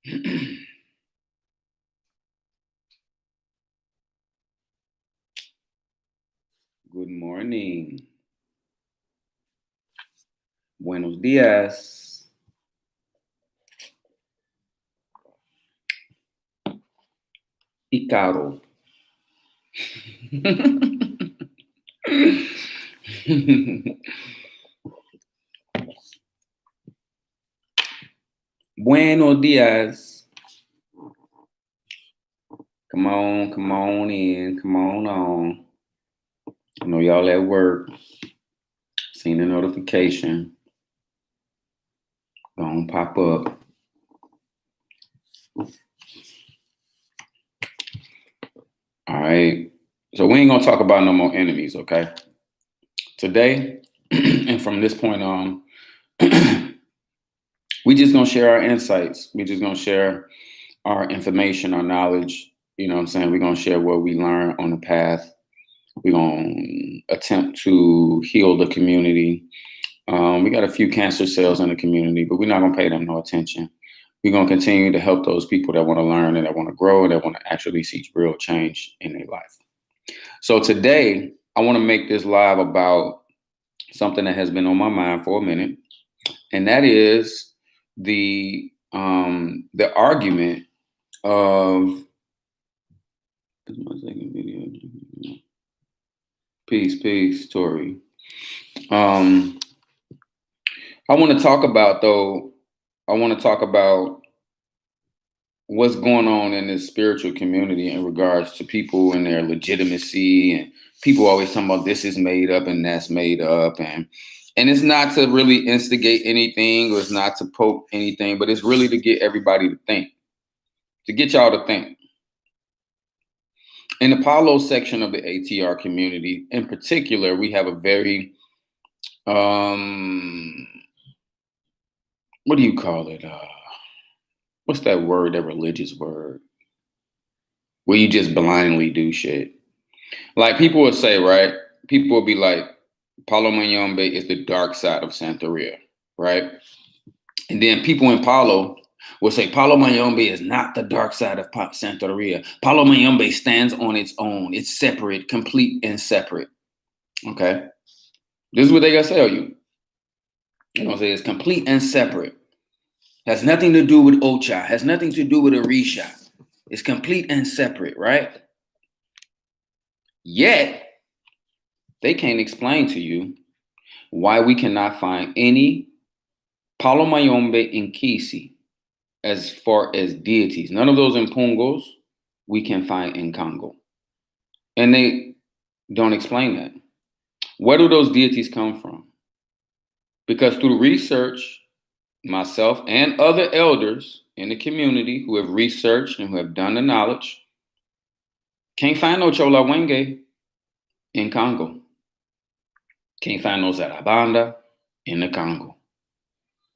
Good morning. Buenos días. Y caro. Buenos días. Come on in, come on. I know y'all at work. Seen the notification. Gonna pop up. All right. So we ain't gonna talk about no more enemies, okay? Today, and from this point on, we just gonna share our insights. We just gonna share our information, our knowledge. You know what I'm saying? We're gonna share what we learn on the path. We're gonna attempt to heal the community. We got a few cancer cells in the community, but we're not gonna pay them no attention. We're gonna continue to help those people that want to learn and that want to grow and that want to actually see real change in their life. So today, I want to make this live about something that has been on my mind for a minute, and that is the argument of peace, Tori. I want to talk about what's going on in this spiritual community in regards to people and their legitimacy, and people always talking about this is made up and that's made up, and it's not to really instigate anything, or it's not to poke anything, but it's really to get everybody to think, to get y'all to think. In the Palo section of the ATR community, in particular, we have a very what do you call it? What's that word? That religious word where you just blindly do shit. Like people would say, right? People would be like, Palo Mayombe is the dark side of Santeria, right? And then people in Palo will say Palo Mayombe is not the dark side of Santeria. Palo Mayombe stands on its own. It's separate, complete and separate. Okay? This is what they gotta tell you. You know, say it's complete and separate. Has nothing to do with Ocha. Has nothing to do with Orisha. It's complete and separate, right? Yet, they can't explain to you why we cannot find any Palo Mayombe in Kisi as far as deities. None of those in Pungos we can find in Congo. And they don't explain that. Where do those deities come from? Because through research, myself and other elders in the community who have researched and who have done the knowledge, can't find no Chola Wenge in Congo. Can't find no Zarabanda in the Congo.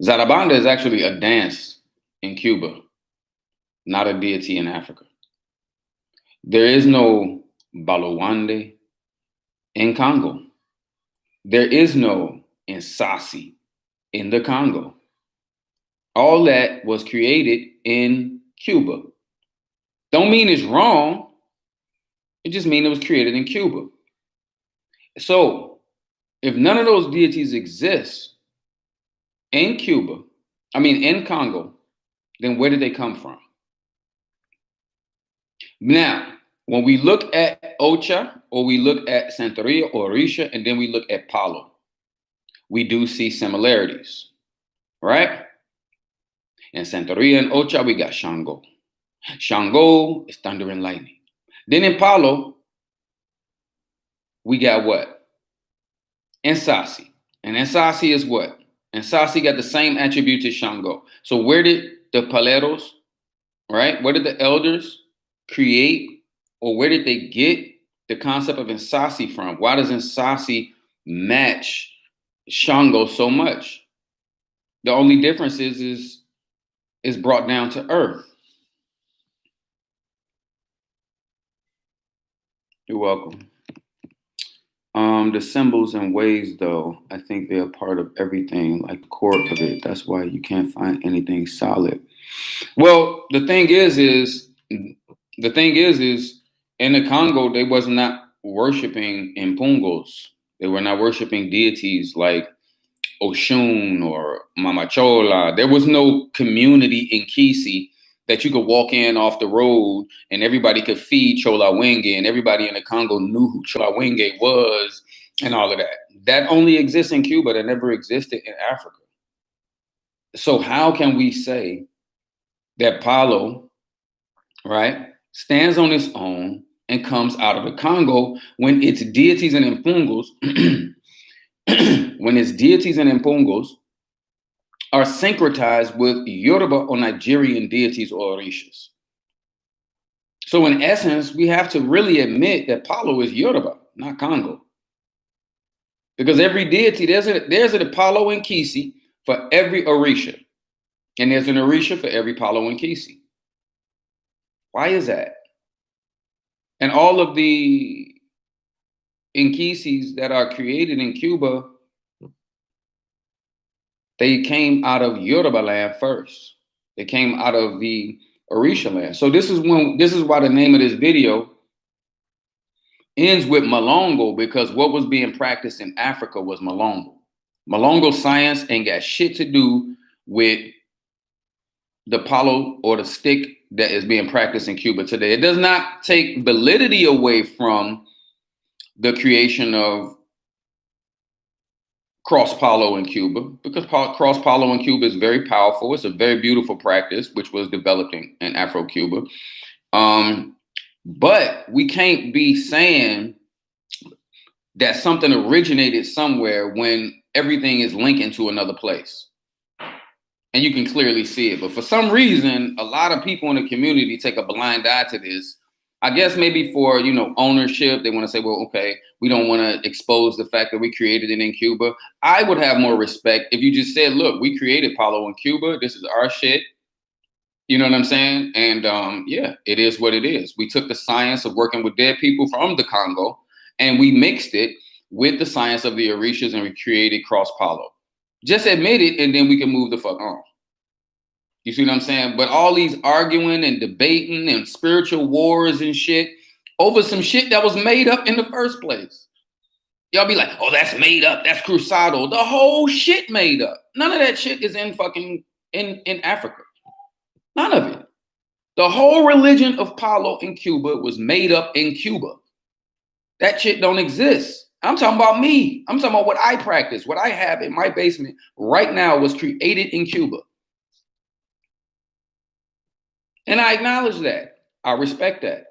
Zarabanda is actually a dance in Cuba, not a deity in Africa. There is no Balowande in Congo. There is no Insasi in the Congo. All that was created in Cuba. Don't mean it's wrong. It just means it was created in Cuba. So, if none of those deities exist in in Congo, then where did they come from? Now, when we look at Ocha, or we look at Santeria or Orisha, and then we look at Palo, we do see similarities, right? In Santeria and Ocha, we got Shango. Shango is thunder and lightning. Then in Palo, we got what? Insasi. And Insasi is what? Insasi got the same attributes as Shango. So where did the Paleros, right? Where did the elders create, or where did they get the concept of Insasi from? Why does Insasi match Shango so much? The only difference is brought down to earth. You're welcome. The symbols and ways, though, I think they're a part of everything, like the core of it. That's why you can't find anything solid. Well, the thing is in the Congo they was not worshiping impungos. They were not worshiping deities like Oshun or Mamachola. There was no community in Kisi that you could walk in off the road and everybody could feed Chola Wenge, and everybody in the Congo knew who Chola Wenge was and all of that. That only exists in Cuba. That never existed in Africa. So how can we say that Palo, right, stands on its own and comes out of the Congo when its deities and impungos, when its deities and impungos are syncretized with Yoruba or Nigerian deities or orishas? So in essence, we have to really admit that Palo is Yoruba, not Congo. Because every deity, there's a Palo and Kisi for every orisha. And there's an orisha for every Palo and Kisi. Why is that? And all of the Inkisis that are created in Cuba, they came out of Yoruba land first. They came out of the Orisha land. So this is why the name of this video ends with Malongo, because what was being practiced in Africa was Malongo. Malongo science ain't got shit to do with the palo or the stick that is being practiced in Cuba today. It does not take validity away from the creation of cross palo in Cuba, because cross palo in Cuba is very powerful. It's a very beautiful practice, which was developed in Afro Cuba. But we can't be saying that something originated somewhere when everything is linking to another place. And you can clearly see it. But for some reason, a lot of people in the community take a blind eye to this. I guess maybe for, ownership, they want to say, well, okay, we don't want to expose the fact that we created it in Cuba. I would have more respect if you just said, look, we created Palo in Cuba. This is our shit. You know what I'm saying? And yeah, it is what it is. We took the science of working with dead people from the Congo and we mixed it with the science of the Orishas and we created Cross Palo. Just admit it and then we can move the fuck on. You see what I'm saying? But all these arguing and debating and spiritual wars and shit over some shit that was made up in the first place. Y'all be like, oh, that's made up. That's Cruzado. The whole shit made up. None of that shit is in fucking in Africa. None of it. The whole religion of Palo in Cuba was made up in Cuba. That shit don't exist. I'm talking about me. I'm talking about what I practice, what I have in my basement right now was created in Cuba. And I acknowledge that. I respect that.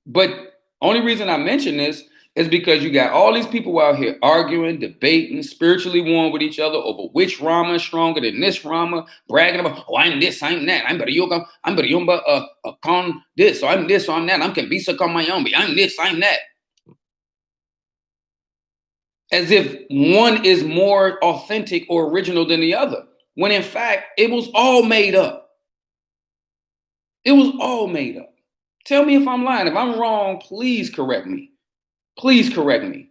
But only reason I mention this is because you got all these people out here arguing, debating, spiritually warring with each other over which Rama is stronger than this Rama, bragging about, oh, I'm this, I'm that, I'm better yoga, I'm better yumba, con this, so I'm this, so I'm that, I'm Kambisa con Mayombe, I'm this, I'm that. As if one is more authentic or original than the other, when in fact, it was all made up. It was all made up. Tell me if I'm lying. If I'm wrong, please correct me. Please correct me.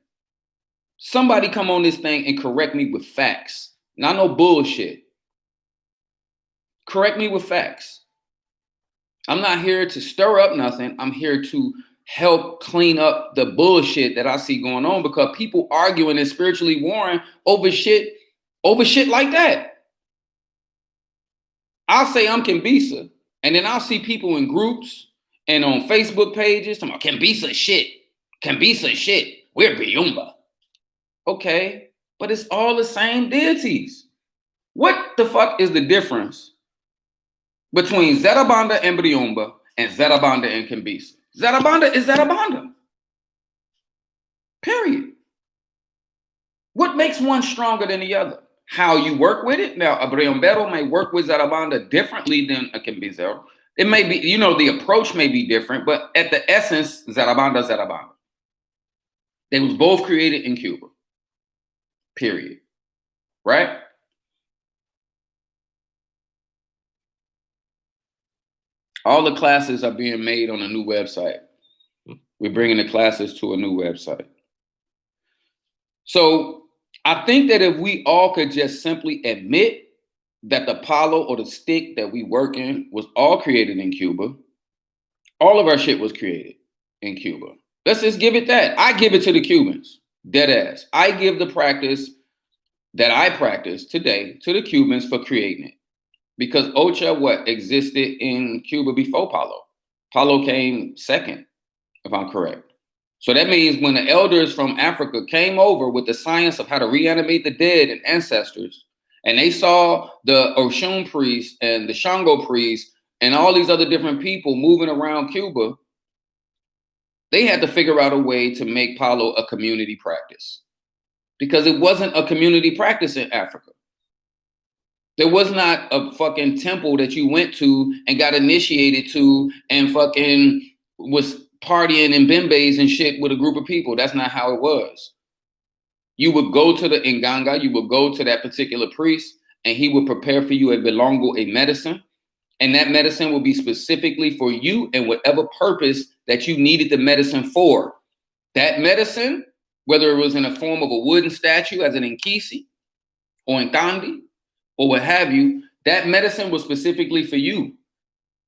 Somebody come on this thing and correct me with facts. Not no bullshit. Correct me with facts. I'm not here to stir up nothing. I'm here to help clean up the bullshit that I see going on, because people arguing and spiritually warring over shit like that. I'll say I'm Kambisa, and then I'll see people in groups and on Facebook pages talking about Kambisa shit. Kambisa shit. We're Biyumba. Okay, but it's all the same deities. What the fuck is the difference between Zarabanda and Biyumba and Zarabanda and Kambisa? Zarabanda is Zarabanda. Period. What makes one stronger than the other? How you work with it. Now, a Briombero may work with Zarabanda differently than a Kambizero. It may be, the approach may be different, but at the essence, Zarabanda. They was both created in Cuba. Period. Right? All the classes are being made on a new website. We're bringing the classes to a new website. So I think that if we all could just simply admit that the palo or the stick that we work in was all created in Cuba. All of our shit was created in Cuba. Let's just give it that. I give it to the Cubans, dead ass. I give the practice that I practice today to the Cubans for creating it. Because Ocha, what, existed in Cuba before Palo. Palo came second, if I'm correct. So that means when the elders from Africa came over with the science of how to reanimate the dead and ancestors, and they saw the Oshun priests and the Shango priests and all these other different people moving around Cuba, they had to figure out a way to make Palo a community practice. Because it wasn't a community practice in Africa. There was not a fucking temple that you went to and got initiated to and fucking was partying in bimbes and shit with a group of people. That's not how it was. You would go to the Nganga, you would go to that particular priest, and he would prepare for you a Malongo, a medicine. And that medicine would be specifically for you and whatever purpose that you needed the medicine for. That medicine, whether it was in the form of a wooden statue as an Nkisi or Nkandi or what have you, that medicine was specifically for you.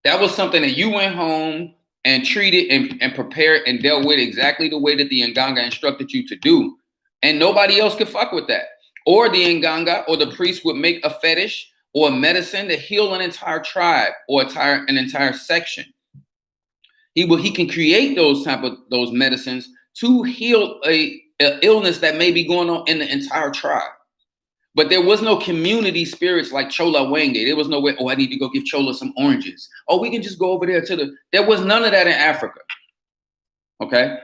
That was something that you went home and treated and prepared and dealt with exactly the way that the Nganga instructed you to do. And nobody else could fuck with that. Or the Nganga or the priest would make a fetish or a medicine to heal an entire tribe or an entire section. He can create those medicines to heal a illness that may be going on in the entire tribe. But there was no community spirits like Chola Wenge. There was no way, oh, I need to go give Chola some oranges. Oh, we can just go over there there was none of that in Africa. Okay?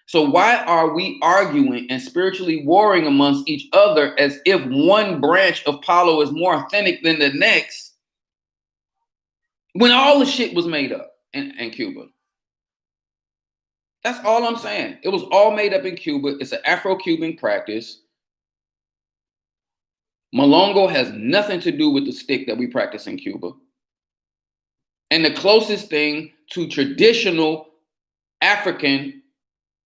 So why are we arguing and spiritually warring amongst each other as if one branch of Palo is more authentic than the next when all the shit was made up in Cuba? That's all I'm saying. It was all made up in Cuba. It's an Afro-Cuban practice. Malongo has nothing to do with the stick that we practice in Cuba. And the closest thing to traditional African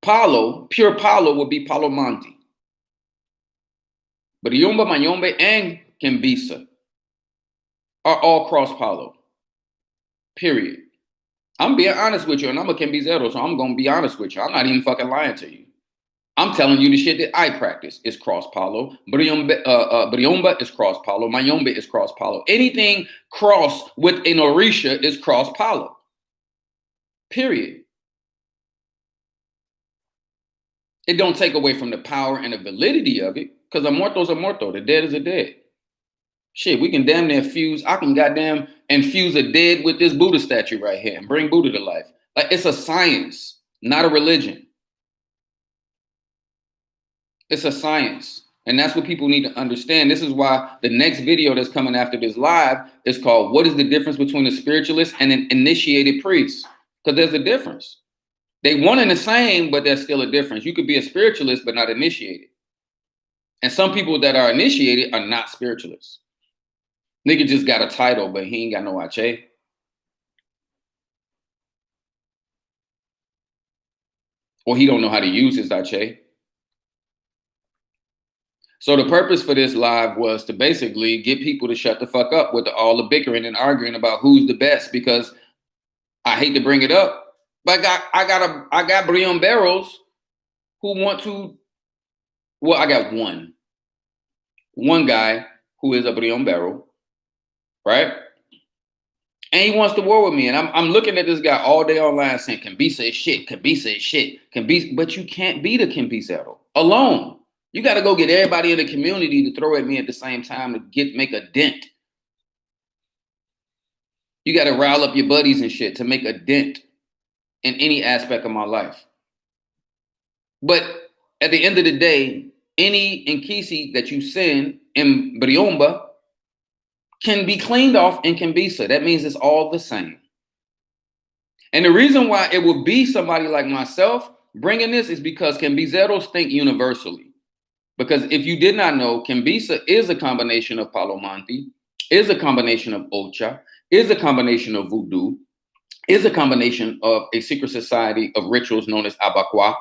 Palo, pure Palo, would be Palo Monte. But Yumba, Mayombe, and Kembisa are all cross Palo. Period. I'm being honest with you, and I'm a Kembizero, so I'm going to be honest with you. I'm not even fucking lying to you. I'm telling you the shit that I practice is cross Palo. Briomba is cross Palo. Mayombe is cross Palo. Anything cross with an Orisha is cross Palo. Period. It don't take away from the power and the validity of it, because a muerto's a muerto. The dead is a dead. Shit, we can damn near fuse. I can goddamn infuse a dead with this Buddha statue right here and bring Buddha to life. Like, it's a science, not a religion. It's a science. And that's what people need to understand. This is why the next video that's coming after this live is called, what is the difference between a spiritualist and an initiated priest? Because there's a difference. They one and the same, but there's still a difference. You could be a spiritualist, but not initiated. And some people that are initiated are not spiritualists. Nigga just got a title, but he ain't got no Ache. Or he don't know how to use his Ache. So the purpose for this live was to basically get people to shut the fuck up with all the bickering and arguing about who's the best, because I hate to bring it up, but I got Brion Barrows who want to, well, I got one guy who is a Brion Barrow, right? And he wants to war with me. And I'm looking at this guy all day online saying, Kembisa is shit, Kembisa is shit, Kembisa, but you can't beat a Kembisero alone. You got to go get everybody in the community to throw at me at the same time to make a dent. You got to rile up your buddies and shit to make a dent in any aspect of my life. But at the end of the day, any Nkisi that you send in Briomba can be cleaned off in Kembisa. That means it's all the same. And the reason why it would be somebody like myself bringing this is because Kembizeros think universally. Because if you did not know, Kembisa is a combination of Palo Monte, is a combination of Ocha, is a combination of Voodoo, is a combination of a secret society of rituals known as Abakwa,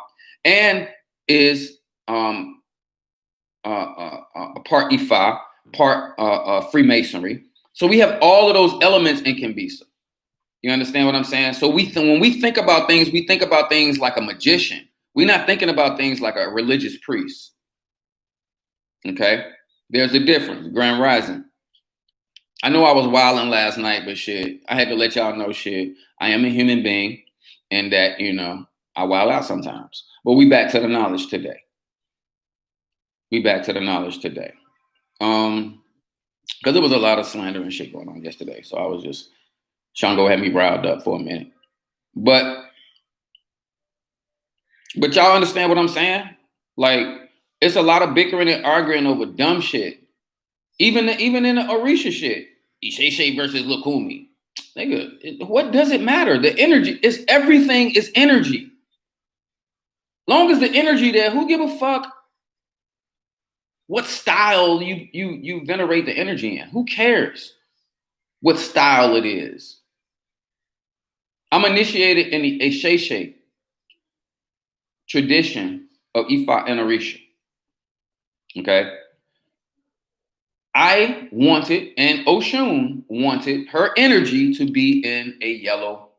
and is part Ifa, part Freemasonry, So we have all of those elements in Kimbisa. You understand what I'm saying? So when we think about things, we think about things like a magician. We're not thinking about things like a religious priest. Okay? There's a difference. Grand Rising. I know I was wilding last night, but shit, I had to let y'all know shit. I am a human being and that, I wild out sometimes. But we back to the knowledge today. Because there was a lot of slander and shit going on yesterday. So I was just, Shango had me riled up for a minute. But y'all understand what I'm saying? Like, it's a lot of bickering and arguing over dumb shit. Even in the Orisha shit. Isheshe versus Lukumi. Nigga, what does it matter? The energy is everything is energy. Long as the energy there, who give a fuck what style you venerate the energy in? Who cares what style it is? I'm initiated in the Isheshe tradition of Ifa and Orisha. Okay? I wanted, and Oshun wanted her energy to be in a yellow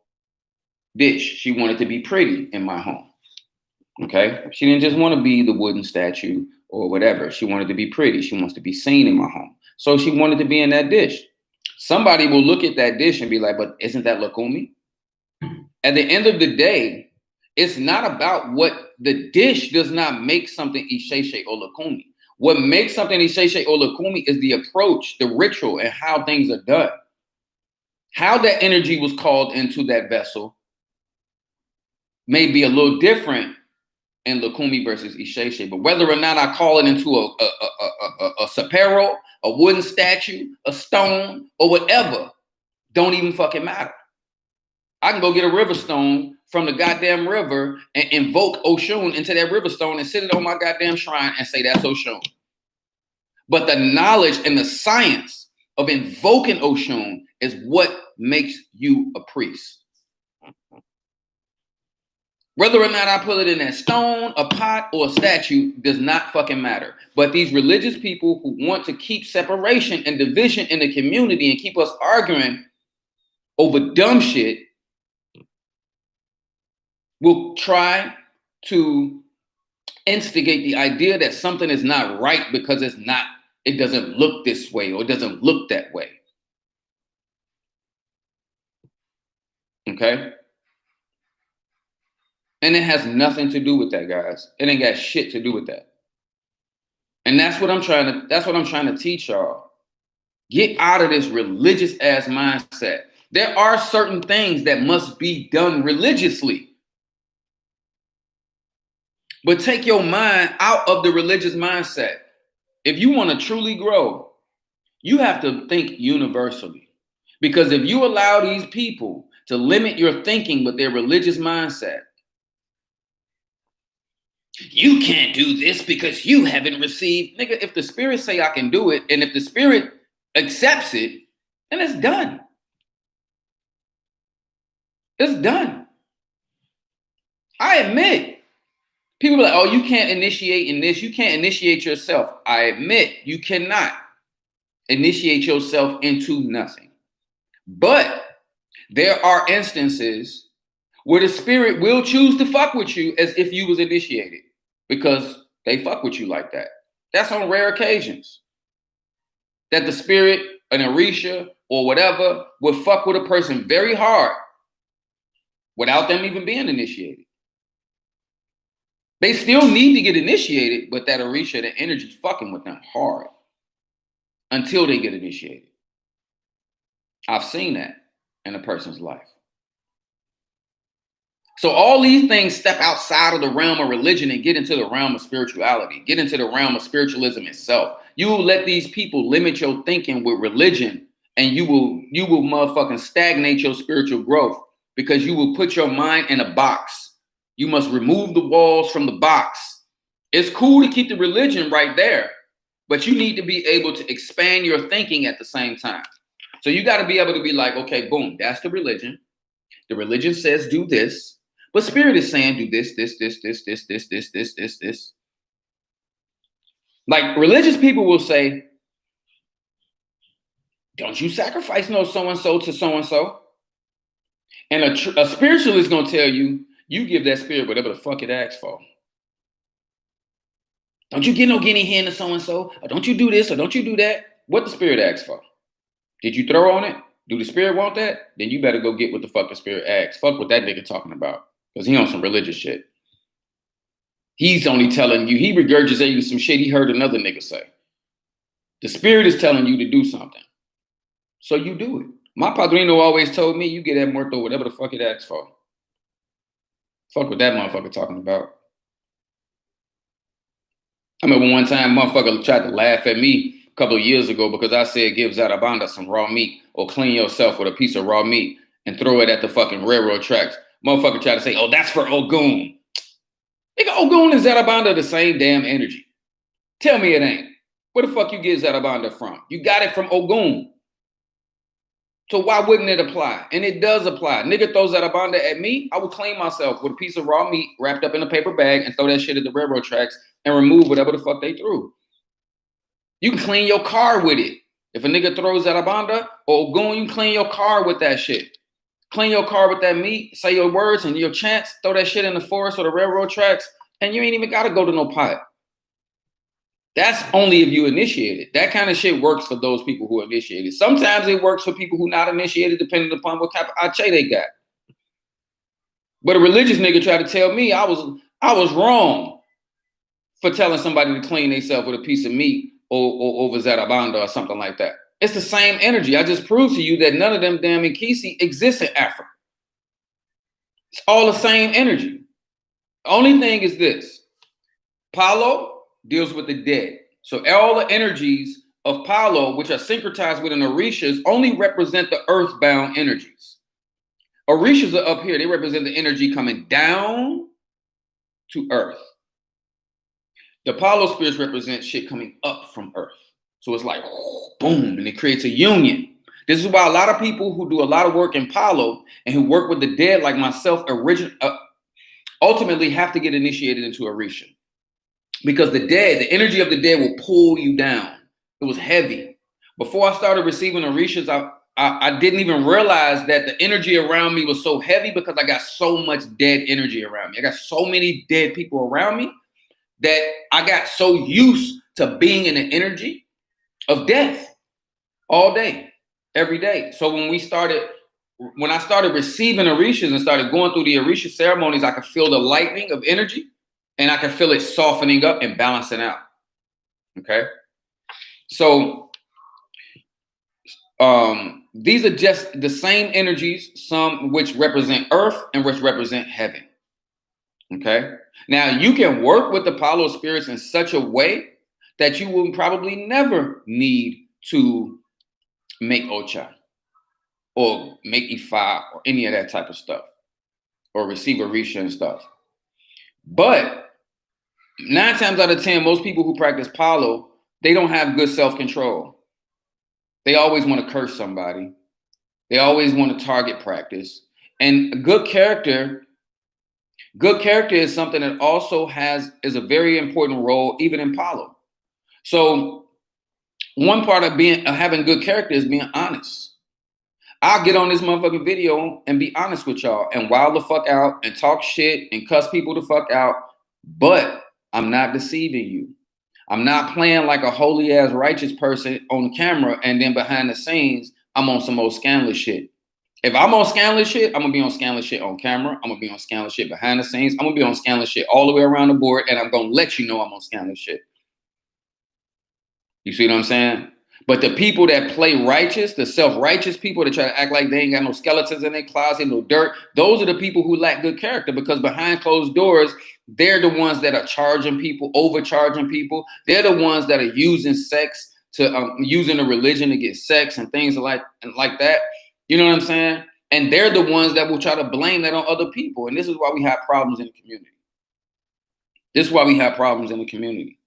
dish. She wanted to be pretty in my home. Okay? She didn't just want to be the wooden statue or whatever. She wanted to be pretty. She wants to be seen in my home. So she wanted to be in that dish. Somebody will look at that dish and be like, but isn't that Lukumi? At the end of the day, it's not about what the dish does not make something Isheshe or Lukumi. What makes something Isheshe or Lukumi is the approach, the ritual, and how things are done. How that energy was called into that vessel may be a little different in Lukumi versus Isheshe, but whether or not I call it into a sapero, a wooden statue, a stone, or whatever, don't even fucking matter. I can go get a river stone from the goddamn river and invoke Oshun into that river stone and sit it on my goddamn shrine and say that's Oshun. But the knowledge and the science of invoking Oshun is what makes you a priest. Whether or not I put it in that stone, a pot, or a statue does not fucking matter. But these religious people who want to keep separation and division in the community and keep us arguing over dumb shit will try to instigate the idea that something is not right because it doesn't look this way or it doesn't look that way. Okay? And it has nothing to do with that, guys. It ain't got shit to do with that. And that's what I'm trying to teach y'all. Get out of this religious ass mindset. There are certain things that must be done religiously. But take your mind out of the religious mindset. If you want to truly grow, you have to think universally. Because if you allow these people to limit your thinking with their religious mindset, you can't do this because you haven't received. Nigga, if the spirit say I can do it, and if the spirit accepts it, then it's done. It's done. I admit. People are like, oh, you can't initiate in this. You can't initiate yourself. I admit you cannot initiate yourself into nothing. But there are instances where the spirit will choose to fuck with you as if you was initiated because they fuck with you like that. That's on rare occasions that the spirit, an Orisha or whatever, would fuck with a person very hard without them even being initiated. They still need to get initiated, but that Orisha, the energy's fucking with them hard until they get initiated. I've seen that in a person's life. So all these things step outside of the realm of religion and get into the realm of spirituality, get into the realm of spiritualism itself. You will let these people limit your thinking with religion, and you will motherfucking stagnate your spiritual growth because you will put your mind in a box. You must remove the walls from the box. It's cool to keep the religion right there, but you need to be able to expand your thinking at the same time. So you got to be able to be like, okay, boom, that's the religion. The religion says do this, but spirit is saying do this. Like religious people will say, Don't you sacrifice no so-and-so to so-and-so. And a spiritualist is going to tell you, you give that spirit whatever the fuck it asks for. Don't you get no guinea hen to so-and-so, or don't you do this, or don't you do that. What the spirit asks for? Did you throw on it? Do the spirit want that? Then you better go get what the fuck the spirit asks. Fuck what that nigga talking about. Because he on some religious shit. He's only telling you, he regurgitating some shit he heard another nigga say. The spirit is telling you to do something. So you do it. My padrino always told me, you get that muerto whatever the fuck it asks for. Fuck what that motherfucker talking about. I remember one time motherfucker tried to laugh at me a couple of years ago because I said give Zarabanda some raw meat or clean yourself with a piece of raw meat and throw it at the fucking railroad tracks. Motherfucker tried to say, oh, that's for Ogun. Nigga, Ogun and Zarabanda the same damn energy. Tell me it ain't. Where the fuck you get Zarabanda from? You got it from Ogun. So why wouldn't it apply? And it does apply. Nigga throws Zarabanda at me, I will clean myself with a piece of raw meat wrapped up in a paper bag and throw that shit at the railroad tracks and remove whatever the fuck they threw. You can clean your car with it. If a nigga throws Zarabanda or Ogun, you clean your car with that shit. Clean your car with that meat, say your words and your chants, throw that shit in the forest or the railroad tracks, and you ain't even gotta go to no pot. That's only if you initiated. That kind of shit works for those people who are initiated. Sometimes it works for people who not initiated, depending upon what type of ache they got. But a religious nigga tried to tell me I was wrong for telling somebody to clean themselves with a piece of meat or over Zarabanda or something like that. It's the same energy. I just proved to you that none of them damn Nkisi exists in Africa. It's all the same energy. The only thing is this. Palo deals with the dead. So all the energies of Palo, which are syncretized with an Orishas, only represent the earthbound energies. Orishas are up here. They represent the energy coming down to earth. The Palo spirits represent shit coming up from earth. So it's like, boom, and it creates a union. This is why a lot of people who do a lot of work in Palo and who work with the dead, like myself, ultimately have to get initiated into Orisha. Because the energy of the dead will pull you down. It was heavy. Before I started receiving Orishas, I didn't even realize that the energy around me was so heavy because I got so much dead energy around me. I got so many dead people around me that I got so used to being in the energy of death all day, every day. So when I started receiving Orishas and started going through the Orisha ceremonies, I could feel the lightning of energy. And I can feel it softening up and balancing out. Okay. So these are just the same energies, some which represent earth and which represent heaven. Okay. Now you can work with the Palo spirits in such a way that you will probably never need to make Ocha or make Ifa or any of that type of stuff or receive Orisha and stuff. But 9 times out of 10, most people who practice Palo, they don't have good self-control. They always want to curse somebody. They always want to target practice. And good character is something that also is a very important role even in Palo. So one part of having good character is being honest. I'll get on this motherfucking video and be honest with y'all and wild the fuck out and talk shit and cuss people the fuck out. But I'm not deceiving you. I'm not playing like a holy ass righteous person on camera and then behind the scenes, I'm on some old scandalous shit. If I'm on scandalous shit, I'm gonna be on scandalous shit on camera. I'm gonna be on scandalous shit behind the scenes. I'm gonna be on scandalous shit all the way around the board, and I'm gonna let you know I'm on scandalous shit. You see what I'm saying? But the people that play righteous, the self-righteous people that try to act like they ain't got no skeletons in their closet, no dirt, those are the people who lack good character because behind closed doors, they're the ones that are charging people, overcharging people. They're the ones that are using sex using a religion to get sex and things like that. You know what I'm saying? And they're the ones that will try to blame that on other people. And this is why we have problems in the community. This is why we have problems in the community.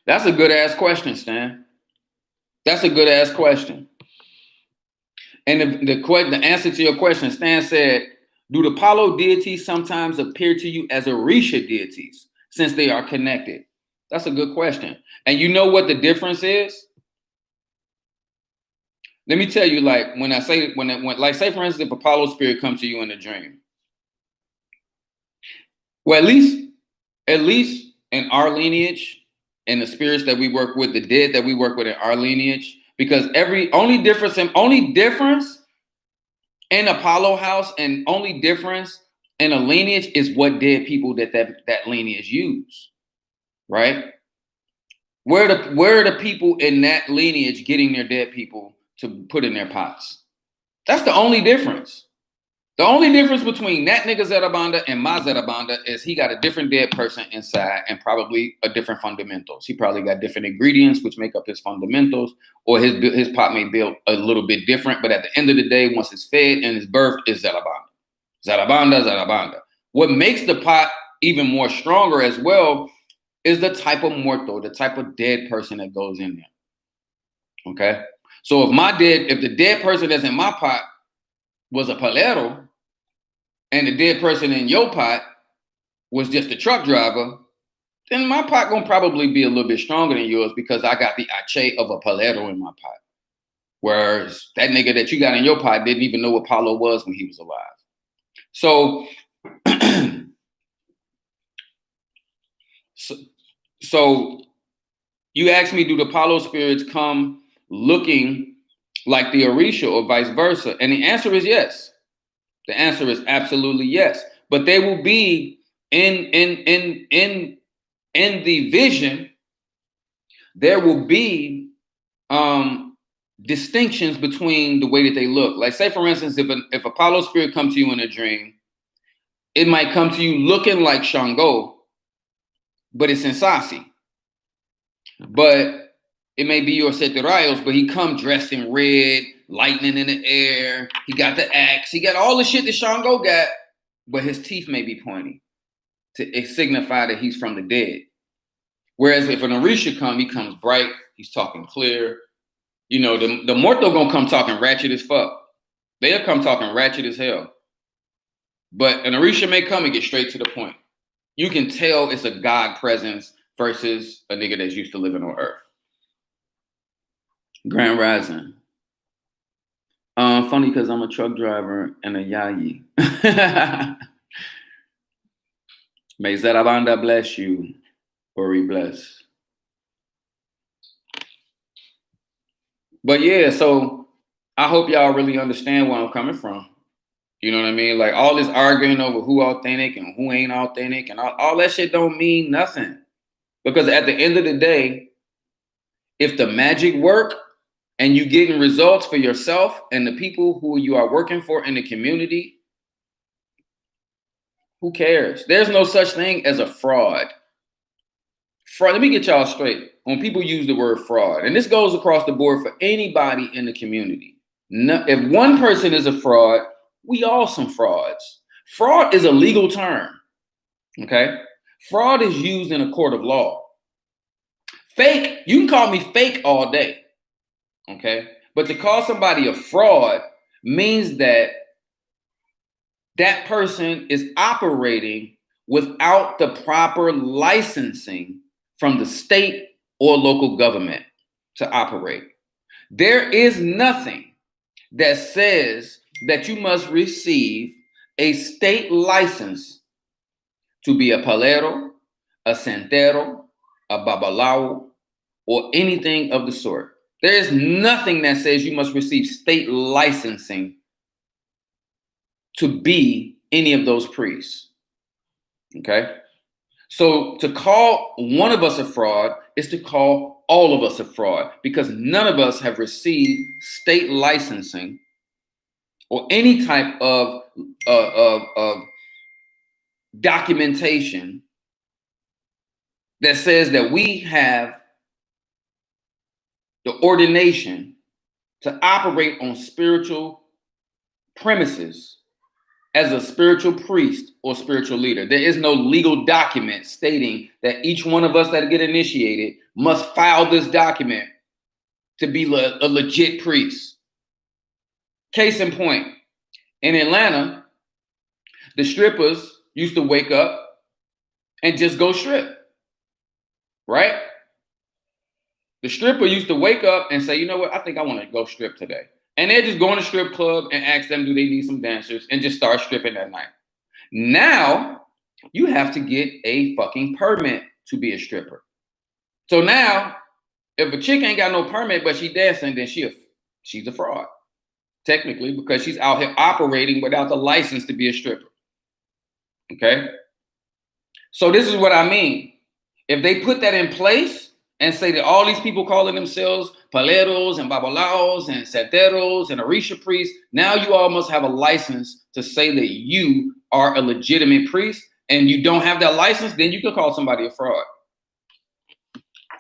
That's a good ass question, Stan. That's a good ass question. And the answer to your question, Stan said, Do the Palo deities sometimes appear to you as Orisha deities since they are connected? That's a good question. And you know what the difference is? Let me tell you, like when I say when like say for instance, if a Palo spirit comes to you in a dream, well at least in our lineage and the spirits that we work with, the dead that we work with in our lineage, because only difference in a Palo house and only difference in a lineage is what dead people that lineage use, right? Where are the people in that lineage getting their dead people to put in their pots? That's the only difference. The only difference between that nigga Zarabanda and my Zarabanda is he got a different dead person inside and probably a different fundamentals. He probably got different ingredients which make up his fundamentals, or his pot may be a little bit different. But at the end of the day, once it's fed and it's birthed, is Zarabanda. Zarabanda, Zarabanda. What makes the pot even more stronger as well is the type of muerto, the type of dead person that goes in there. Okay? So if the dead person that's in my pot was a palero, and the dead person in your pot was just a truck driver, then my pot gonna probably be a little bit stronger than yours because I got the ache of a palero in my pot. Whereas that nigga that you got in your pot didn't even know what Palo was when he was alive. So, so you asked me, do the Palo spirits come looking like the Orisha or vice versa? And the answer is yes. The answer is absolutely yes. But they will be in the vision. There will be distinctions between the way that they look. Like, say for instance, if a Palo spirit comes to you in a dream, it might come to you looking like Shango, but it's in Sasi. But it may be your Setirayos, but he come dressed in red, lightning in the air. He got the axe. He got all the shit that Shango got, but his teeth may be pointy to signify that he's from the dead. Whereas if an Orisha come, he comes bright. He's talking clear. You know, the Morto gonna come talking ratchet as fuck. They'll come talking ratchet as hell. But an Orisha may come and get straight to the point. You can tell it's a God presence versus a nigga that's used to living on earth. Grand Rising. Funny because I'm a truck driver and a yayi. May Zarabanda bless you, or he bless. But yeah, so I hope y'all really understand where I'm coming from. You know what I mean? Like all this arguing over who authentic and who ain't authentic and all that shit don't mean nothing. Because at the end of the day, if the magic work and you getting results for yourself and the people who you are working for in the community, who cares? There's no such thing as a fraud. Fraud. Let me get y'all straight. When people use the word fraud, and this goes across the board for anybody in the community. No, if one person is a fraud, we all some frauds. Fraud is a legal term. Okay? Fraud is used in a court of law. Fake, you can call me fake all day. Okay? But to call somebody a fraud means that that person is operating without the proper licensing from the state or local government to operate. There is nothing that says that you must receive a state license to be a palero, a santero, a babalao, or anything of the sort. There is nothing that says you must receive state licensing to be any of those priests. Okay? So to call one of us a fraud is to call all of us a fraud because none of us have received state licensing or any type of documentation that says that we have the ordination to operate on spiritual premises as a spiritual priest or spiritual leader. There is no legal document stating that each one of us that get initiated must file this document to be a legit priest. Case in point, in Atlanta, The strippers used to wake up and just go strip, right? The stripper used to wake up and say, you know what, I think I want to go strip today. And they'd just go in a strip club and ask them, do they need some dancers, and just start stripping that night. Now, you have to get a fucking permit to be a stripper. So now, if a chick ain't got no permit but she dancing, then she's a fraud, technically, because she's out here operating without the license to be a stripper. Okay? So this is what I mean. If they put that in place and say that all these people calling themselves paleros and babalaos and santeros and orisha priests, now you all must have a license to say that you are a legitimate priest, and you don't have that license, then you can call somebody a fraud.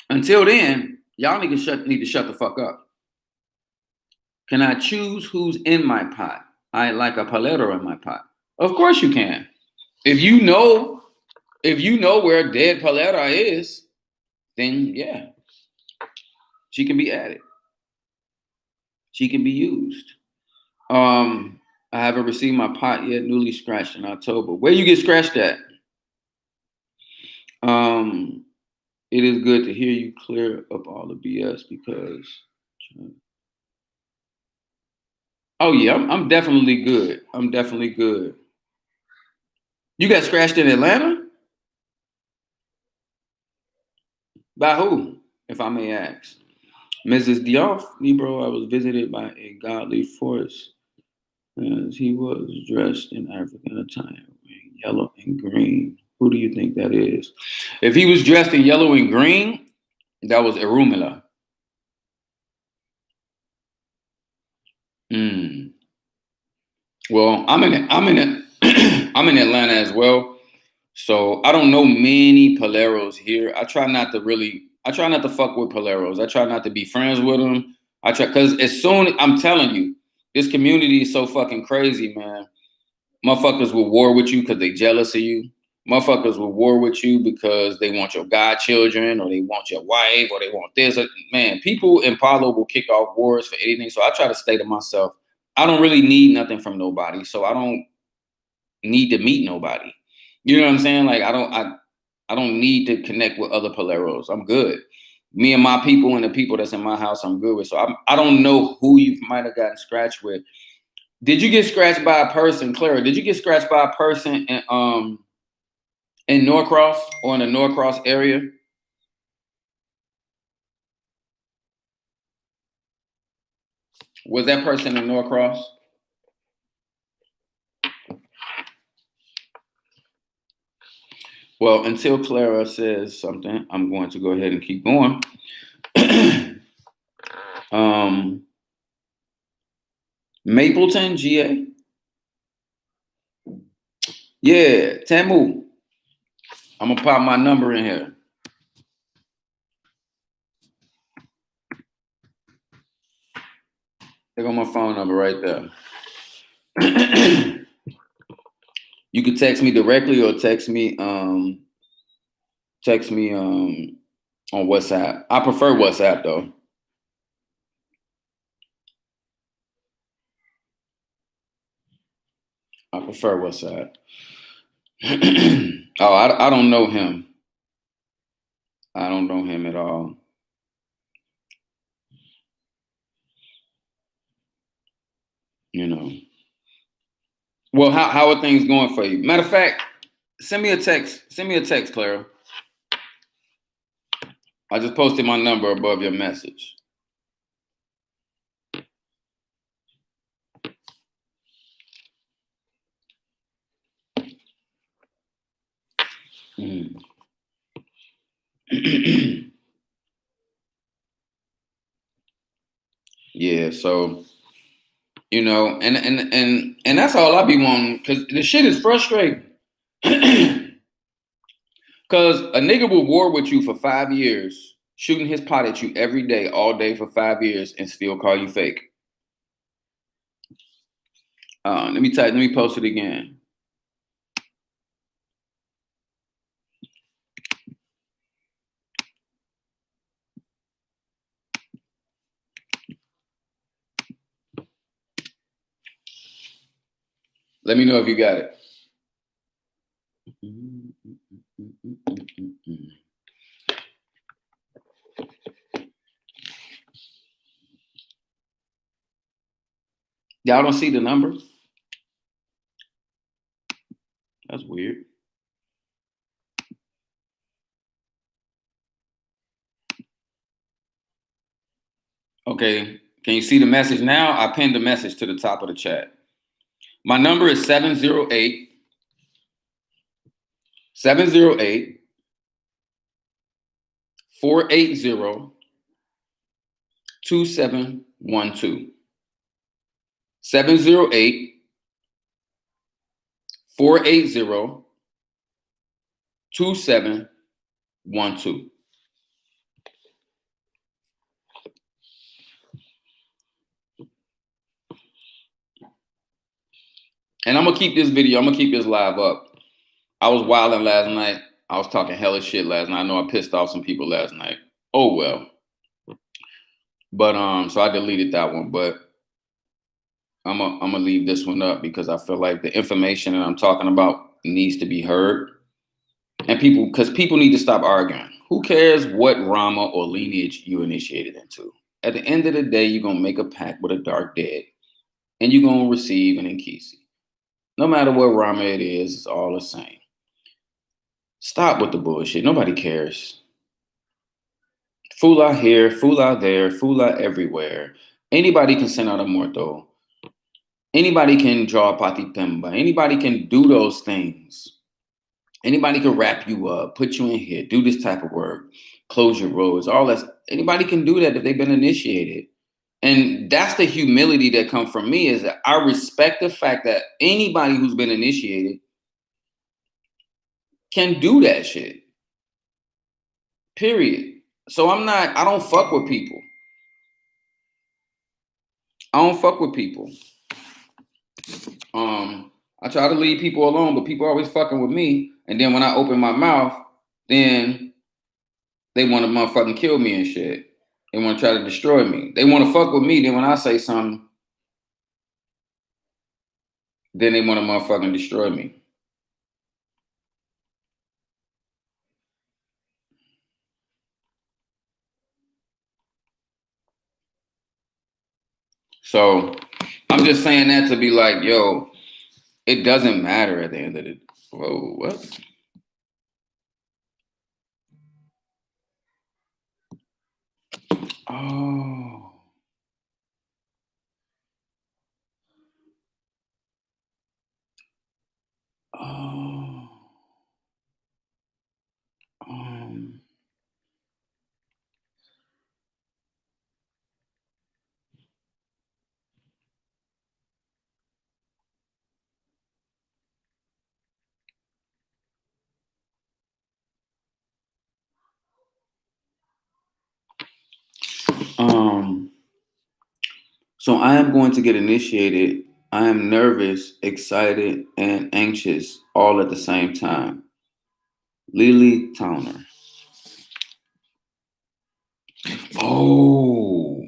Until then, y'all need to shut the fuck up. Can I choose who's in my pot? I like a palero in my pot. Of course you can. If you know where dead palera is, then yeah, she can be added. She can be used. I haven't received my pot yet, newly scratched in October. Where you get scratched at? It is good to hear you clear up all the BS because oh yeah, I'm definitely good. I'm definitely good. You got scratched in Atlanta? By who, if I may ask? Mrs. Dioff, Libro, I was visited by a godly force as he was dressed in African attire, wearing yellow and green. Who do you think that is? If he was dressed in yellow and green, that was Erumila. Well, I'm in Atlanta as well, so I don't know many Paleros here. I try not to fuck with Paleros. I try not to be friends with them. Because I'm telling you, this community is so fucking crazy, man. Motherfuckers will war with you because they jealous of you. Motherfuckers will war with you because they want your godchildren, or they want your wife, or they want this. Man, people in Palo will kick off wars for anything. So I try to stay to myself. I don't really need nothing from nobody, so I don't need to meet nobody. You know what I'm saying? Like I don't need to connect with other Paleros. I'm good. Me and my people and the people that's in my house, I'm good with. So I don't know who you might have gotten scratched with. Did you get scratched by a person, Clara? Did you get scratched by a person in Norcross or in the Norcross area? Was that person in Norcross? Well, until Clara says something, I'm going to go ahead and keep going. Mapleton, GA. Yeah, Tamu. I'm gonna pop my number in here. There go my phone number right there. You can text me directly or text me on WhatsApp. I prefer WhatsApp though. I prefer WhatsApp. Oh, I don't know him. I don't know him at all. You know. Well, how are things going for you? Matter of fact, send me a text. Send me a text, Clara. I just posted my number above your message. Yeah, so you know, and that's all I be wanting, because the shit is frustrating. Because a nigga will war with you for 5 years, shooting his pot at you every day, all day for 5 years, and still call you fake. Let me post it again. Let me know if you got it. Y'all don't see the number? That's weird. Okay, can you see the message now? I pinned the message to the top of the chat. My number is 708 708 480 2712. 708 480 2712. And I'm gonna keep this video, I'm gonna keep this live up. I was wilding last night. I was talking hella shit last night. I know I pissed off some people last night. Oh well. But so I deleted that one. But I'm gonna leave this one up because I feel like the information that I'm talking about needs to be heard. And because people need to stop arguing. Who cares what Rama or lineage you initiated into? At the end of the day, you're gonna make a pact with a dark dead, and you're gonna receive an Nkisi. No matter what Rama it is, it's all the same. Stop with the bullshit. Nobody cares. Fool out here, fool out there, fool out everywhere. Anybody can send out a muerto. Anybody can draw a patipemba. Anybody can do those things. Anybody can wrap you up, put you in here, do this type of work, close your roads, all that. Anybody can do that if they've been initiated. And that's the humility that comes from me, is that I respect the fact that anybody who's been initiated can do that shit. Period. So I don't fuck with people. I don't fuck with people. I try to leave people alone, but people are always fucking with me. And then when I open my mouth, then they want to motherfucking kill me and shit. They want to try to destroy me. They want to fuck with me. Then when I say something, then they want to motherfucking destroy me. So I'm just saying that to be like, yo, it doesn't matter at the end of the. Whoa, what? Oh. Oh. Um. So I am going to get initiated. I am nervous, excited, and anxious all at the same time. Lily Towner. Oh.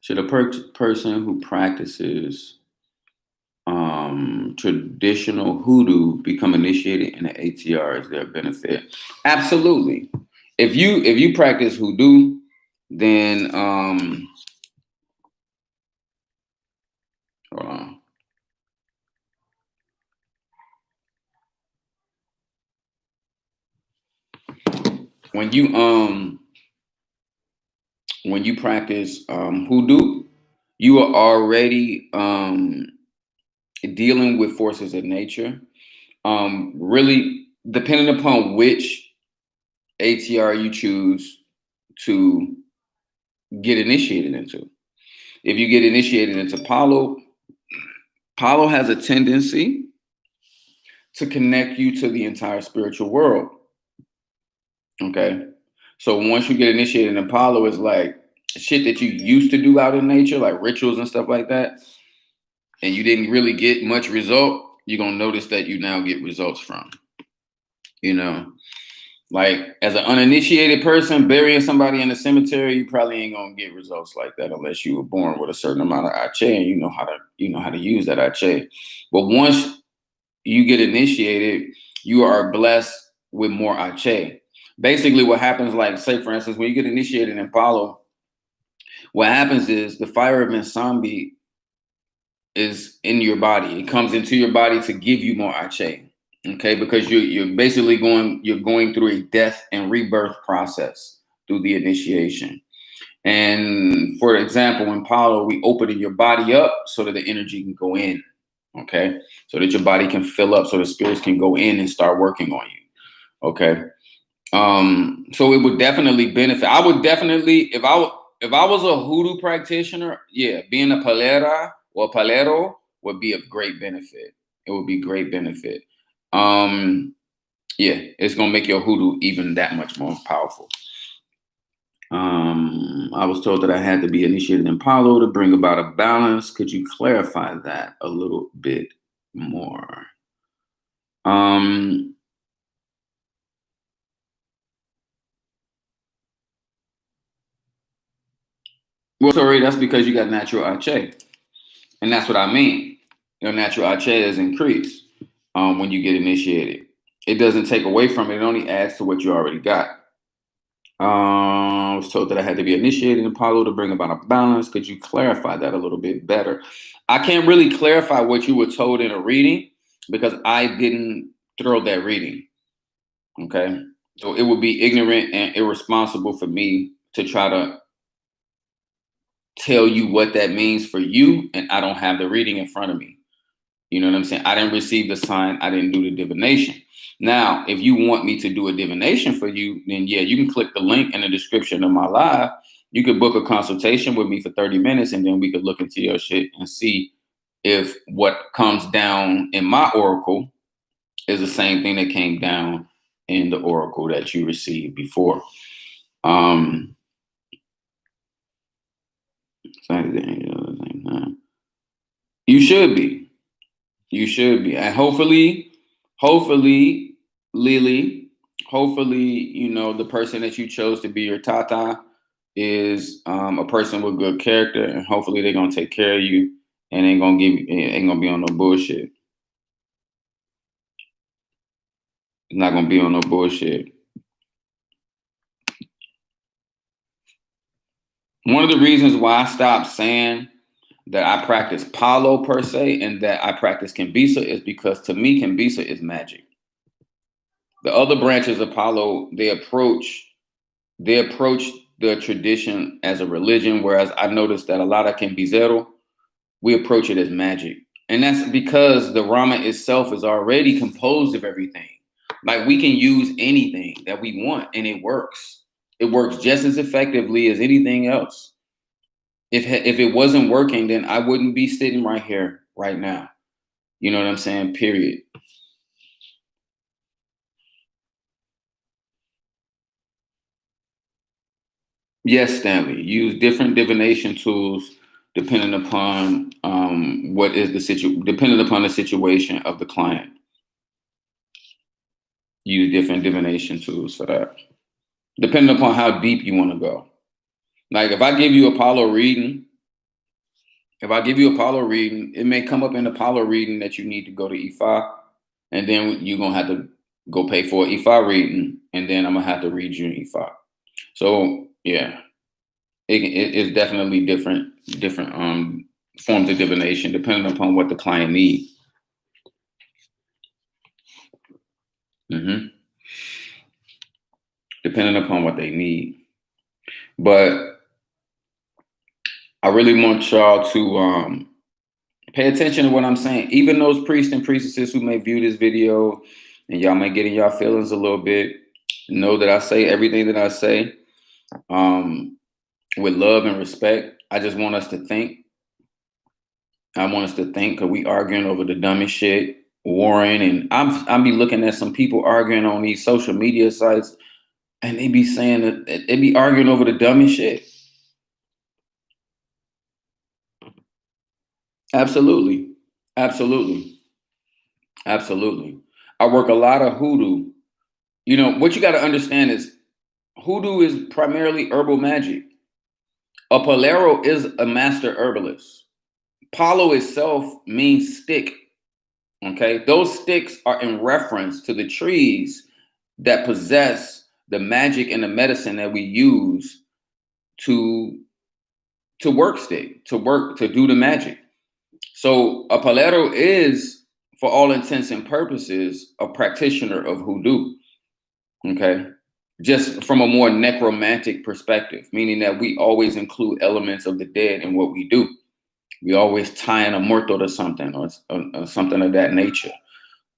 Should a person who practices traditional hoodoo become initiated in the ATR? Is there a benefit? Absolutely. If you practice hoodoo, then hold on. When you practice hoodoo, you are already dealing with forces of nature. Really, depending upon which ATR you choose to get initiated into. If you get initiated into Palo, Palo has a tendency to connect you to the entire spiritual world. Okay. So once you get initiated in Palo, it's like shit that you used to do out in nature, like rituals and stuff like that, and you didn't really get much result, you're gonna notice that you now get results from. You know. Like as an uninitiated person, burying somebody in the cemetery, you probably ain't gonna get results like that unless you were born with a certain amount of ache and you know how to use that ache. But once you get initiated, you are blessed with more ache. Basically, what happens, like say for instance, when you get initiated in Palo, what happens is the fire of Nsambi is in your body. It comes into your body to give you more ache. Okay, because you're basically going through a death and rebirth process through the initiation. And for example, in Palo, we open your body up so that the energy can go in. Okay, so that your body can fill up, so the spirits can go in and start working on you. Okay, so it would definitely benefit. I would definitely, if I was a hoodoo practitioner, yeah, being a palera or palero would be of great benefit. It would be great benefit. Um, yeah, it's gonna make your hoodoo even that much more powerful. I was told that I had to be initiated in Palo to bring about a balance. Could you clarify that a little bit more? Um, well, sorry, that's because you got natural ache. And that's what I mean. Your natural ache is increased when you get initiated. It doesn't take away from it. It only adds to what you already got. I was told that I had to be initiated in Palo to bring about a balance. Could you clarify that a little bit better? I can't really clarify what you were told in a reading because I didn't throw that reading. Okay. So it would be ignorant and irresponsible for me to try to tell you what that means for you. And I don't have the reading in front of me. You know what I'm saying? I didn't receive the sign. I didn't do the divination. Now, if you want me to do a divination for you, then yeah, you can click the link in the description of my live. You could book a consultation with me for 30 minutes and then we could look into your shit and see if what comes down in my oracle is the same thing that came down in the oracle that you received before. Um, you should be. You should be. And hopefully, Lily, hopefully, you know, the person that you chose to be your tata is a person with good character, and hopefully they're gonna take care of you and ain't gonna be on no bullshit. It's not gonna be on no bullshit. One of the reasons why I stopped saying that I practice Palo per se and that I practice Kimbisa is because to me Kimbisa is magic. The other branches of Palo, they approach the tradition as a religion, whereas I noticed that a lot of Kimbizero, we approach it as magic. And that's because the Rama itself is already composed of everything. Like we can use anything that we want and it works. It works just as effectively as anything else. If it wasn't working, then I wouldn't be sitting right here right now. You know what I'm saying? Period. Yes, Stanley. Use different divination tools depending upon depending upon the situation of the client. Use different divination tools for that. Depending upon how deep you want to go. Like if I give you Apollo reading, it may come up in Apollo reading that you need to go to Ifa, and then you're gonna have to go pay for an Ifa reading, and then I'm gonna have to read you an Ifa. So yeah, it's definitely different forms of divination depending upon what the client needs. hmm Depending upon what they need. But I really want y'all to pay attention to what I'm saying. Even those priests and priestesses who may view this video and y'all may get in y'all feelings a little bit, know that I say everything that I say um, with love and respect. I just want us to think. I want us to think because we arguing over the dumbest shit, warring, and I'm be looking at some people arguing on these social media sites, and they be saying that they be arguing over the dumbest shit. Absolutely, absolutely, absolutely. I work a lot of hoodoo You know, what you got to understand is hoodoo is primarily herbal magic. A palero is a master herbalist. Palo itself means stick. Okay, those sticks are in reference to the trees that possess the magic and the medicine that we use to work stick, to do the magic. So a palero is, for all intents and purposes, a practitioner of hoodoo. Okay, just from a more necromantic perspective, meaning that we always include elements of the dead in what we do. We always tie in a muerto to something or something of that nature.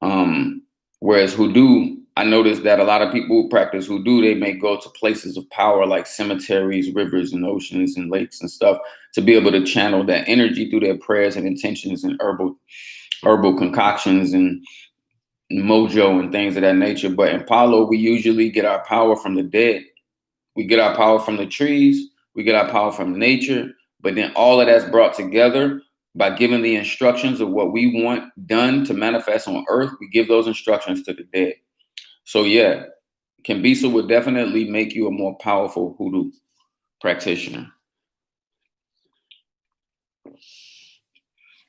Um, Whereas hoodoo, I noticed that a lot of people who practice hoodoo, they may go to places of power like cemeteries, rivers, and oceans and lakes and stuff to be able to channel that energy through their prayers and intentions and herbal concoctions and mojo and things of that nature. But in Palo, we usually get our power from the dead. We get our power from the trees. We get our power from nature. But then all of that's brought together by giving the instructions of what we want done to manifest on earth. We give those instructions to the dead. So yeah, Kimbisa would definitely make you a more powerful hoodoo practitioner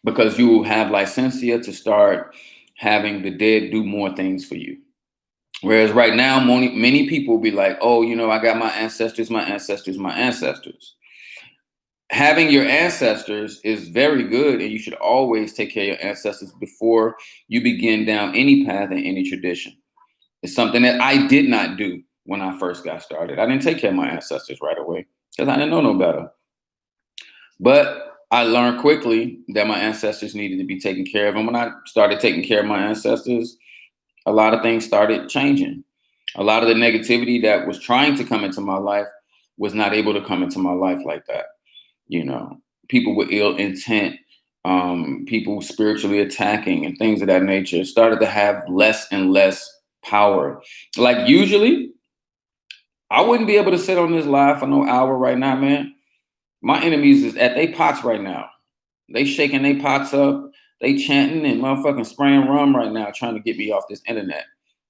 because you will have licensia to start having the dead do more things for you. Whereas right now, many people will be like, oh, you know, I got my ancestors, my ancestors, my ancestors. Having your ancestors is very good, and you should always take care of your ancestors before you begin down any path in any tradition. It's something that I did not do when I first got started. I didn't take care of my ancestors right away because I didn't know no better. But I learned quickly that my ancestors needed to be taken care of. And when I started taking care of my ancestors, a lot of things started changing. A lot of the negativity that was trying to come into my life was not able to come into my life like that. You know, people with ill intent, people spiritually attacking and things of that nature started to have less and less power. Like usually, I wouldn't be able to sit on this live for no hour right now, man. My enemies is at they pots right now. They shaking their pots up. They chanting and motherfucking spraying rum right now, trying to get me off this internet,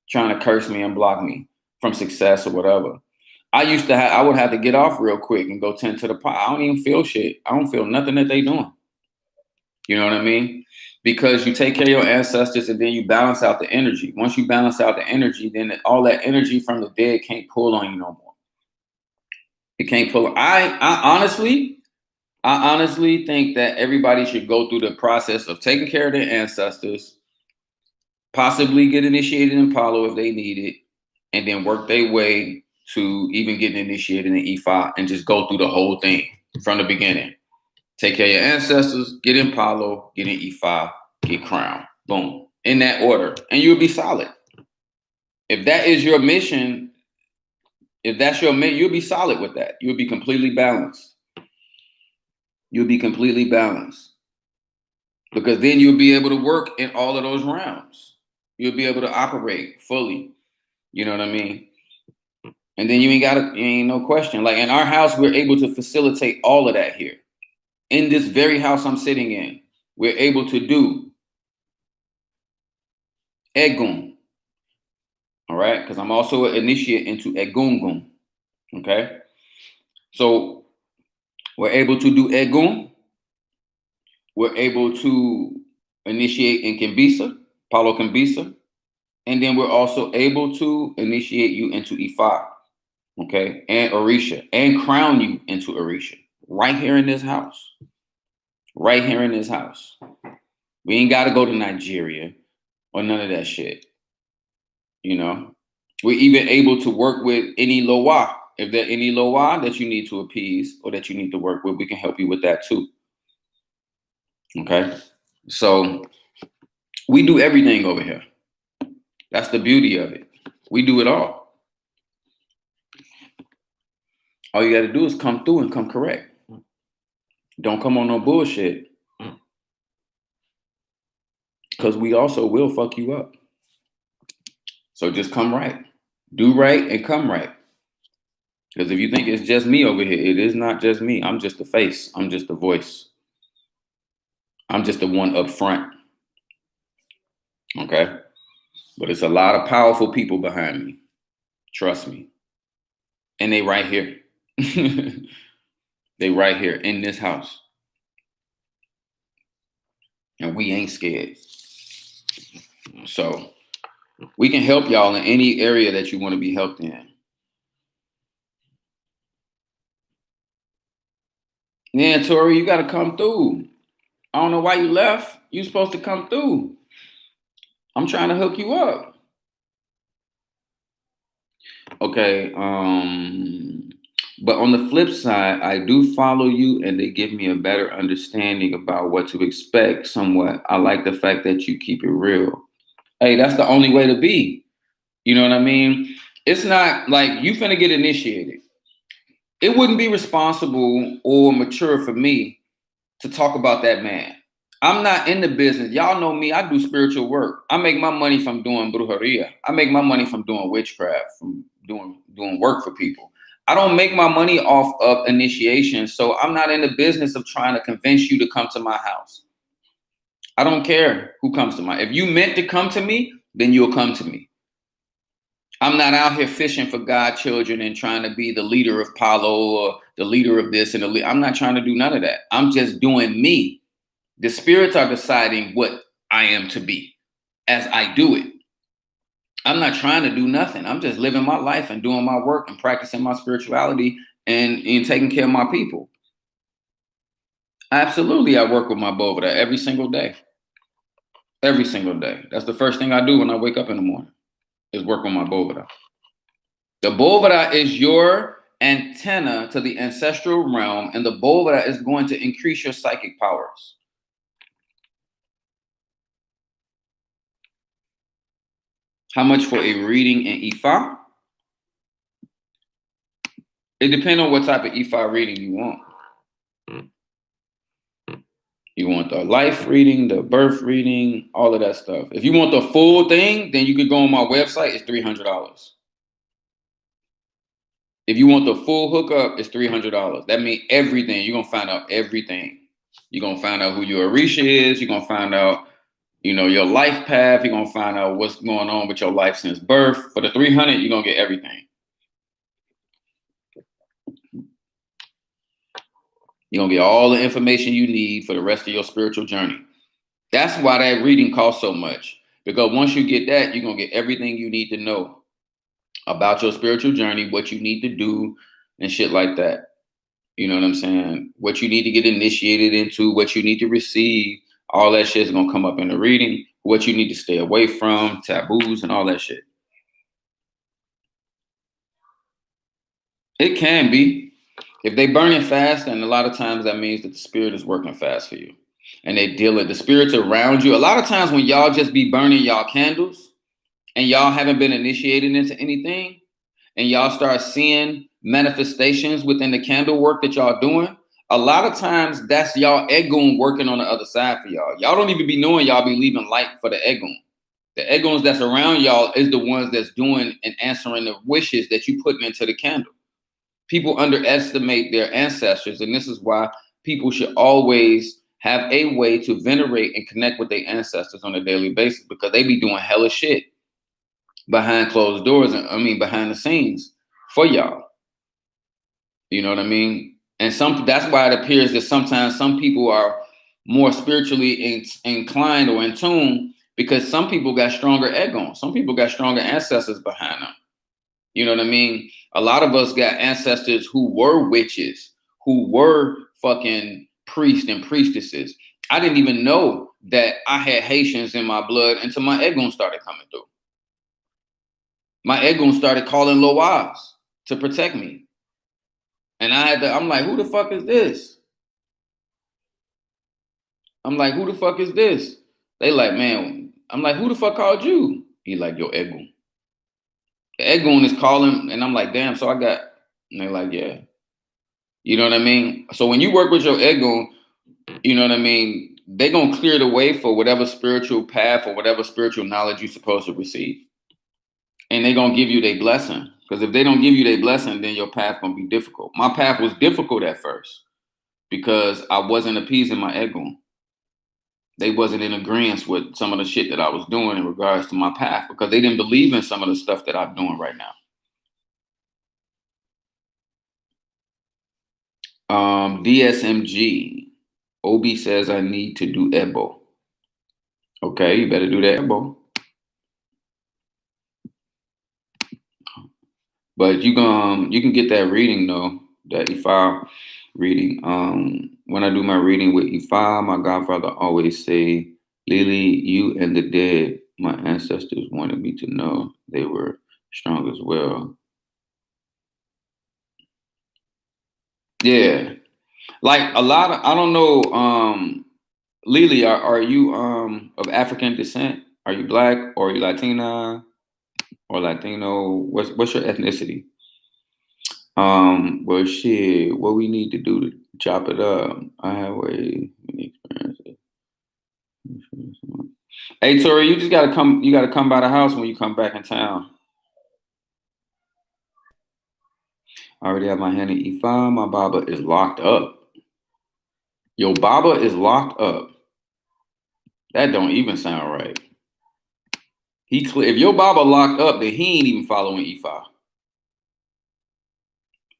trying to curse me and block me from success or whatever. I would have to get off real quick and go tend to the pot. I don't even feel shit. I don't feel nothing that they doing. You know what I mean? Because you take care of your ancestors and then you balance out the energy. Once you balance out the energy, then all that energy from the dead can't pull on you no more. It can't pull. I honestly think that everybody should go through the process of taking care of their ancestors, possibly get initiated in Palo if they need it, and then work their way to even getting initiated in E5 and just go through the whole thing from the beginning. Take care of your ancestors, get in Palo, get in E5, get crowned. Boom. In that order. And you'll be solid. If that is your mission, if that's your mission, you'll be solid with that. You'll be completely balanced. You'll be completely balanced. Because then you'll be able to work in all of those realms. You'll be able to operate fully. You know what I mean? And then you ain't no question. Like in our house, we're able to facilitate all of that here. In this very house I'm sitting in, we're able to do Egun. All right? Because I'm also an initiate into Egungun. Okay? So we're able to do Egun. We're able to initiate in Kimbisa, Palo Kimbisa. And then we're also able to initiate you into Ifa, okay, and Orisha, and crown you into Orisha right here in this house. Right here in this house. We ain't got to go to Nigeria or none of that shit. You know, we're even able to work with any Loa. If there any Loa that you need to appease or that you need to work with, we can help you with that too. Okay. So we do everything over here. That's the beauty of it. We do it all. All you got to do is come through and come correct. Don't come on no bullshit. Because we also will fuck you up. So just come right. Do right and come right. Because if you think it's just me over here, it is not just me. I'm just the face. I'm just the voice. I'm just the one up front. Okay? But it's a lot of powerful people behind me. Trust me. And they right here. They right here in this house. And we ain't scared. So we can help y'all in any area that you want to be helped in. Yeah, Tori, you got to come through. I don't know why you left. You supposed to come through. I'm trying to hook you up. Okay. But on the flip side, I do follow you and they give me a better understanding about what to expect somewhat. I like the fact that you keep it real. Hey, that's the only way to be. You know what I mean? It's not like you finna get initiated. It wouldn't be responsible or mature for me to talk about that man. I'm not in the business. Y'all know me. I do spiritual work. I make my money from doing brujeria. I make my money from doing witchcraft, from doing work for people. I don't make my money off of initiation. So I'm not in the business of trying to convince you to come to my house. I don't care who comes to my. If you meant to come to me, then you'll come to me. I'm not out here fishing for God children and trying to be the leader of Palo or the leader of this and I'm not trying to do none of that. I'm just doing me. The spirits are deciding what I am to be as I do it. I'm not trying to do nothing. I'm just living my life and doing my work and practicing my spirituality and taking care of my people. Absolutely, I work with my Bovada every single day. Every single day. That's the first thing I do when I wake up in the morning is work on my Bovada. The Bovada is your antenna to the ancestral realm, and the Bovada is going to increase your psychic powers. How much for a reading in Ifa? It depends on what type of Ifa reading you want. You want the life reading, the birth reading, all of that stuff. If you want the full thing, then you could go on my website. It's $300. If you want the full hookup, it's $300. That means everything. You're gonna find out everything. You're gonna find out who your Orisha is. You're gonna find out, your life path. You're gonna find out what's going on with your life since birth. For the 300, you're gonna get everything. You're gonna get all the information you need for the rest of your spiritual journey. That's why that reading costs so much. Because once you get that, you're gonna get everything you need to know about your spiritual journey, what you need to do, and shit like that. You know what I'm saying? What you need to get initiated into, what you need to receive, all that shit is gonna come up in the reading. What you need to stay away from, taboos, and all that shit. It can be. If they burning fast, and a lot of times that means that the spirit is working fast for you. And they deal with the spirits around you. A lot of times when y'all just be burning y'all candles and y'all haven't been initiated into anything, and y'all start seeing manifestations within the candle work that y'all doing, a lot of times that's y'all Egun working on the other side for y'all. Y'all don't even be knowing y'all be leaving light for the Egun. The Eguns that's around y'all is the ones that's doing and answering the wishes that you putting into the candle. People underestimate their ancestors, and this is why people should always have a way to venerate and connect with their ancestors on a daily basis, because they be doing hella shit behind closed doors, and behind the scenes for y'all. You know what I mean? And that's why it appears that sometimes some people are more spiritually inclined or in tune, because some people got stronger egos. Some people got stronger ancestors behind them. You know what I mean? A lot of us got ancestors who were witches, who were fucking priests and priestesses. I didn't even know that I had Haitians in my blood until my Egun started coming through. My Egun started calling Loas to protect me. And I'm like, who the fuck is this? I'm like, who the fuck is this? They like, man, I'm like, who the fuck called you? He like, your Egun. The Egun is calling, and I'm like, damn, so I got, and they're like, yeah. You know what I mean? So when you work with your Egun, you know what I mean? They're going to clear the way for whatever spiritual path or whatever spiritual knowledge you're supposed to receive. And they're going to give you their blessing. Because if they don't give you their blessing, then your path going to be difficult. My path was difficult at first because I wasn't appeasing my Egun. They wasn't in agreement with some of the shit that I was doing in regards to my path, because they didn't believe in some of the stuff that I'm doing right now. DSMG. Obi says I need to do Ebo. Okay, you better do that Ebo. But you can get that reading though, that Ifa reading. When I do my reading with Ifa, my godfather always say, Lily, you and the dead, my ancestors wanted me to know they were strong as well. Yeah. Like a lot of I don't know, Lily, are you of African descent? Are you black or are you Latina or Latino? What's your ethnicity? Well, shit, what we need to do to chop it up? I have a unique experience. Hey, Tori, you just gotta come. You gotta come by the house when you come back in town. I already have my hand in E5. My Baba is locked up. Your Baba is locked up. That don't even sound right. If your Baba locked up, then he ain't even following E5.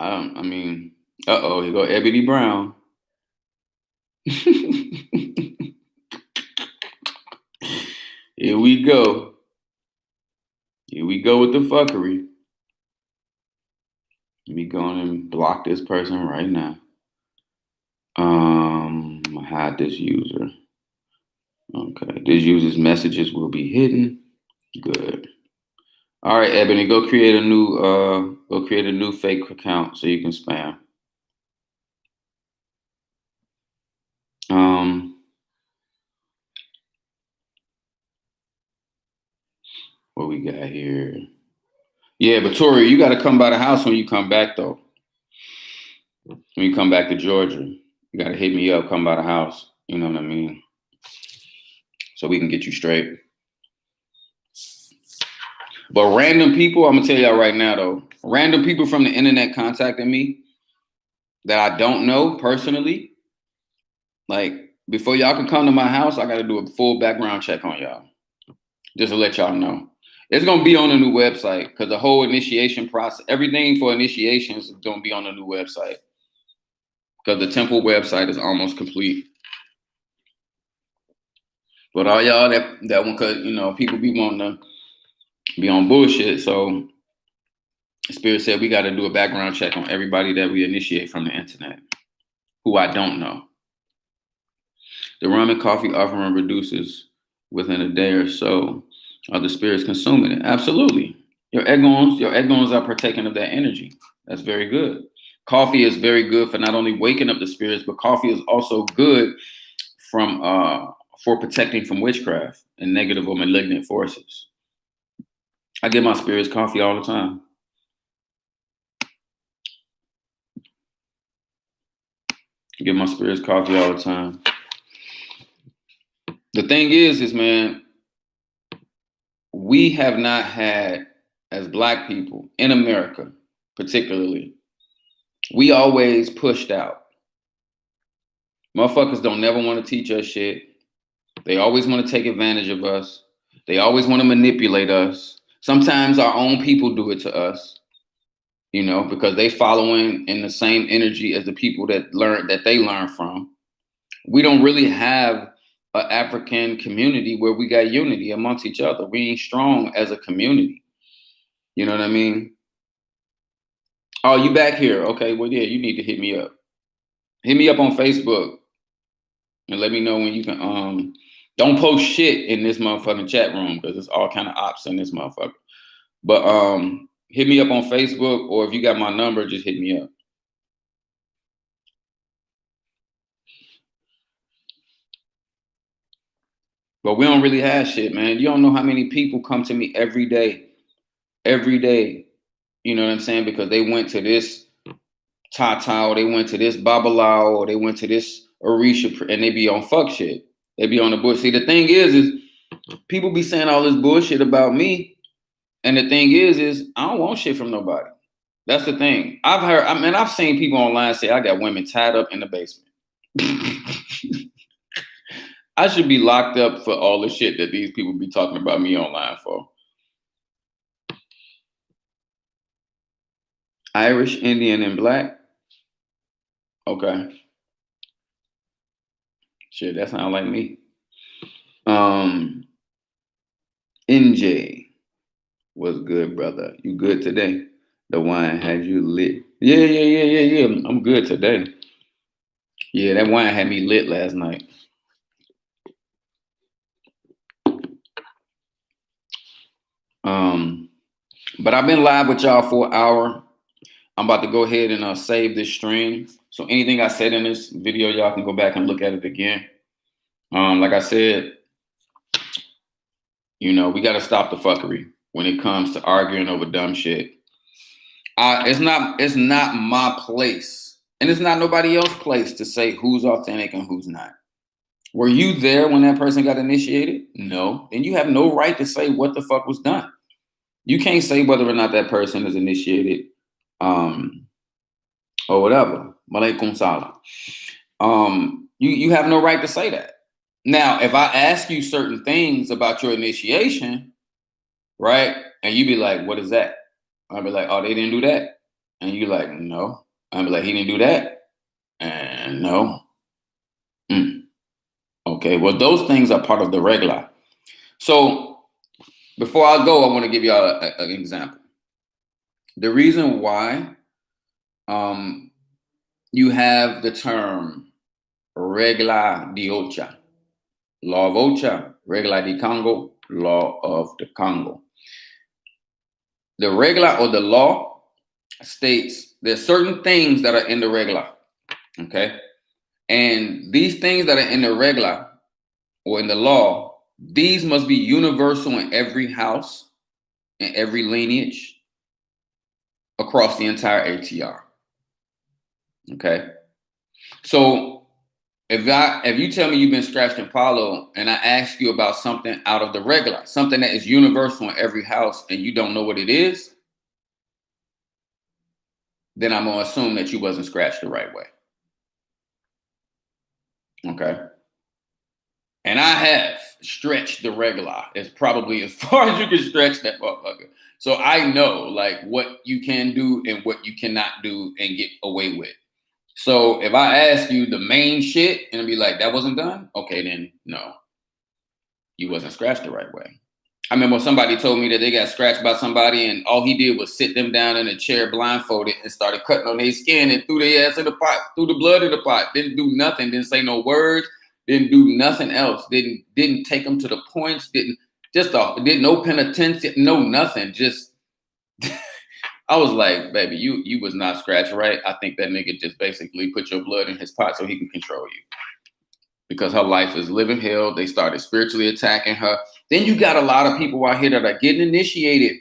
I mean, uh-oh, here go Ebony Brown. Here we go. Here we go with the fuckery. Let me go and block this person right now. Hide this user. Okay, this user's messages will be hidden. Good. All right, Ebony, go create a new fake account so you can spam. What we got here? Yeah, but Tori, you got to come by the house when you come back, though. When you come back to Georgia, you got to hit me up, come by the house. You know what I mean? So we can get you straight. But random people, I'm going to tell y'all right now, though. Random people from the internet contacting me that I don't know personally. Like, before y'all can come to my house, I got to do a full background check on y'all. Just to let y'all know. It's going to be on a new website because the whole initiation process, everything for initiations is going to be on a new website. Because the temple website is almost complete. But all y'all that one, cause people be wanting to be on bullshit. So Spirit said we got to do a background check on everybody that we initiate from the internet, who I don't know. The rum and coffee offering reduces within a day or so of the spirits consuming it. Absolutely. Your egons are partaking of that energy. That's very good. Coffee is very good for not only waking up the spirits, but coffee is also good for protecting from witchcraft and negative or malignant forces. I give my spirits coffee all the time. I give my spirits coffee all the time. The thing is, man, we have not had, as Black people in America, particularly, we always pushed out. Motherfuckers don't never want to teach us shit. They always want to take advantage of us. They always want to manipulate us. Sometimes our own people do it to us, because they following in the same energy as the people that they learn from. We don't really have an African community where we got unity amongst each other. We ain't strong as a community. You know what I mean? Oh, you back here? Okay, well, yeah, you need to hit me up. Hit me up on Facebook and let me know when you can. Don't post shit in this motherfucking chat room because it's all kind of ops in this motherfucker. But hit me up on Facebook, or if you got my number, just hit me up. But we don't really have shit, man. You don't know how many people come to me every day. Every day. You know what I'm saying? Because they went to this Tata, or they went to this Babalao, or they went to this Orisha, and they be on fuck shit. They be on the bullshit. See, the thing is people be saying all this bullshit about me. And the thing is I don't want shit from nobody. That's the thing. I've seen people online say I got women tied up in the basement. I should be locked up for all the shit that these people be talking about me online for. Irish, Indian, and Black. Okay. Shit, that sounds like me. NJ was good, brother. You good today? The wine had you lit. Yeah. I'm good today. Yeah, that wine had me lit last night. But I've been live with y'all for an hour. I'm about to go ahead and save this stream. So anything I said in this video, y'all can go back and look at it again. Like I said, you know, we got to stop the fuckery when it comes to arguing over dumb shit. It's not my place, and it's not nobody else's place to say who's authentic and who's not. Were you there when that person got initiated? No. Then you have no right to say what the fuck was done. You can't say whether or not that person is initiated, or whatever. Malaikum salam. You have no right to say that. Now, if I ask you certain things about your initiation, right, and you be like, "What is that?" I'll be like, "Oh, they didn't do that," and you like, "No." I'll be like, "He didn't do that," and no. Okay, well, those things are part of the regla. So before I go, I want to give y'all an example. The reason why you have the term regla de Ocha, law of Ocha, regla de Congo, law of the Congo. The regla or the law states there's certain things that are in the regla, okay? And these things that are in the regla or in the law, these must be universal in every house, in every lineage, across the entire ATR. Okay. So if you tell me you've been scratched in Palo and I ask you about something out of the regular, something that is universal in every house, and you don't know what it is, then I'm gonna assume that you wasn't scratched the right way. Okay. And I have stretched the regular. It's probably as far as you can stretch that motherfucker. So I know like what you can do and what you cannot do and get away with. So if I ask you the main shit and be like, that wasn't done, okay, then no, you wasn't scratched the right way. I remember somebody told me that they got scratched by somebody and all he did was sit them down in a chair blindfolded and started cutting on their skin and threw their ass in the pot, threw the blood in the pot, didn't do nothing, didn't say no words, didn't do nothing else, didn't take them to the points, did no penitentiary, no nothing, just I was like, baby, you was not scratched right. I think that nigga just basically put your blood in his pot so he can control you. Because her life is living hell. They started spiritually attacking her. Then you got a lot of people out here that are getting initiated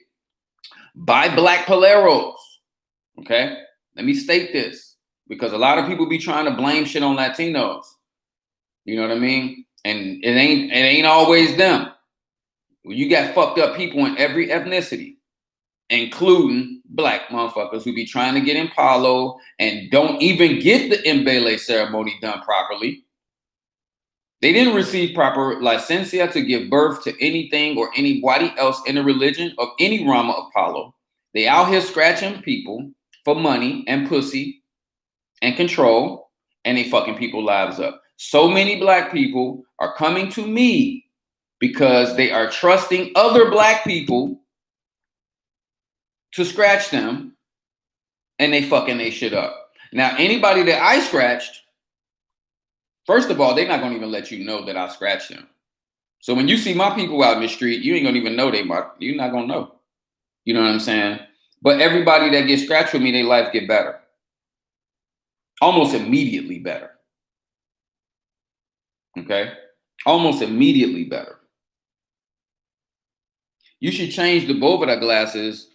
by Black Paleros. Okay? Let me state this. Because a lot of people be trying to blame shit on Latinos. You know what I mean? And it ain't always them. Well, you got fucked up people in every ethnicity, including Black motherfuckers who be trying to get in Palo and don't even get the Mbele ceremony done properly. They didn't receive proper licencia to give birth to anything or anybody else in the religion of any Rama of Palo. They out here scratching people for money and pussy and control, and they fucking people lives up. So many Black people are coming to me because they are trusting other Black people to scratch them, and they fucking they shit up. Now, anybody that I scratched, first of all, they're not gonna even let you know that I scratched them. So when you see my people out in the street, you ain't gonna even know you're not gonna know. You know what I'm saying? But everybody that gets scratched with me, their life get better. Almost immediately better. Okay? Almost immediately better. You should change the Bovida glasses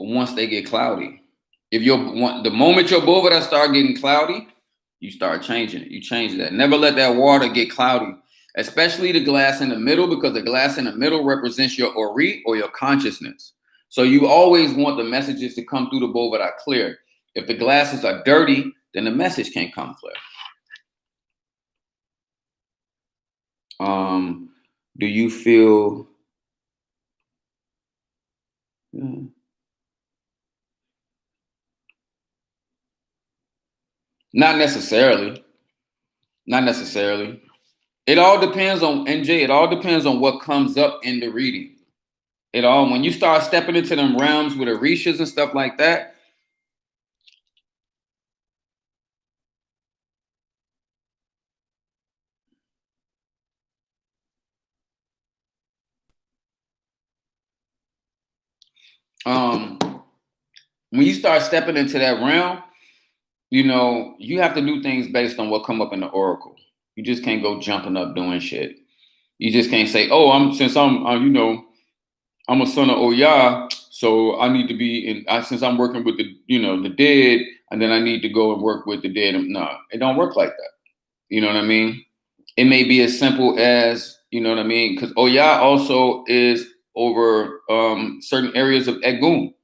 once they get cloudy. The moment your Bovida start getting cloudy, you start changing it. You change that. Never let that water get cloudy, especially the glass in the middle, because the glass in the middle represents your ori or your consciousness. So you always want the messages to come through the Bovida clear. If the glasses are dirty, then the message can't come clear. Do you feel? Not necessarily. Not necessarily. It all depends on NJ. It all depends on what comes up in the reading. It all when you start stepping into them realms with Orishas and stuff like that. When you start stepping into that realm, you know, you have to do things based on what come up in the oracle. You just can't go jumping up doing shit. You just can't say, "Oh, I'm a son of Oya, so I need to be in. Since I'm working with the dead, and then I need to go and work with the dead." No, it don't work like that. You know what I mean? It may be as simple as, you know what I mean, because Oya also is over certain areas of Egun.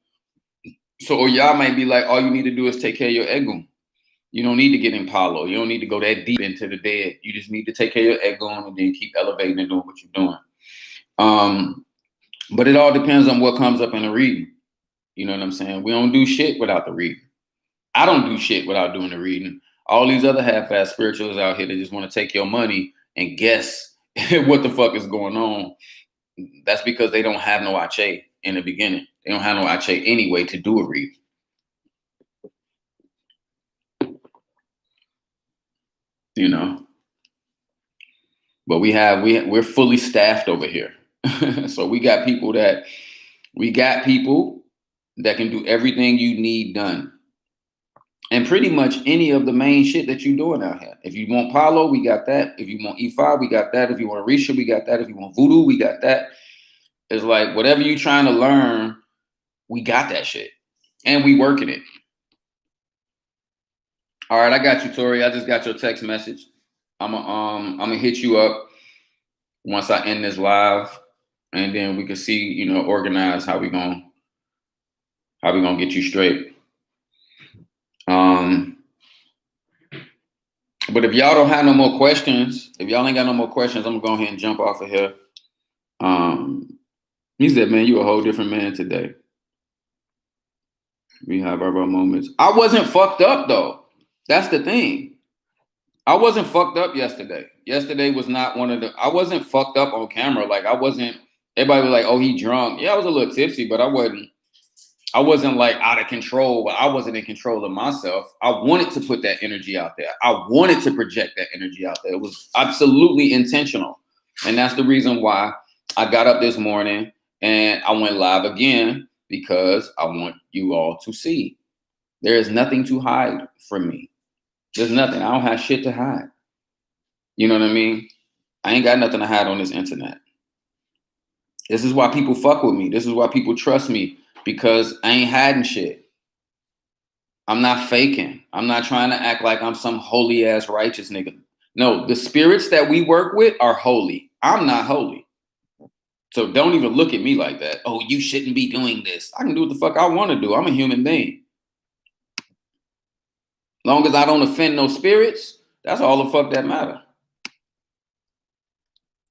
So Oya might be like, all you need to do is take care of your Egun. You don't need to get in Palo. You don't need to go that deep into the dead. You just need to take care of your Egun and then keep elevating and doing what you're doing. But it all depends on what comes up in the reading. You know what I'm saying? We don't do shit without the reading. I don't do shit without doing the reading. All these other half-ass spiritualists out here that just want to take your money and guess what the fuck is going on. That's because they don't have no Ache in the beginning. They don't have no Ache anyway to do a reading. You know. But we're fully staffed over here. So we got people that can do everything you need done. And pretty much any of the main shit that you're doing out here. If you want Palo, we got that. If you want E5, we got that. If you want Risha, we got that. If you want Voodoo, we got that. It's like whatever you're trying to learn, we got that shit. And we working it. All right, I got you, Tori. I just got your text message. I'm gonna hit you up once I end this live, and then we can see, organize how we gonna get you straight. But if y'all don't have no more questions, if y'all ain't got no more questions, I'm gonna go ahead and jump off of here. He said, "Man, you a whole different man today." We have our moments. I wasn't fucked up though. That's the thing. I wasn't fucked up yesterday. Yesterday was not one of the. I wasn't fucked up on camera. Like I wasn't. Everybody was like, "Oh, he drunk." Yeah, I was a little tipsy, but I wasn't. I wasn't like out of control, but I wasn't in control of myself. I wanted to put that energy out there. I wanted to project that energy out there. It was absolutely intentional. And that's the reason why I got up this morning and I went live again, because I want you all to see. There is nothing to hide from me. There's nothing. I don't have shit to hide. You know what I mean? I ain't got nothing to hide on this internet. This is why people fuck with me. This is why people trust me. Because I ain't hiding shit. I'm not faking. I'm not trying to act like I'm some holy ass righteous nigga. No, the spirits that we work with are holy. I'm not holy. So don't even look at me like that. Oh, you shouldn't be doing this. I can do what the fuck I want to do. I'm a human being. Long as I don't offend no spirits, that's all the fuck that matter.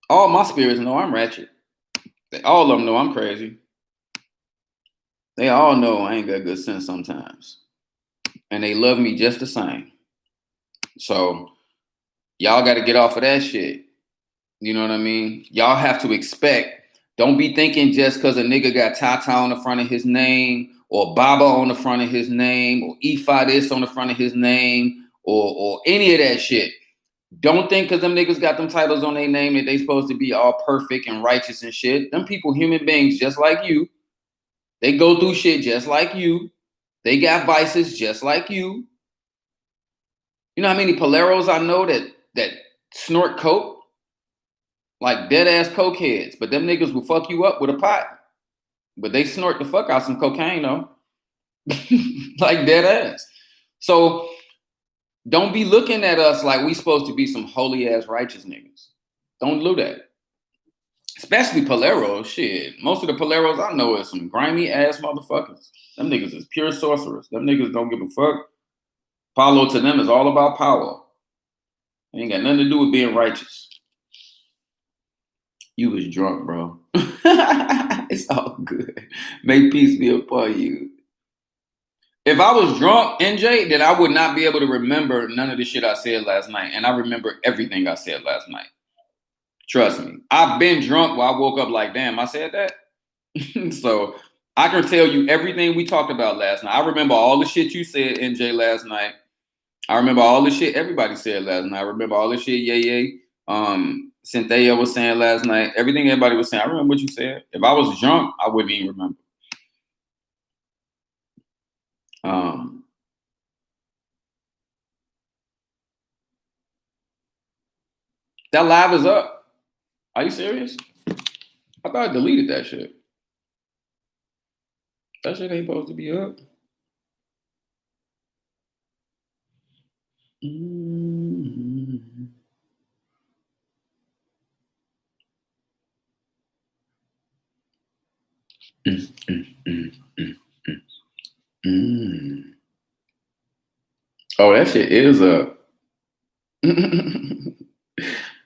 All my spirits know I'm ratchet. All of them know I'm crazy. They all know I ain't got good sense sometimes. And they love me just the same. So y'all got to get off of that shit. You know what I mean? Y'all have to expect. Don't be thinking just because a nigga got Tata on the front of his name, or Baba on the front of his name, or Ifa this on the front of his name, or any of that shit. Don't think because them niggas got them titles on their name that they supposed to be all perfect and righteous and shit. Them people human beings just like you. They go through shit just like you. They got vices just like you. You know how many Paleros I know that snort coke? Like dead ass cokeheads. But them niggas will fuck you up with a pot. But they snort the fuck out some cocaine though. Like dead ass. So don't be looking at us like we supposed to be some holy ass righteous niggas. Don't do that. Especially Paleros. Shit. Most of the Paleros I know is some grimy ass motherfuckers. Them niggas is pure sorcerers. Them niggas don't give a fuck. Palo to them is all about power. It ain't got nothing to do with being righteous. You was drunk, bro. It's all good. May peace be upon you. If I was drunk, NJ, then I would not be able to remember none of the shit I said last night. And I remember everything I said last night. Trust me. I've been drunk while I woke up like, damn, I said that. So I can tell you everything we talked about last night. I remember all the shit you said, NJ, last night. I remember all the shit everybody said last night. I remember all the shit Cynthia was saying last night. Everything everybody was saying. I remember what you said. If I was drunk, I wouldn't even remember. That live is up. Are you serious? I thought I deleted that shit. That shit ain't supposed to be up. Mm-hmm. Oh, that shit is up.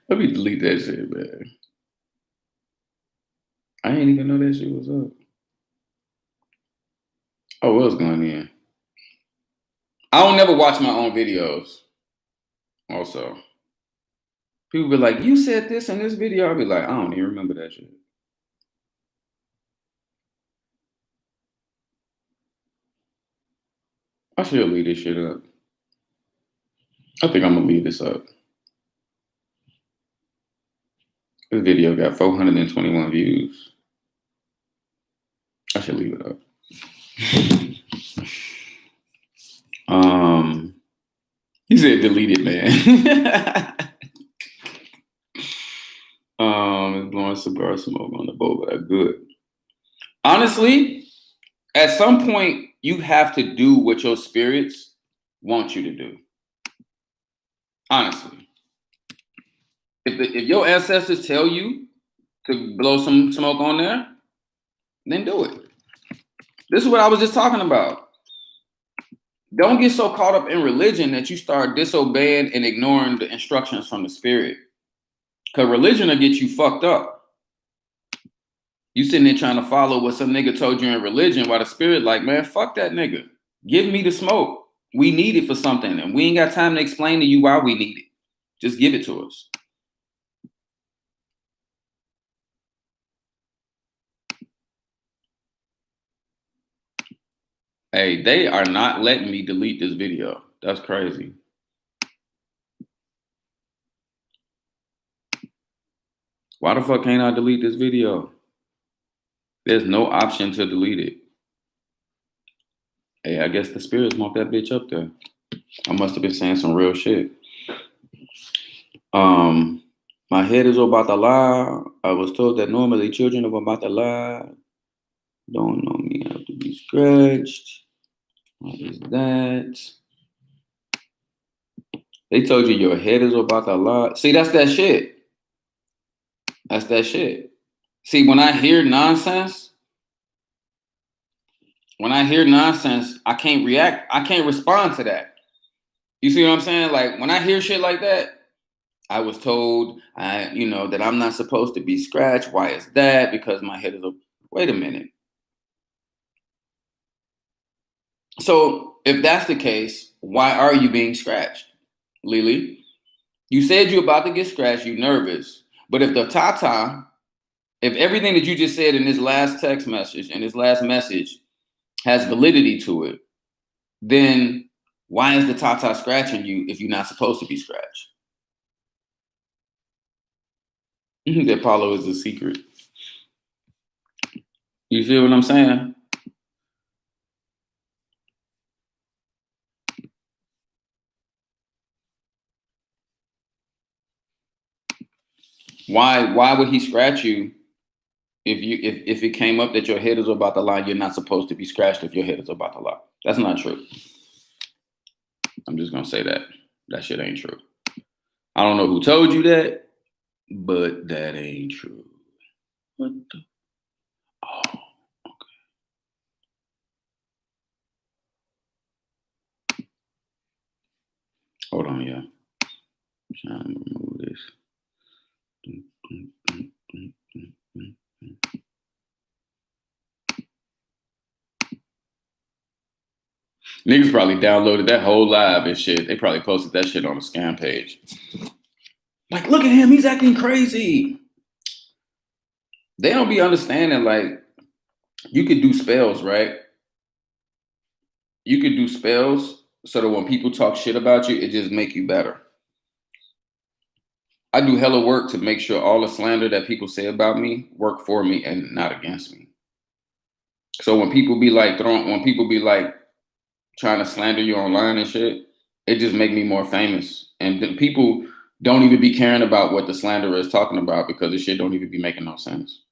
Let me delete that shit, man. I didn't even know that shit was up. Oh, what was going in? I don't never watch my own videos. Also, people be like, "You said this in this video." I'll be like, "I don't even remember that shit." I should leave this shit up. I think I'm gonna leave this up. This video got 421 views. I should leave it up. He said delete it, man. It's blowing cigar smoke on the boat, but good. Honestly, at some point, you have to do what your spirits want you to do. Honestly, if your ancestors tell you to blow some smoke on there, then do it. This is what I was just talking about. Don't get so caught up in religion that you start disobeying and ignoring the instructions from the spirit. Because religion will get you fucked up. You sitting there trying to follow what some nigga told you in religion while the spirit like, man, fuck that nigga. Give me the smoke. We need it for something. And we ain't got time to explain to you why we need it. Just give it to us. Hey, they are not letting me delete this video. That's crazy. Why the fuck can't I delete this video? There's no option to delete it. Hey, I guess the spirits want that bitch up there. I must have been saying some real shit. My head is about to lie. I was told that normally children of about to lie don't know me have to be scratched. What is that? They told you your head is about to lie. See, that's that shit. That's that shit. See, when I hear nonsense, I can't react. I can't respond to that. You see what I'm saying? Like when I hear shit like that, I was told that I'm not supposed to be scratched. Why is that? Because my head is a wait a minute. So if that's the case, why are you being scratched, Lily? You said you're about to get scratched, you're nervous. But if if everything that you just said in this last text message and this last message has validity to it, then why is the Tata scratching you if you're not supposed to be scratched? That Palo is a secret. You feel what I'm saying? Why would he scratch you if it came up that your head is about to lie? You're not supposed to be scratched if your head is about to lie. That's not true. I'm just gonna say that. That shit ain't true. I don't know who told you that, but that ain't true. What the? Oh, okay. Hold on, yeah. I'm trying to remove this. Niggas probably downloaded that whole live and shit. They probably posted that shit on a scam page. Like, look at him, he's acting crazy. They don't be understanding, like, you could do spells, right? You could do spells so that when people talk shit about you, it just make you better. I do hella work to make sure all the slander that people say about me work for me and not against me. So when people be like trying to slander you online and shit, it just make me more famous. And the people don't even be caring about what the slanderer is talking about because the shit don't even be making no sense.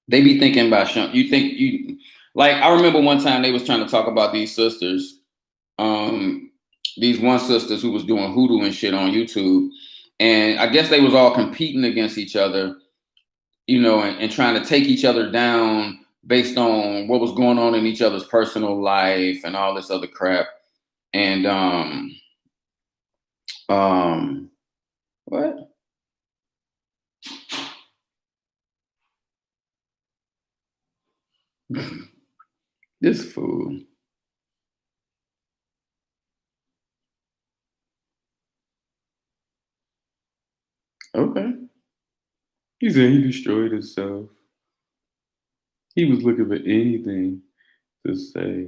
They be thinking about like I remember one time they was trying to talk about these sisters, these one sisters who was doing hoodoo and shit on YouTube. And I guess they was all competing against each other, you know, and trying to take each other down based on what was going on in each other's personal life and all this other crap. And what? This fool. Okay. He said he destroyed himself. He was looking for anything to say.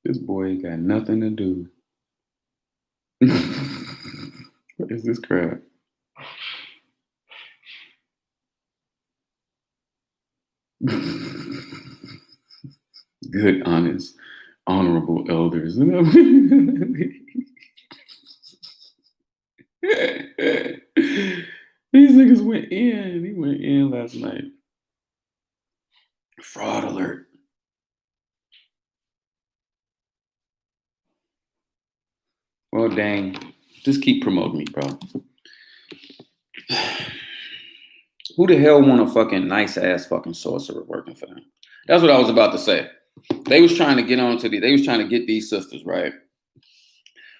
This boy ain't got nothing to do. What is this crap? Good, honest, honorable elders. These niggas went in. He went in last night. Fraud alert. Well, dang. Just keep promoting me, bro. Who the hell want a fucking nice ass fucking sorcerer working for them? That's what I was about to say. They was trying to get these sisters, right?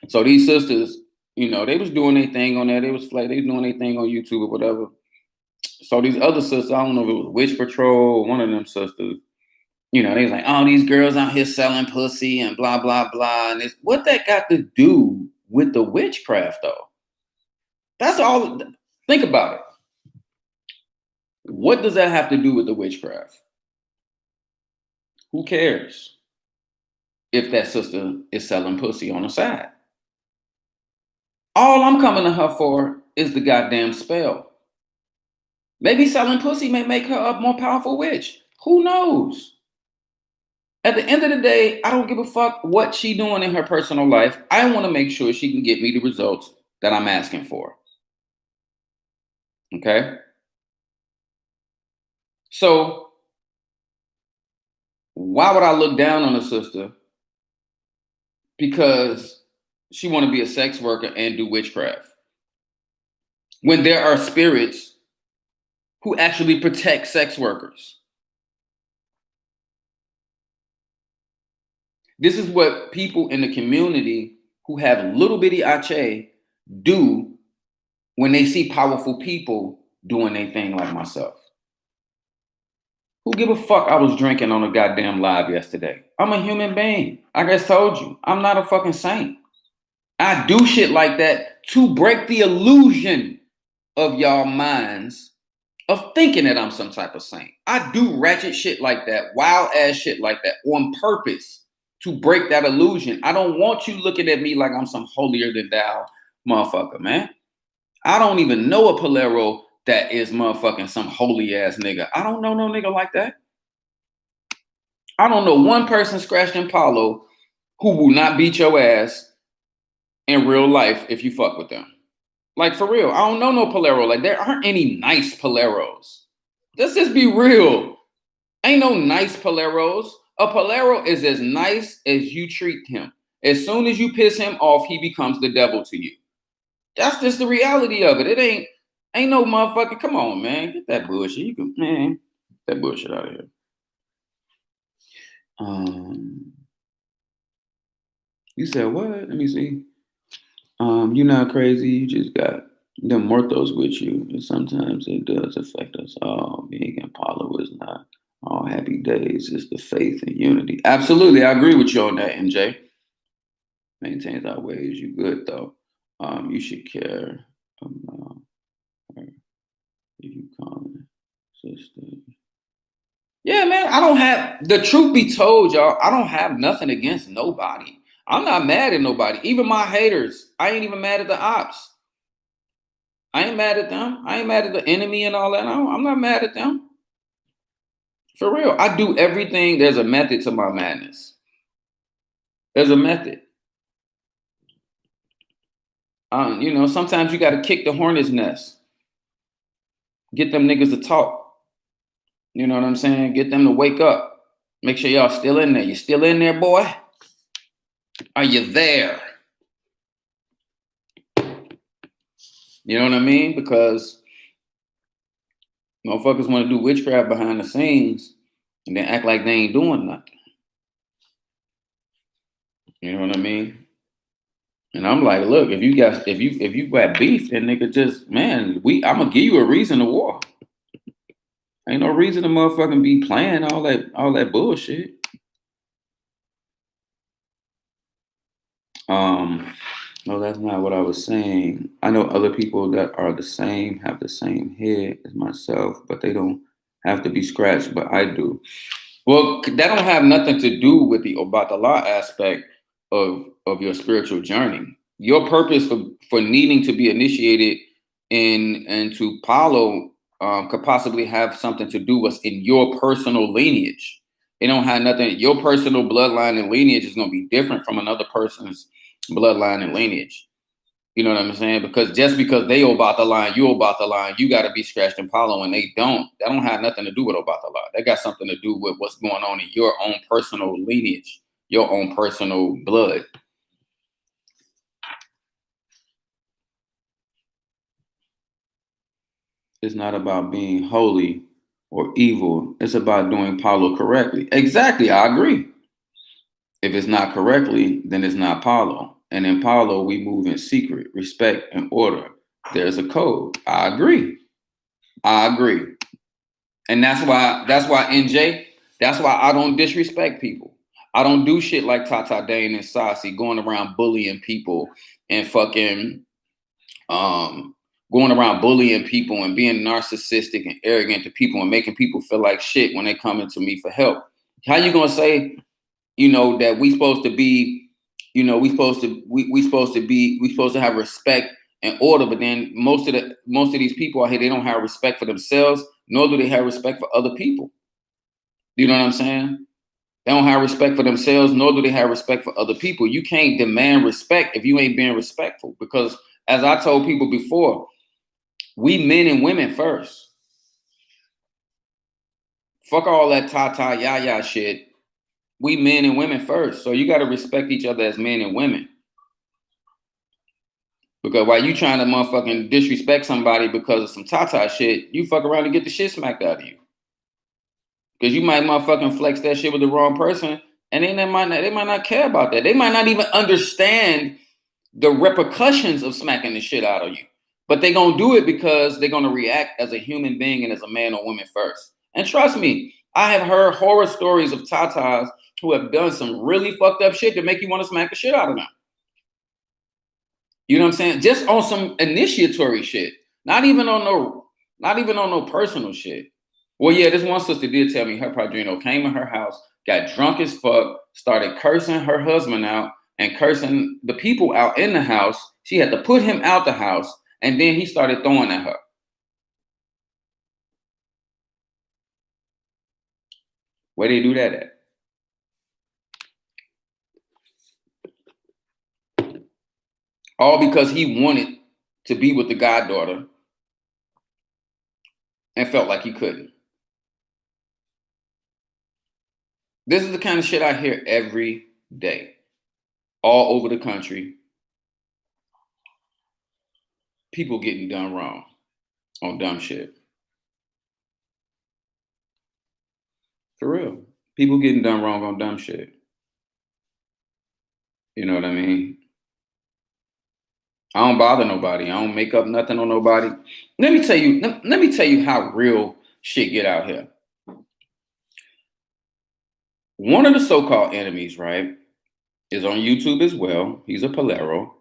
So these sisters, you know, they was doing their thing on there. They was doing their thing on YouTube or whatever. So these other sisters, I don't know if it was Witch Patrol or one of them sisters, you know, they was like, oh, these girls out here selling pussy and blah, blah, blah. And what that got to do with the witchcraft, though? That's all. Think about it. What does that have to do with the witchcraft? Who cares if that sister is selling pussy on the side? All I'm coming to her for is the goddamn spell. Maybe selling pussy may make her a more powerful witch. Who knows? At the end of the day, I don't give a fuck what she doing in her personal life. I want to make sure she can get me the results that I'm asking for. Okay? So, why would I look down on a sister because she want to be a sex worker and do witchcraft? When there are spirits who actually protect sex workers. This is what people in the community who have little bitty ache do when they see powerful people doing their thing like myself. Who give a fuck I was drinking on a goddamn live yesterday? I'm a human being. Like I told you, I'm not a fucking saint. I do shit like that to break the illusion of y'all minds of thinking that I'm some type of saint. I do ratchet shit like that, wild ass shit like that on purpose to break that illusion. I don't want you looking at me like I'm some holier than thou motherfucker, man. I don't even know a Palero that is motherfucking some holy ass nigga. I don't know no nigga like that. I don't know one person scratched in Palo who will not beat your ass in real life if you fuck with them. Like for real, I don't know no Palero. Like there aren't any nice Paleros. Let's just be real. Ain't no nice Paleros. A Palero is as nice as you treat him. As soon as you piss him off, he becomes the devil to you. That's just the reality of it. It ain't no motherfucker. Come on, man. Get that bullshit. Get that bullshit out of here. You said what? Let me see. You're not crazy. You just got them mortos with you. And sometimes it does affect us. Oh, being in Palo is not All happy days is the faith and unity. Absolutely, I agree with you on that, MJ. Maintains our ways. You good though. You should care about her if you call it sister. Yeah, man. I don't have the truth be told, y'all. I don't have nothing against nobody. I'm not mad at nobody. Even my haters. I ain't even mad at the ops. I ain't mad at them. I ain't mad at the enemy and all that. I'm not mad at them. For real. I do everything. There's a method to my madness. There's a method. Sometimes you got to kick the hornet's nest. Get them niggas to talk. You know what I'm saying? Get them to wake up. Make sure y'all still in there. You still in there, boy? Are you there? You know what I mean? Because motherfuckers want to do witchcraft behind the scenes and then act like they ain't doing nothing. You know what I mean? And I'm like, look, if you got beef, then nigga just I'm gonna give you a reason to war. Ain't no reason to motherfucking be playing all that bullshit. No, that's not what I was saying. I know other people that are the same, have the same head as myself, but they don't have to be scratched, but I do. Well, that don't have nothing to do with the Obatala aspect of your spiritual journey. Your purpose for needing to be initiated into Palo could possibly have something to do with in your personal lineage. It don't have nothing. Your personal bloodline and lineage is going to be different from another person's bloodline and lineage. You know what I'm saying? Because just because they about the line, you got to be scratched and Palo, and they don't. That don't have nothing to do with about the line. That got something to do with what's going on in your own personal lineage, your own personal blood. It's not about being holy or evil. It's about doing Palo correctly. Exactly, I agree. If it's not correctly, then it's not Palo. And in Palo, we move in secret, respect, and order. There's a code. I agree. I agree. And that's why NJ, that's why I don't disrespect people. I don't do shit like Tata Dane and Saucy going around bullying people and fucking going around bullying people and being narcissistic and arrogant to people and making people feel like shit when they come into me for help. How you gonna say, that we supposed to be, we supposed to have respect and order, but then most of these people out here, they don't have respect for themselves, nor do they have respect for other people. You know what I'm saying? They don't have respect for themselves, nor do they have respect for other people. You can't demand respect if you ain't being respectful. Because as I told people before, we men and women first. Fuck all that ta-ta, ya-ya shit. We men and women first. So you got to respect each other as men and women. Because while you trying to motherfucking disrespect somebody because of some ta-ta shit, you fuck around and get the shit smacked out of you. Because you might motherfucking flex that shit with the wrong person, and they might not care about that. They might not even understand the repercussions of smacking the shit out of you. But they're going to do it because they're going to react as a human being and as a man or woman first. And trust me, I have heard horror stories of tatas who have done some really fucked up shit to make you want to smack the shit out of them. You know what I'm saying? Just on some initiatory shit. Not even on no personal shit. Well, yeah, this one sister did tell me her padrino came in her house, got drunk as fuck, started cursing her husband out and cursing the people out in the house. She had to put him out the house, and then he started throwing at her. Where they do that at? All because he wanted to be with the goddaughter and felt like he couldn't. This is the kind of shit I hear every day, all over the country. People getting done wrong on dumb shit. For real. People getting done wrong on dumb shit. You know what I mean? I don't bother nobody. I don't make up nothing on nobody. Let me tell you how real shit get out here. One of the so-called enemies, right, is on YouTube as well. He's a Palo.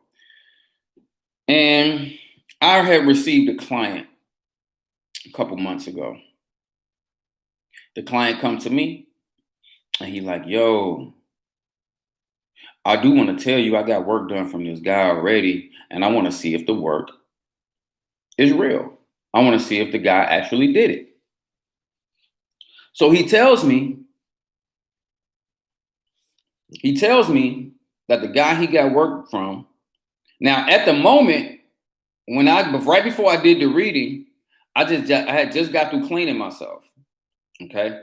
And I had received a client a couple months ago. The client come to me and he like, yo, I do want to tell you I got work done from this guy already, and I want to see if the work is real. I want to see if the guy actually did it. So he tells me that the guy he got work from. Now, at the moment, right before I did the reading, I had just got through cleaning myself. Okay,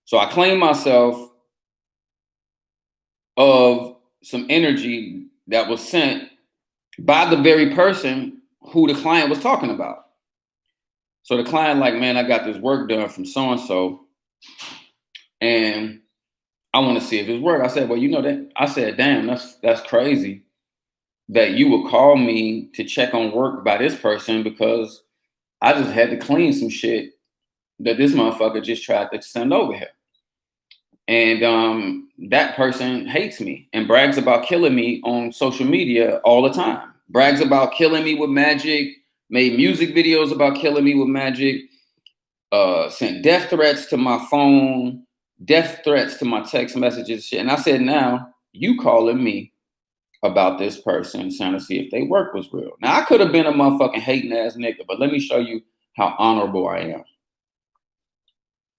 so I cleaned myself of some energy that was sent by the very person who the client was talking about. So the client like, man, I got this work done from so and so, and I want to see if it's work. I said, well, you know that. I said, damn, that's crazy that you would call me to check on work by this person, because I just had to clean some shit that this motherfucker just tried to send over here. And that person hates me and brags about killing me on social media all the time. Brags about killing me with magic, made music videos about killing me with magic, sent death threats to my phone, death threats to my text messages, shit. And I said, now you calling me about this person trying to see if they work was real. Now I could have been a motherfucking hating ass nigga, but let me show you how honorable I am.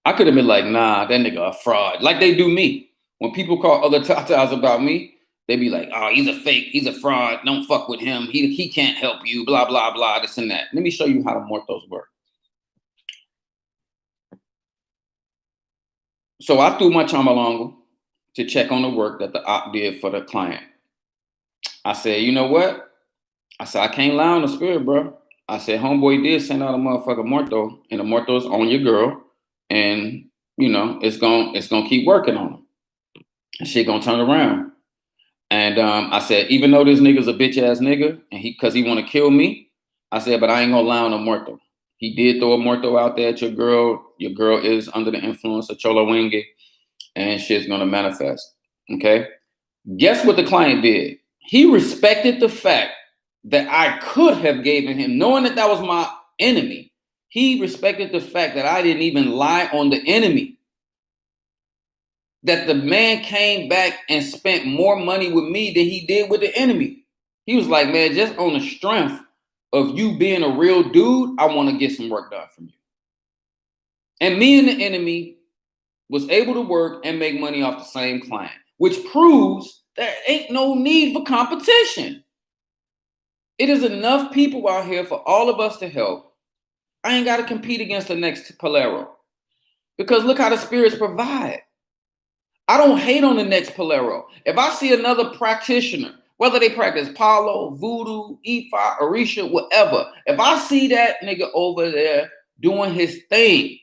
I could have been like, nah, that nigga a fraud, like they do me. When people call other tatas about me, they be like, oh, he's a fake, he's a fraud, don't fuck with him, he can't help you, blah, blah, blah, this and that. Let me show you how the mortos work. So I threw my Malongo to check on the work that the op did for the client. I said, you know what? I said, I can't lie on the spirit, bro. I said, homeboy did send out a motherfucker morto, and the morto's on your girl, and you know it's gonna keep working on him. And shit gonna turn around. And I said, even though this nigga's a bitch ass nigga, and because he want to kill me, I said, but I ain't gonna lie on a morto. He did throw a morto out there at your girl. Your girl is under the influence of Cholo Wenge, and shit's gonna manifest. Okay. Guess what the client did? He respected the fact that I could have given him, knowing that that was my enemy. He respected the fact that I didn't even lie on the enemy. That the man came back and spent more money with me than he did with the enemy. He was like, man, just on the strength of you being a real dude, I want to get some work done from you. And me and the enemy was able to work and make money off the same client, which proves there ain't no need for competition. It is enough people out here for all of us to help. I ain't got to compete against the next Palo, because look how the spirits provide. I don't hate on the next Palo. If I see another practitioner, whether they practice Palo, Voodoo, Ifa, Orisha, whatever, if I see that nigga over there doing his thing,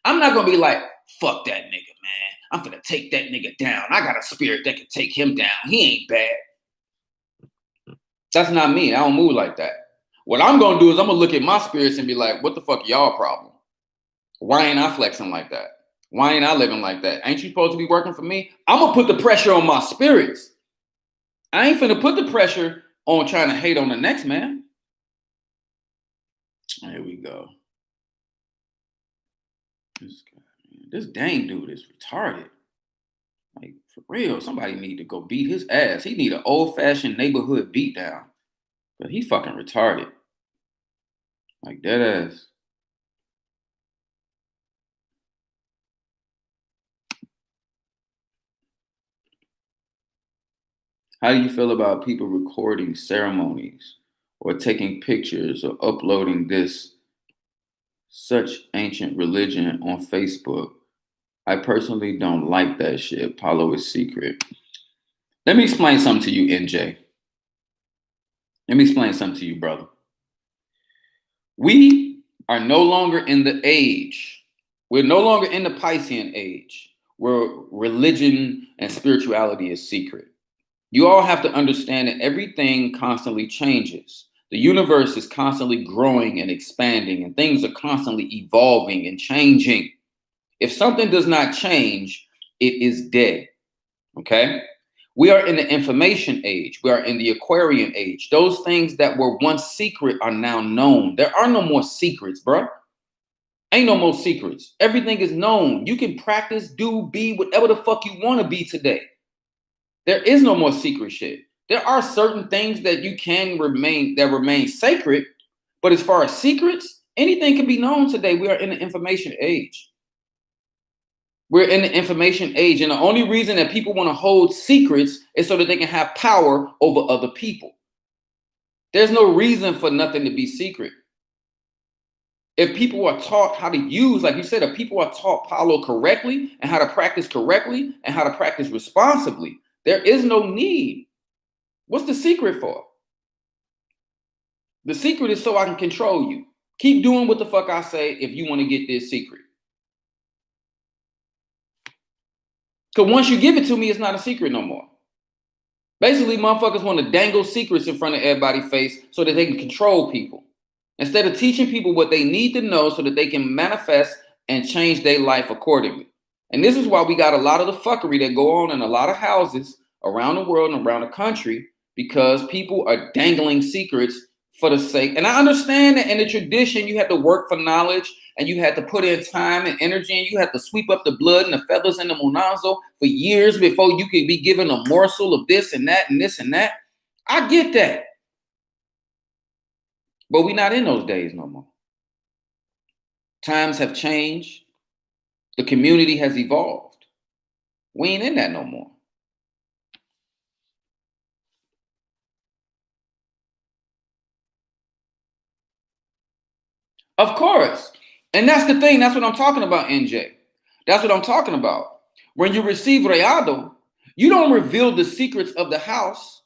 I'm not going to be like, fuck that nigga, man. I'm going to take that nigga down. I got a spirit that can take him down. He ain't bad. That's not me. I don't move like that. What I'm going to do is I'm going to look at my spirits and be like, what the fuck y'all problem? Why ain't I flexing like that? Why ain't I living like that? Ain't you supposed to be working for me? I'm going to put the pressure on my spirits. I ain't finna put the pressure on trying to hate on the next man. Here we go. This guy, man, this dang dude is retarded. Like, for real, somebody need to go beat his ass. He need an old-fashioned neighborhood beatdown. But he fucking retarded. Like, dead ass. How do you feel about people recording ceremonies or taking pictures or uploading this such ancient religion on Facebook? I personally don't like that shit. Palo is secret. Let me explain something to you, NJ. Let me explain something to you, brother. We are no longer in the age. We're no longer in the Piscean age where religion and spirituality is secret. You all have to understand that everything constantly changes. The universe is constantly growing and expanding, and things are constantly evolving and changing. If something does not change, it is dead. Okay? We are in the information age. We are in the Aquarian age. Those things that were once secret are now known. There are no more secrets, bro. Ain't no more secrets. Everything is known. You can practice, do, be whatever the fuck you want to be today. There is no more secret shit. There are certain things that you can remain sacred, but as far as secrets, anything can be known today. We are in the information age. We're in the information age, and the only reason that people want to hold secrets is so that they can have power over other people. There's no reason for nothing to be secret. If people are taught how to use, like you said, if people are taught Palo correctly and how to practice correctly and how to practice responsibly, there is no need. What's the secret for? The secret is so I can control you. Keep doing what the fuck I say if you want to get this secret. Because once you give it to me, it's not a secret no more. Basically, motherfuckers want to dangle secrets in front of everybody's face so that they can control people. Instead of teaching people what they need to know so that they can manifest and change their life accordingly. And this is why we got a lot of the fuckery that go on in a lot of houses around the world and around the country, because people are dangling secrets for the sake. And I understand that in the tradition, you had to work for knowledge and you had to put in time and energy and you had to sweep up the blood and the feathers in the monazo for years before you could be given a morsel of this and that and this and that. I get that. But we're not in those days no more. Times have changed. The community has evolved. We ain't in that no more. Of course. And that's the thing. That's what I'm talking about, NJ. That's what I'm talking about. When you receive Rayado, you don't reveal the secrets of the house.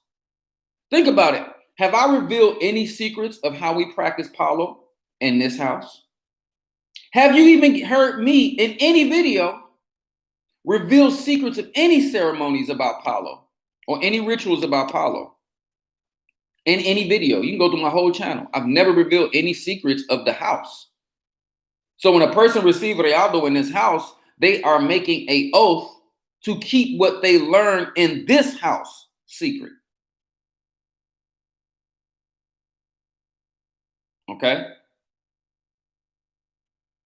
Think about it. Have I revealed any secrets of how we practice Palo in this house? Have you even heard me in any video reveal secrets of any ceremonies about Palo or any rituals about Palo? In any video, you can go through my whole channel. I've never revealed any secrets of the house. So when a person receives Rayado in this house, they are making an oath to keep what they learn in this house secret. Okay?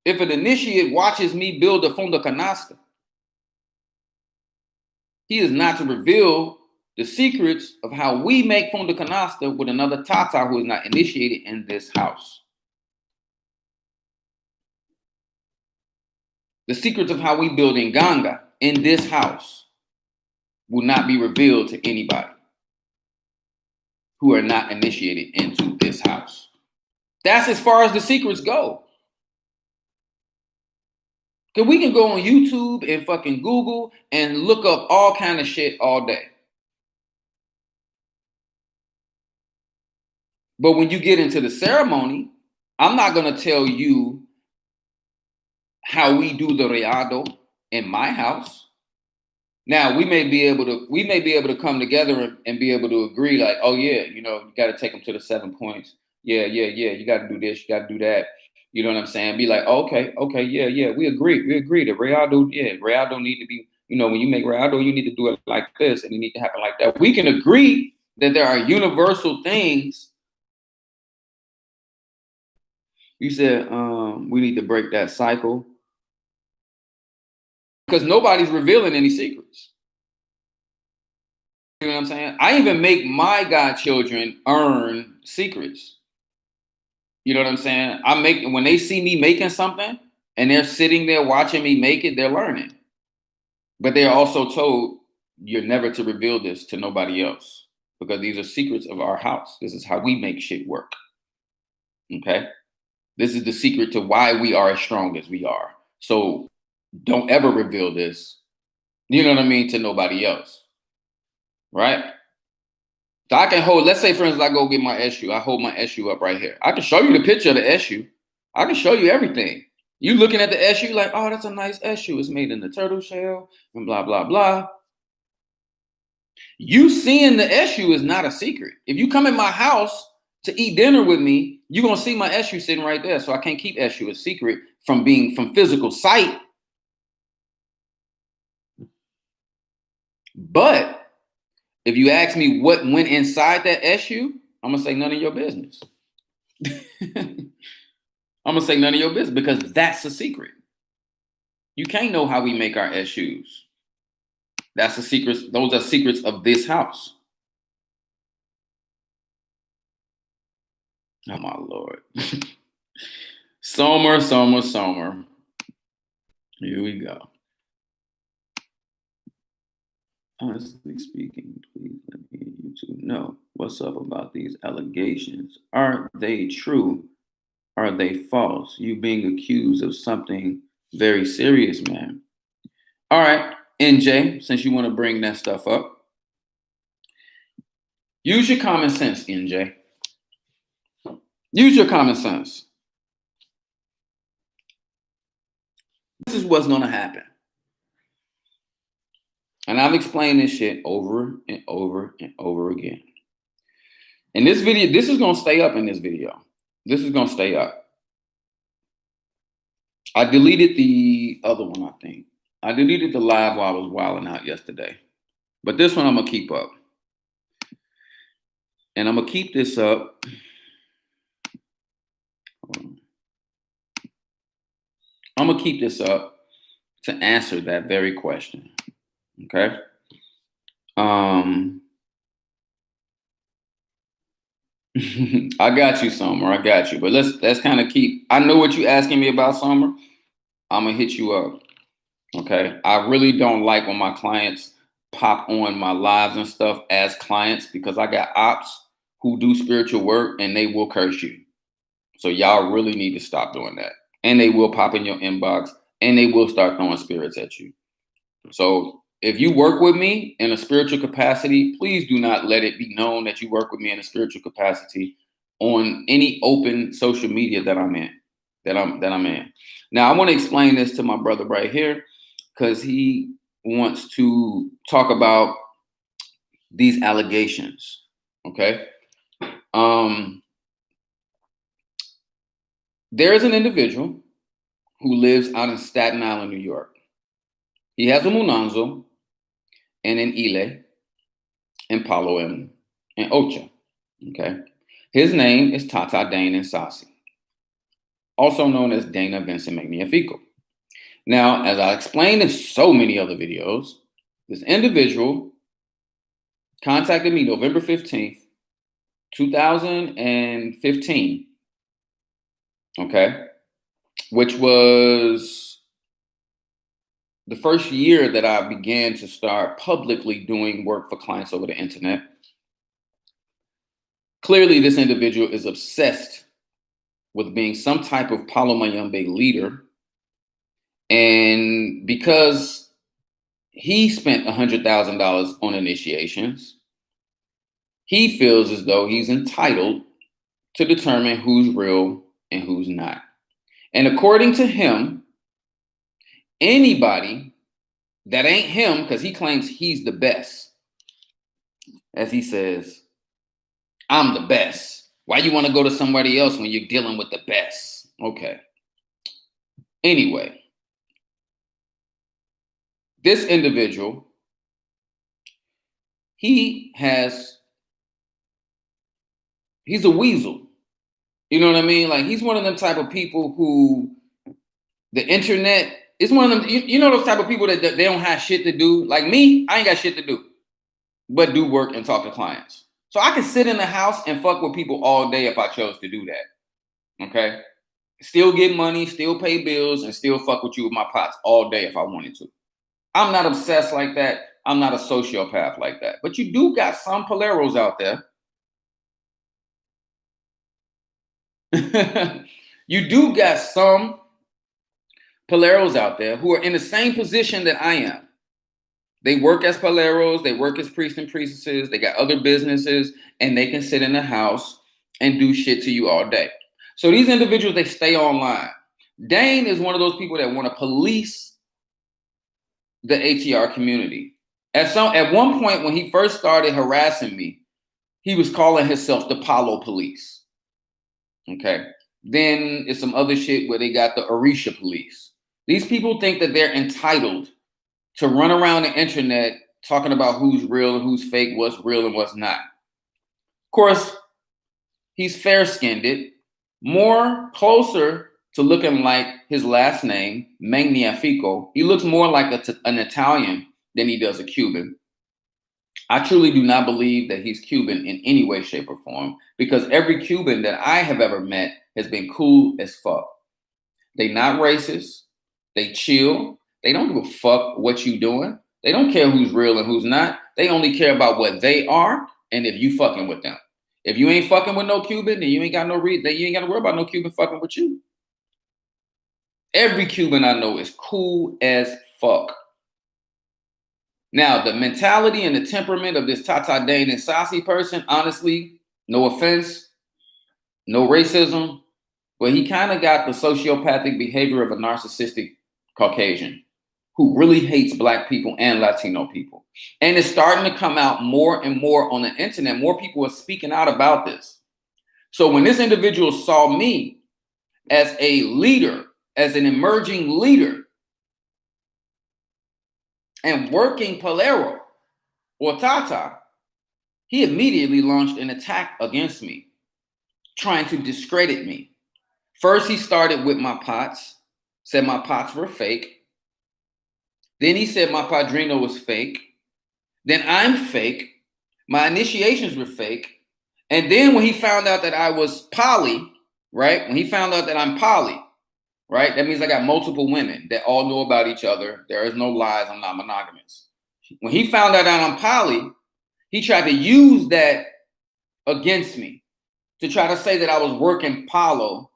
If an initiate watches me build a funda canasta, he is not to reveal the secrets of how we make funda canasta with another tata who is not initiated in this house. The secrets of how we build in Ganga in this house will not be revealed to anybody who are not initiated into this house. That's as far as the secrets go. Because we can go on YouTube and fucking Google and look up all kind of shit all day. But when you get into the ceremony, I'm not going to tell you how we do the Rayado in my house. Now we may be able to come together and be able to agree, like, oh yeah, you got to take them to the 7 points. Yeah. You got to do this, you got to do that. You know what I'm saying? Be like, okay, yeah, we agree. The Rayado need to be, when you make Rayado, you need to do it like this, and it need to happen like that. We can agree that there are universal things. You said we need to break that cycle because nobody's revealing any secrets. You know what I'm saying? I even make my godchildren earn secrets. You know what I'm saying? When they see me making something and they're sitting there watching me make it, they're learning. But they're also told you're never to reveal this to nobody else because these are secrets of our house. This is how we make shit work. Okay? This is the secret to why we are as strong as we are. So don't ever reveal this, you know what I mean, to nobody else. Right? So I can hold, let's say, for instance, I go get my SU. I hold my SU up right here. I can show you the picture of the SU. I can show you everything. You looking at the SU like, oh, that's a nice SU. It's made in the turtle shell and blah, blah, blah. You seeing the SU is not a secret. If you come in my house to eat dinner with me, you're going to see my SU sitting right there. So I can't keep SU a secret from physical sight. But if you ask me what went inside that SU, I'm gonna say none of your business. I'm gonna say none of your business because that's a secret. You can't know how we make our SUs. That's the secrets. Those are secrets of this house. Oh my Lord. Somer. Here we go. Honestly speaking, please let me you two know what's up about these allegations. Are they true? Are they false? You being accused of something very serious, man. All right, NJ, since you want to bring that stuff up, use your common sense, NJ. Use your common sense. This is what's going to happen. And I've explained this shit over and over and over again. In this video, this is going to stay up in this video. This is going to stay up. I deleted the other one, I think. I deleted the live while I was wilding out yesterday. But this one I'm going to keep up. And I'm going to keep this up. I'm going to keep this up to answer that very question. Okay? I got you, Summer. I got you. But let's kind of keep. I know what you're asking me about, Summer. I'm gonna hit you up. Okay. I really don't like when my clients pop on my lives and stuff as clients because I got ops who do spiritual work and they will curse you. So y'all really need to stop doing that. And they will pop in your inbox and they will start throwing spirits at you. So if you work with me in a spiritual capacity, please do not let it be known that you work with me in a spiritual capacity on any open social media that I'm in. Now I want to explain this to my brother right here because he wants to talk about these allegations. Okay. There is an individual who lives out in Staten Island, New York. He has a Munanzo and an Ile and Palo and Ocha. Okay. His name is Tata Dane and Sasi, also known as Dana Vincent Magnifico. Now, as I explained in so many other videos, this individual contacted me November 15th, 2015. Okay. Which was the first year that I began to start publicly doing work for clients over the internet. Clearly, this individual is obsessed with being some type of Palo Mayombe leader. And because he spent $100,000 on initiations, he feels as though he's entitled to determine who's real and who's not. And according to him, anybody that ain't him, because he claims he's the best, as he says, I'm the best. Why you want to go to somebody else when you're dealing with the best? Okay. Anyway, this individual, he's a weasel. You know what I mean? Like he's one of them type of people who the internet is one of them. You know those type of people that they don't have shit to do. Like me, I ain't got shit to do, but do work and talk to clients. So I can sit in the house and fuck with people all day if I chose to do that. Okay. Still get money, still pay bills, and still fuck with you with my pots all day if I wanted to. I'm not obsessed like that. I'm not a sociopath like that. But you do got some Paleros out there. You do got some Paleros out there who are in the same position that I am. They work as Paleros, they work as priests and priestesses, they got other businesses, and they can sit in the house and do shit to you all day. So these individuals, they stay online. Dane is one of those people that want to police the ATR community. At one point, when he first started harassing me, he was calling himself the Palo Police. Okay. Then it's some other shit where they got the Orisha Police. These people think that they're entitled to run around the internet talking about who's real and who's fake, what's real and what's not. Of course, he's fair-skinned, more closer to looking like his last name, Magnifico. He looks more like an Italian than he does a Cuban. I truly do not believe that he's Cuban in any way, shape, or form, because every Cuban that I have ever met has been cool as fuck. They not racist. They chill. They don't give a fuck what you doing. They don't care who's real and who's not. They only care about what they are and if you fucking with them. If you ain't fucking with no Cuban, then you ain't got no reason. You ain't got to worry about no Cuban fucking with you. Every Cuban I know is cool as fuck. Now, the mentality and the temperament of this Tata Dane and Sassy person, honestly, no offense, no racism, but he kind of got the sociopathic behavior of a narcissistic Caucasian who really hates Black people and Latino people. And it's starting to come out more and more on the internet. More people are speaking out about this. So when this individual saw me as a leader, as an emerging leader, and working Palero or Tata, he immediately launched an attack against me, trying to discredit me. First, he started with my pots, said my pots were fake. Then he said my padrino was fake. Then I'm fake. My initiations were fake. And then when he found out that I was poly, right? When he found out that I'm poly, right? That means I got multiple women that all know about each other. There is no lies. I'm not monogamous. When he found out that I'm poly, he tried to use that against me to try to say that I was working Palo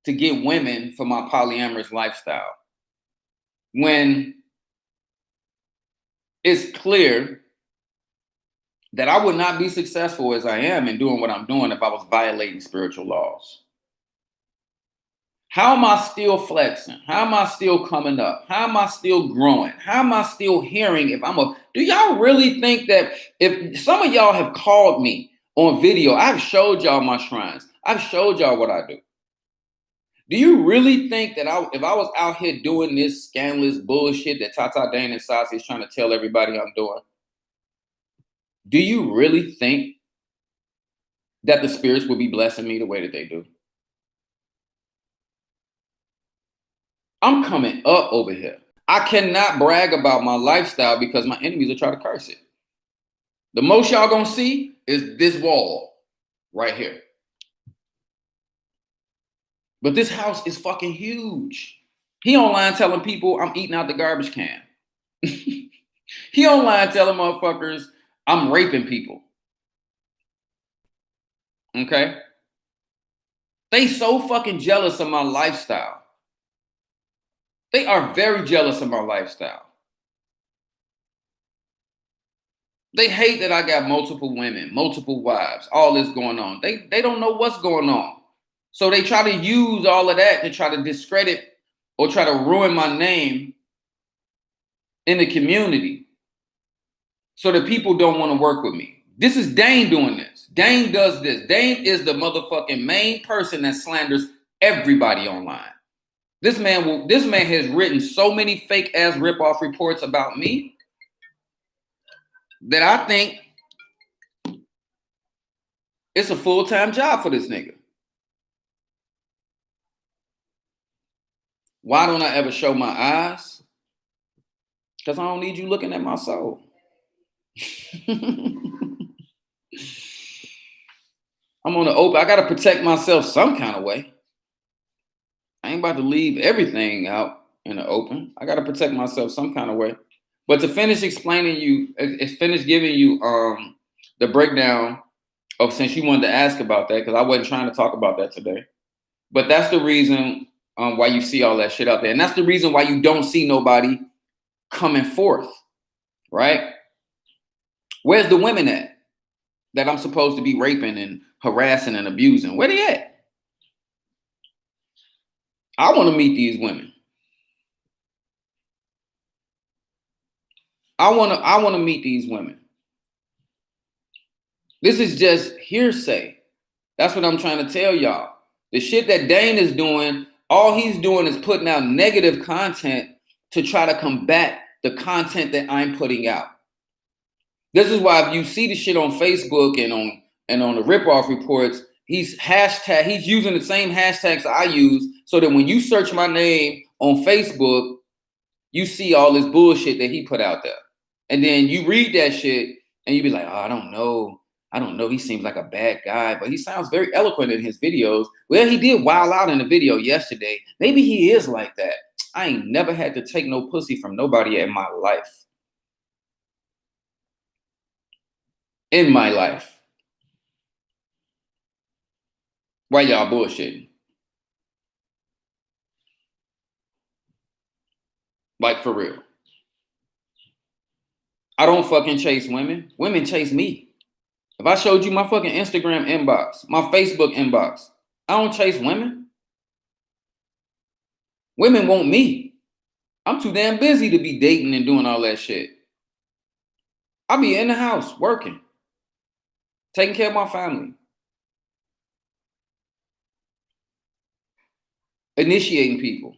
to get women for my polyamorous lifestyle. When it's clear that I would not be successful as I am in doing what I'm doing if I was violating spiritual laws. How am I still flexing? How am I still coming up? How am I still growing? How am I still hearing if do y'all really think that if some of y'all have called me on video, I've showed y'all my shrines. I've showed y'all what I do. Do you really think that if I was out here doing this scandalous bullshit that Tata Dane and Sassi is trying to tell everybody I'm doing, do you really think that the spirits would be blessing me the way that they do? I'm coming up over here. I cannot brag about my lifestyle because my enemies will try to curse it. The most y'all gonna see is this wall right here. But this house is fucking huge. He online telling people I'm eating out the garbage can. He online telling motherfuckers I'm raping people. Okay? They so fucking jealous of my lifestyle. They are very jealous of my lifestyle. They hate that I got multiple women, multiple wives, all this going on. They don't know what's going on. So they try to use all of that to try to discredit or try to ruin my name in the community so that people don't want to work with me. This is Dane doing this. Dane does this. Dane is the motherfucking main person that slanders everybody online. This man has written so many fake ass ripoff reports about me that I think it's a full-time job for this nigga. Why don't I ever show my eyes? Because I don't need you looking at my soul. I'm on the open. I got to protect myself some kind of way. I ain't about to leave everything out in the open. I got to protect myself some kind of way. But to finish explaining you, finish giving you the breakdown of, since you wanted to ask about that, because I wasn't trying to talk about that today. But that's the reason why you see all that shit out there. And that's the reason why you don't see nobody coming forth, right? Where's the women at that I'm supposed to be raping and harassing and abusing? Where they at? I want to meet these women. I want to meet these women. This is just hearsay. That's what I'm trying to tell y'all. The shit that Dane is doing, all he's doing is putting out negative content to try to combat the content that I'm putting out. This is why if you see the shit on Facebook and on the rip-off reports, he's using the same hashtags I use, so that when you search my name on Facebook, you see all this bullshit that he put out there. And then you read that shit and you be like, oh, I don't know. He seems like a bad guy, but he sounds very eloquent in his videos. Well, he did wild out in the video yesterday. Maybe he is like that. I ain't never had to take no pussy from nobody in my life. In my life. Why y'all bullshitting? Like, for real. I don't fucking chase women. Women chase me. If I showed you my fucking Instagram inbox, my Facebook inbox, I don't chase women. Women want me. I'm too damn busy to be dating and doing all that shit. I'll be in the house working, taking care of my family, initiating people,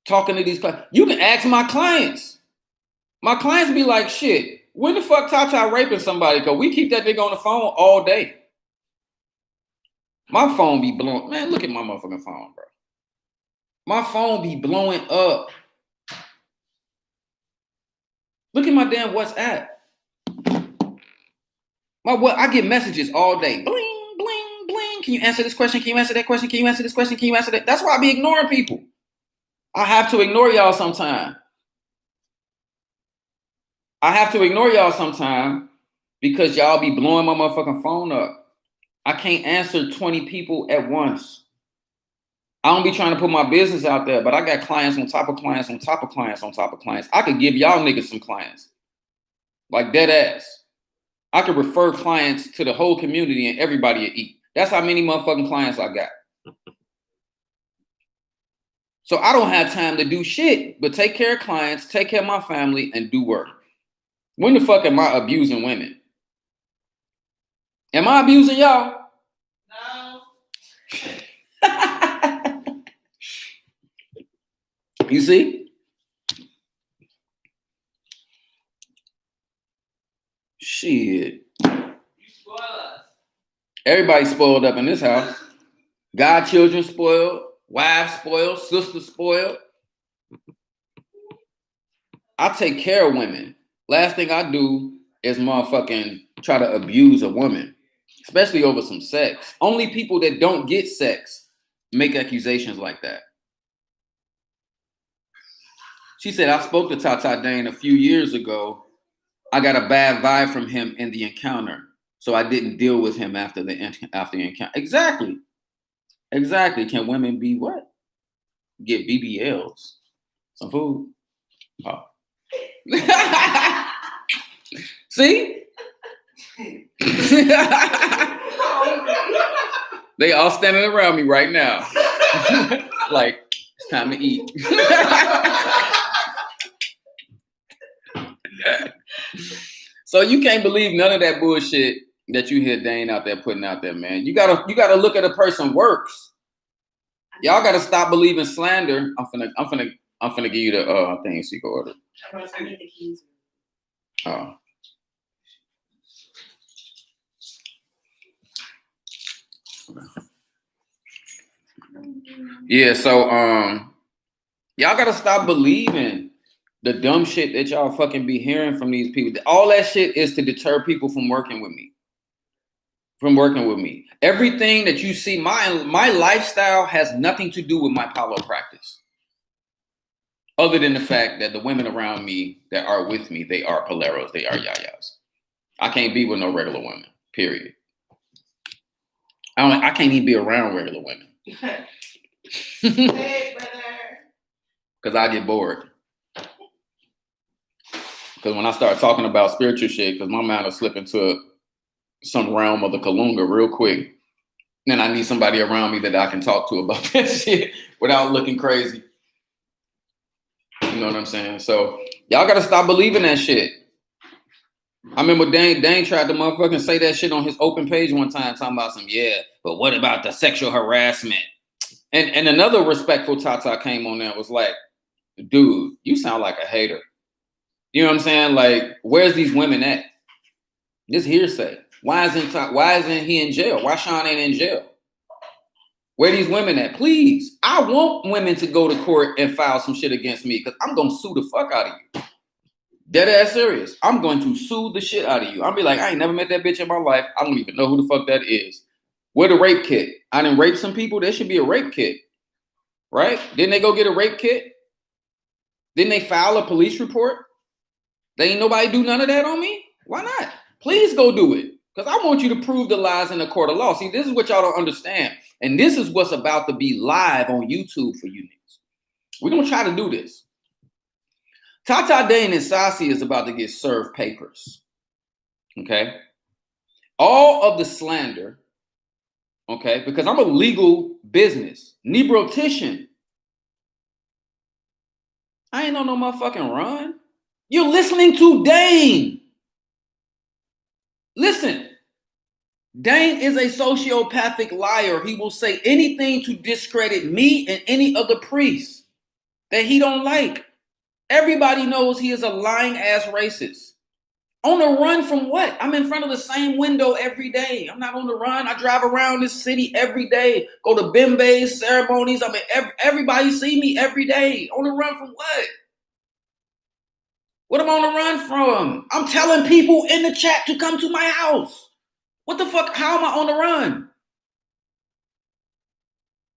talking to these clients. You can ask my clients. My clients be like, shit, when the fuck Tata raping somebody? Because we keep that nigga on the phone all day. My phone be blowing. Man, look at my motherfucking phone, bro. My phone be blowing up. Look at my damn WhatsApp. I get messages all day. Bling, bling, bling. Can you answer this question? Can you answer that question? Can you answer this question? Can you answer that? That's why I be ignoring people. I have to ignore y'all sometime. Because y'all be blowing my motherfucking phone up. I can't answer 20 people at once. I don't be trying to put my business out there, but I got clients on top of clients on top of clients on top of clients. I could give y'all niggas some clients. Like dead ass. I could refer clients to the whole community and everybody to eat. That's how many motherfucking clients I got. So I don't have time to do shit, but take care of clients, take care of my family, and do work. When the fuck am I abusing women? Am I abusing y'all? No. You see? Shit. You spoil us. Everybody's spoiled up in this house. Godchildren spoiled, wives spoiled, sisters spoiled. I take care of women. Last thing I do is motherfucking try to abuse a woman, especially over some sex. Only people that don't get sex make accusations like that. She said, I spoke to Tata Dane a few years ago. I got a bad vibe from him in the encounter, so I didn't deal with him after the encounter. Exactly. Can women be what? Get BBLs. Some food. Oh. See? They all standing around me right now. Like, it's time to eat. So you can't believe none of that bullshit that you hear Dane out there putting out there, man. You gotta look at a person works. Y'all gotta stop believing slander. I'm finna give you the thing so you can order. I need the keys. Oh. Yeah, so y'all gotta stop believing the dumb shit that y'all fucking be hearing from these people. All that shit is to deter people from working with me. Everything that you see, my lifestyle has nothing to do with my Palo practice. Other than the fact that the women around me that are with me, they are Paleros, they are Yayas. I can't be with no regular women, period. I can't even be around regular women. Hey, brother. Because I get bored. Because when I start talking about spiritual shit, because my mind will slip into some realm of the Kalunga real quick. Then I need somebody around me that I can talk to about that shit without looking crazy. You know what I'm saying? So y'all got to stop believing that shit. I remember Dane tried to motherfucking say that shit on his open page one time, talking about some, but what about the sexual harassment? And another respectful Tata came on there and was like, dude, you sound like a hater. You know what I'm saying? Like, where's these women at? This hearsay. Why isn't he in jail? Why Sean ain't in jail? Where these women at? Please. I want women to go to court and file some shit against me because I'm going to sue the fuck out of you. Dead ass serious. I'm going to sue the shit out of you. I'll be like, I ain't never met that bitch in my life. I don't even know who the fuck that is. Where the rape kit? I didn't rape some people. There should be a rape kit. Right? Didn't they go get a rape kit? Didn't they file a police report? They ain't nobody do none of that on me? Why not? Please go do it. Because I want you to prove the lies in the court of law. See, this is what y'all don't understand. And this is what's about to be live on YouTube for you niggas. We're going to try to do this. Tata Dane and Sasi is about to get served papers. Okay? All of the slander, okay, because I'm a legal business. Nebrotician. I ain't on no motherfucking run. You're listening to Dane. Listen. Dane is a sociopathic liar. He will say anything to discredit me and any other priest that he don't like. Everybody knows he is a lying ass racist. On the run from what? I'm in front of the same window every day. I'm not on the run. I drive around this city every day. Go to bimbays, ceremonies. I mean, everybody see me every day. On the run from what? What am I on the run from? I'm telling people in the chat to come to my house. What the fuck? How am I on the run?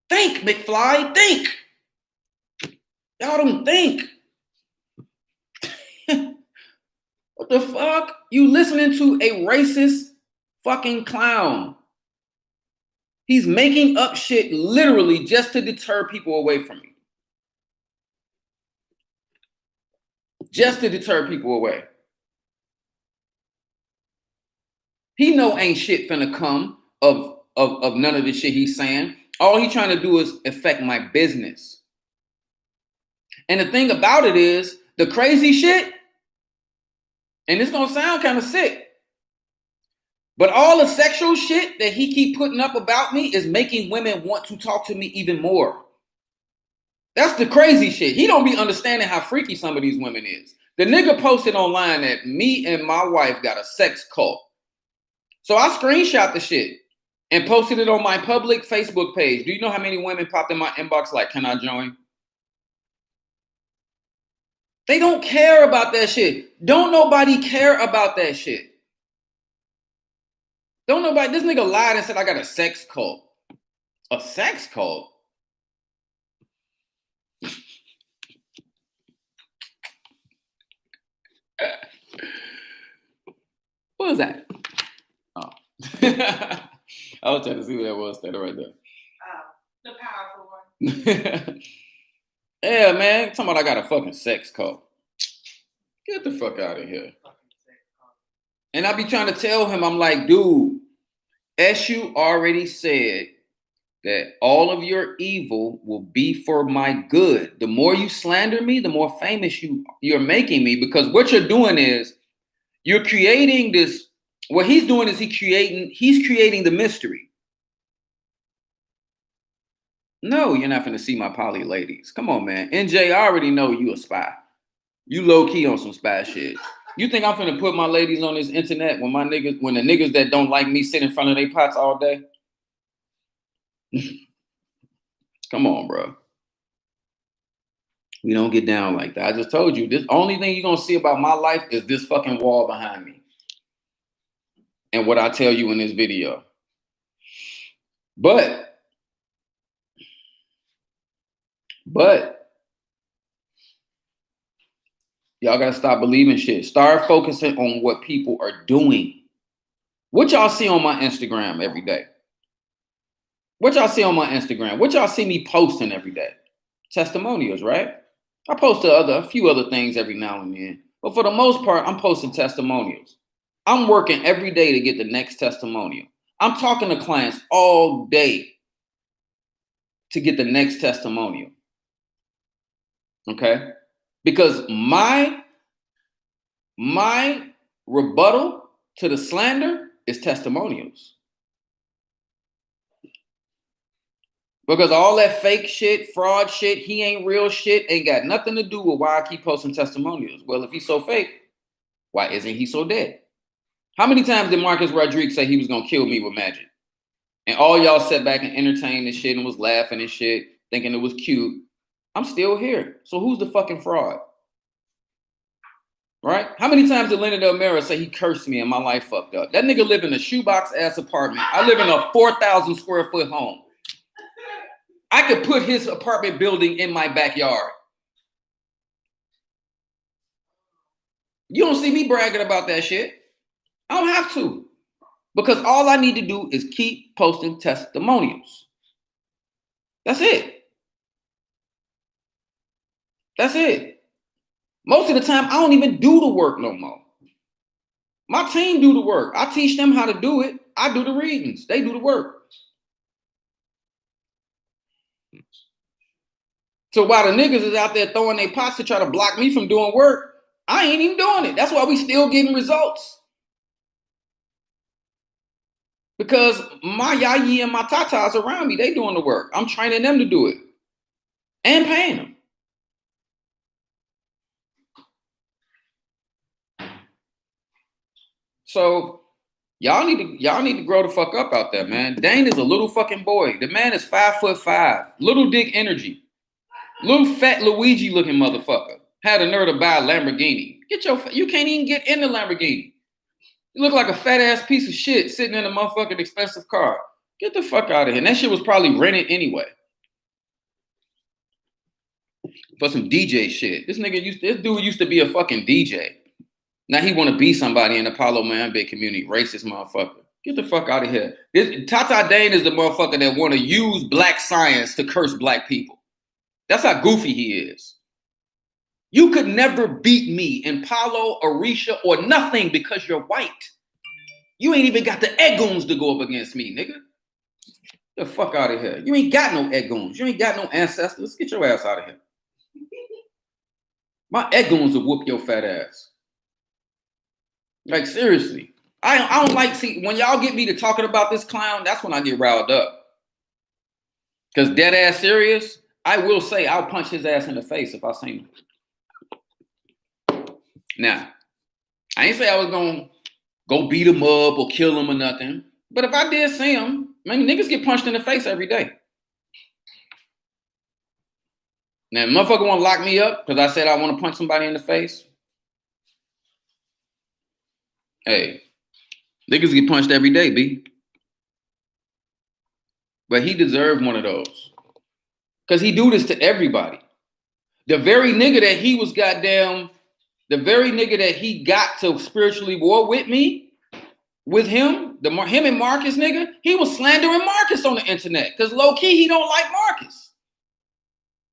Think, McFly. Think. Y'all don't think. What the fuck? You listening to a racist fucking clown. He's making up shit literally just to deter people away from me. Just to deter people away. He know ain't shit finna come of none of the shit he's saying. All he trying to do is affect my business. And the thing about it is, the crazy shit, and it's gonna sound kind of sick, but all the sexual shit that he keep putting up about me is making women want to talk to me even more. That's the crazy shit. He don't be understanding how freaky some of these women is. The nigga posted online that me and my wife got a sex cult. So I screenshot the shit and posted it on my public Facebook page. Do you know how many women popped in my inbox like, can I join? They don't care about that shit. Don't nobody care about that shit. Don't nobody, this nigga lied and said I got a sex cult. A sex cult? What was that? Oh. I was trying to see what that was standing right there. The powerful one. Yeah, man. Talking about I got a fucking sex cult. Get the fuck out of here. And I be trying to tell him, I'm like, dude, Eshu already said that all of your evil will be for my good. The more you slander me, the more famous you're making me, because what you're doing is you're creating this. What he's doing is he's creating the mystery. No, you're not going to see my poly ladies. Come on, man. NJ, I already know you a spy. You low key on some spy shit. You think I'm finna put my ladies on this internet when the niggas that don't like me sit in front of their pots all day? Come on, bro. We don't get down like that. I just told you, this only thing you're gonna see about my life is this fucking wall behind me. And what I tell you in this video. But y'all gotta stop believing shit. Start focusing on what people are doing. What y'all see on my Instagram every day? What y'all see on my Instagram? What y'all see me posting every day? Testimonials, right? I post a few other things every now and then. But for the most part, I'm posting testimonials. I'm working every day to get the next testimonial. I'm talking to clients all day to get the next testimonial. Okay? Because my rebuttal to the slander is testimonials. Because all that fake shit, fraud shit, he ain't real shit, ain't got nothing to do with why I keep posting testimonials. Well, if he's so fake, why isn't he so dead? How many times did Marcus Rodriguez say he was gonna kill me with magic? And all y'all sat back and entertained and shit and was laughing and shit, thinking it was cute. I'm still here. So who's the fucking fraud? Right? How many times did Leonard Del Mera say he cursed me and my life fucked up? That nigga live in a shoebox ass apartment. I live in a 4,000 square foot home. I could put his apartment building in my backyard. You don't see me bragging about that shit. I don't have to. Because all I need to do is keep posting testimonials. That's it. That's it. Most of the time, I don't even do the work no more. My team do the work. I teach them how to do it. I do the readings. They do the work. So while the niggas is out there throwing their pots to try to block me from doing work, I ain't even doing it. That's why we still getting results. Because my yayi and my tatas around me, they doing the work. I'm training them to do it and paying them. So y'all need to grow the fuck up out there, man. Dane is a little fucking boy. The man is 5'5", little dick energy, little fat Luigi looking motherfucker. Had a nerve to buy a Lamborghini. You can't even get in the Lamborghini. You look like a fat ass piece of shit sitting in a motherfucking expensive car. Get the fuck out of here. And that shit was probably rented anyway. For some DJ shit. This dude used to be a fucking DJ. Now he want to be somebody in the Palo Mayombe community. Racist motherfucker. Get the fuck out of here. Tata Dane is the motherfucker that want to use black science to curse black people. That's how goofy he is. You could never beat me in Palo, Orisha, or nothing because you're white. You ain't even got the eggoons to go up against me, nigga. Get the fuck out of here. You ain't got no eggoons. You ain't got no ancestors. Get your ass out of here. My eggoons will whoop your fat ass. Like, seriously. I don't like, when y'all get me to talking about this clown, that's when I get riled up. Because dead ass serious, I will say I'll punch his ass in the face if I see him. Now, I ain't say I was going to go beat him up or kill him or nothing. But if I did see him, man, niggas get punched in the face every day. Now, motherfucker want to lock me up because I said I want to punch somebody in the face. Hey, niggas get punched every day, B. But he deserved one of those. Because he do this to everybody. The very nigga that he was the very nigga that he got to spiritually war with me, with him and Marcus nigga, he was slandering Marcus on the internet. Because low key, he don't like Marcus.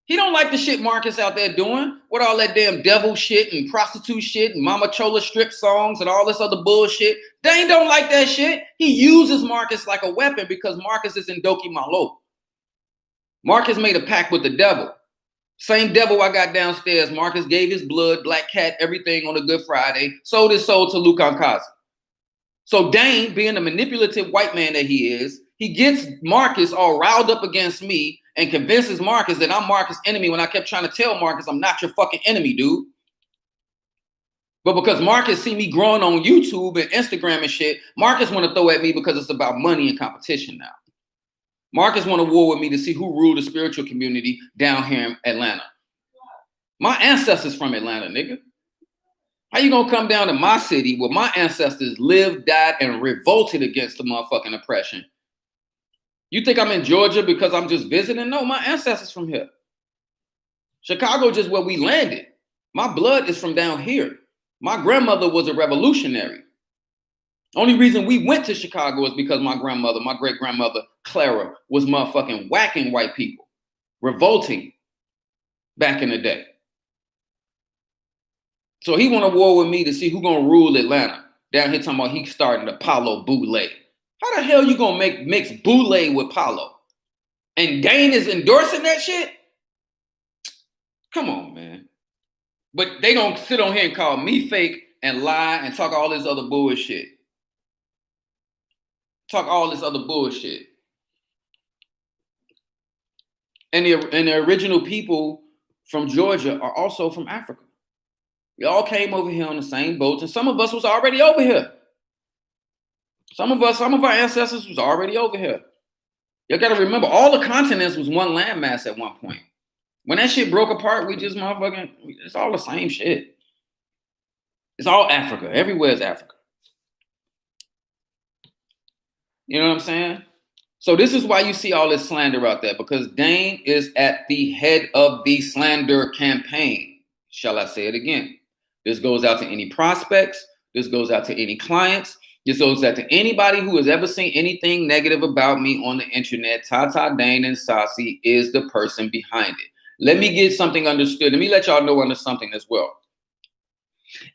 He don't like the shit Marcus out there doing with all that damn devil shit and prostitute shit and Mama Chola strip songs and all this other bullshit. Dane don't like that shit. He uses Marcus like a weapon because Marcus is in Doki Malo. Marcus made a pact with the devil. Same devil I got downstairs. Marcus gave his blood, Black Cat, everything on a Good Friday, sold his soul to Lukan Kazi. So Dane, being the manipulative white man that he is, he gets Marcus all riled up against me and convinces Marcus that I'm Marcus' enemy when I kept trying to tell Marcus I'm not your fucking enemy, dude. But because Marcus see me growing on YouTube and Instagram and shit, Marcus want to throw at me because it's about money and competition now. Marcus want to war with me to see who ruled the spiritual community down here in Atlanta. My ancestors from Atlanta, nigga. How you gonna come down to my city where my ancestors lived, died, and revolted against the motherfucking oppression? You think I'm in Georgia because I'm just visiting? No, my ancestors from here. Chicago just where we landed. My blood is from down here. My grandmother was a revolutionary. Only reason we went to Chicago is because my grandmother, my great-grandmother, Clara, was motherfucking whacking white people, revolting back in the day. So he want to war with me to see who gonna rule Atlanta. Down here talking about he starting the Palo Boule. How the hell you gonna mix Boule with Palo? And Dane is endorsing that shit? Come on, man. But they gonna sit on here and call me fake and lie and talk all this other bullshit. Talk all this other bullshit. And the original people from Georgia are also from Africa. We all came over here on the same boats, and some of us was already over here. Some of our ancestors was already over here. You got to remember, all the continents was one landmass at one point. When that shit broke apart, we just motherfucking, it's all the same shit. It's all Africa. Everywhere is Africa. You know what I'm saying? So this is why you see all this slander out there, because Dane is at the head of the slander campaign. Shall I say it again? This goes out to any prospects. This goes out to any clients. This goes out to anybody who has ever seen anything negative about me on the internet. Tata Dane and Saucy is the person behind it. Let me get something understood. Let me let y'all know under something as well.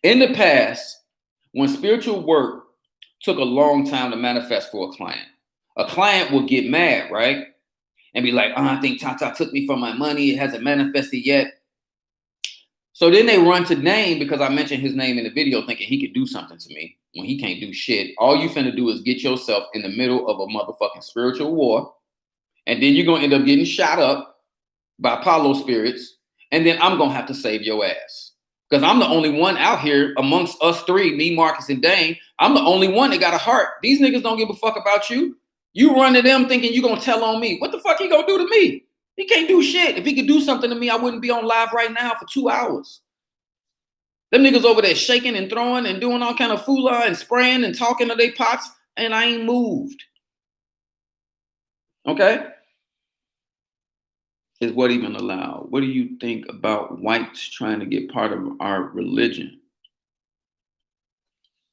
In the past, when spiritual work took a long time to manifest for a client will get mad, right? And be like, I think Tata took me for my money. It hasn't manifested yet. So then they run to Dane because I mentioned his name in the video thinking he could do something to me when he can't do shit. All you finna do is get yourself in the middle of a motherfucking spiritual war. And then you're going to end up getting shot up by Palo spirits. And then I'm going to have to save your ass. Because I'm the only one out here amongst us three, me, Marcus, and Dane. I'm the only one that got a heart. These niggas don't give a fuck about you. You run to them thinking you're going to tell on me. What the fuck he going to do to me? He can't do shit. If he could do something to me, I wouldn't be on live right now for 2 hours. Them niggas over there shaking and throwing and doing all kind of foola and spraying and talking to their pots, and I ain't moved. Okay? Is what even allowed? What do you think about whites trying to get part of our religion?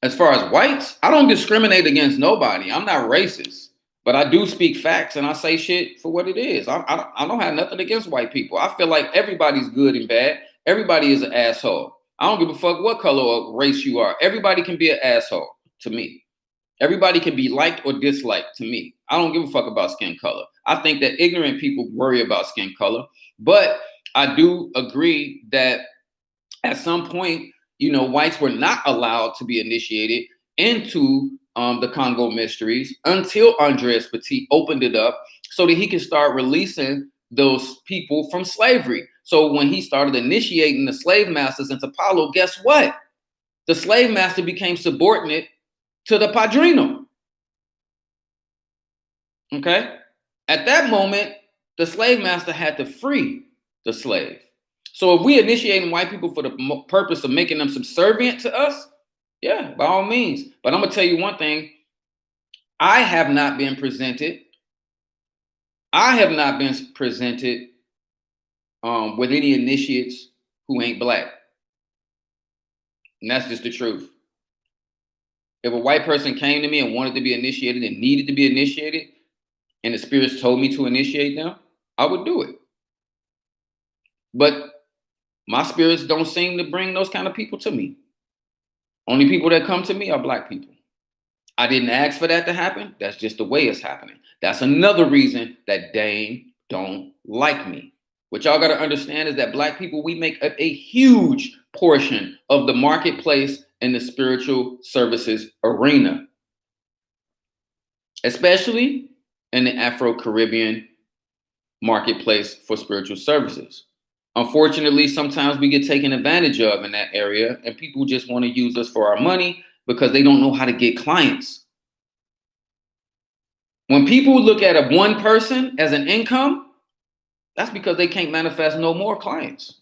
As far as whites, I don't discriminate against nobody. I'm not racist. But I do speak facts and I say shit for what it is. I don't have nothing against white people. I feel like everybody's good and bad. Everybody is an asshole. I don't give a fuck what color or race you are. Everybody can be an asshole to me. Everybody can be liked or disliked to me. I don't give a fuck about skin color. I think that ignorant people worry about skin color. But I do agree that at some point, whites were not allowed to be initiated into the Congo mysteries until Andreas Petit opened it up so that he could start releasing those people from slavery. So when he started initiating the slave masters into Palo, guess what? The slave master became subordinate to the padrino. Okay? At that moment, the slave master had to free the slave. So if we initiating white people for the purpose of making them subservient to us, yeah, by all means. But I'm going to tell you one thing. I have not been presented with any initiates who ain't black. And that's just the truth. If a white person came to me and wanted to be initiated and needed to be initiated, and the spirits told me to initiate them, I would do it. But my spirits don't seem to bring those kind of people to me. Only people that come to me are black people. I didn't ask for that to happen. That's just the way it's happening. That's another reason that Dane don't like me. What y'all got to understand is that black people, we make up a huge portion of the marketplace in the spiritual services arena, especially in the Afro-Caribbean marketplace for spiritual services. Unfortunately, sometimes we get taken advantage of in that area, and people just want to use us for our money because they don't know how to get clients. When people look at one person as an income, that's because they can't manifest no more clients.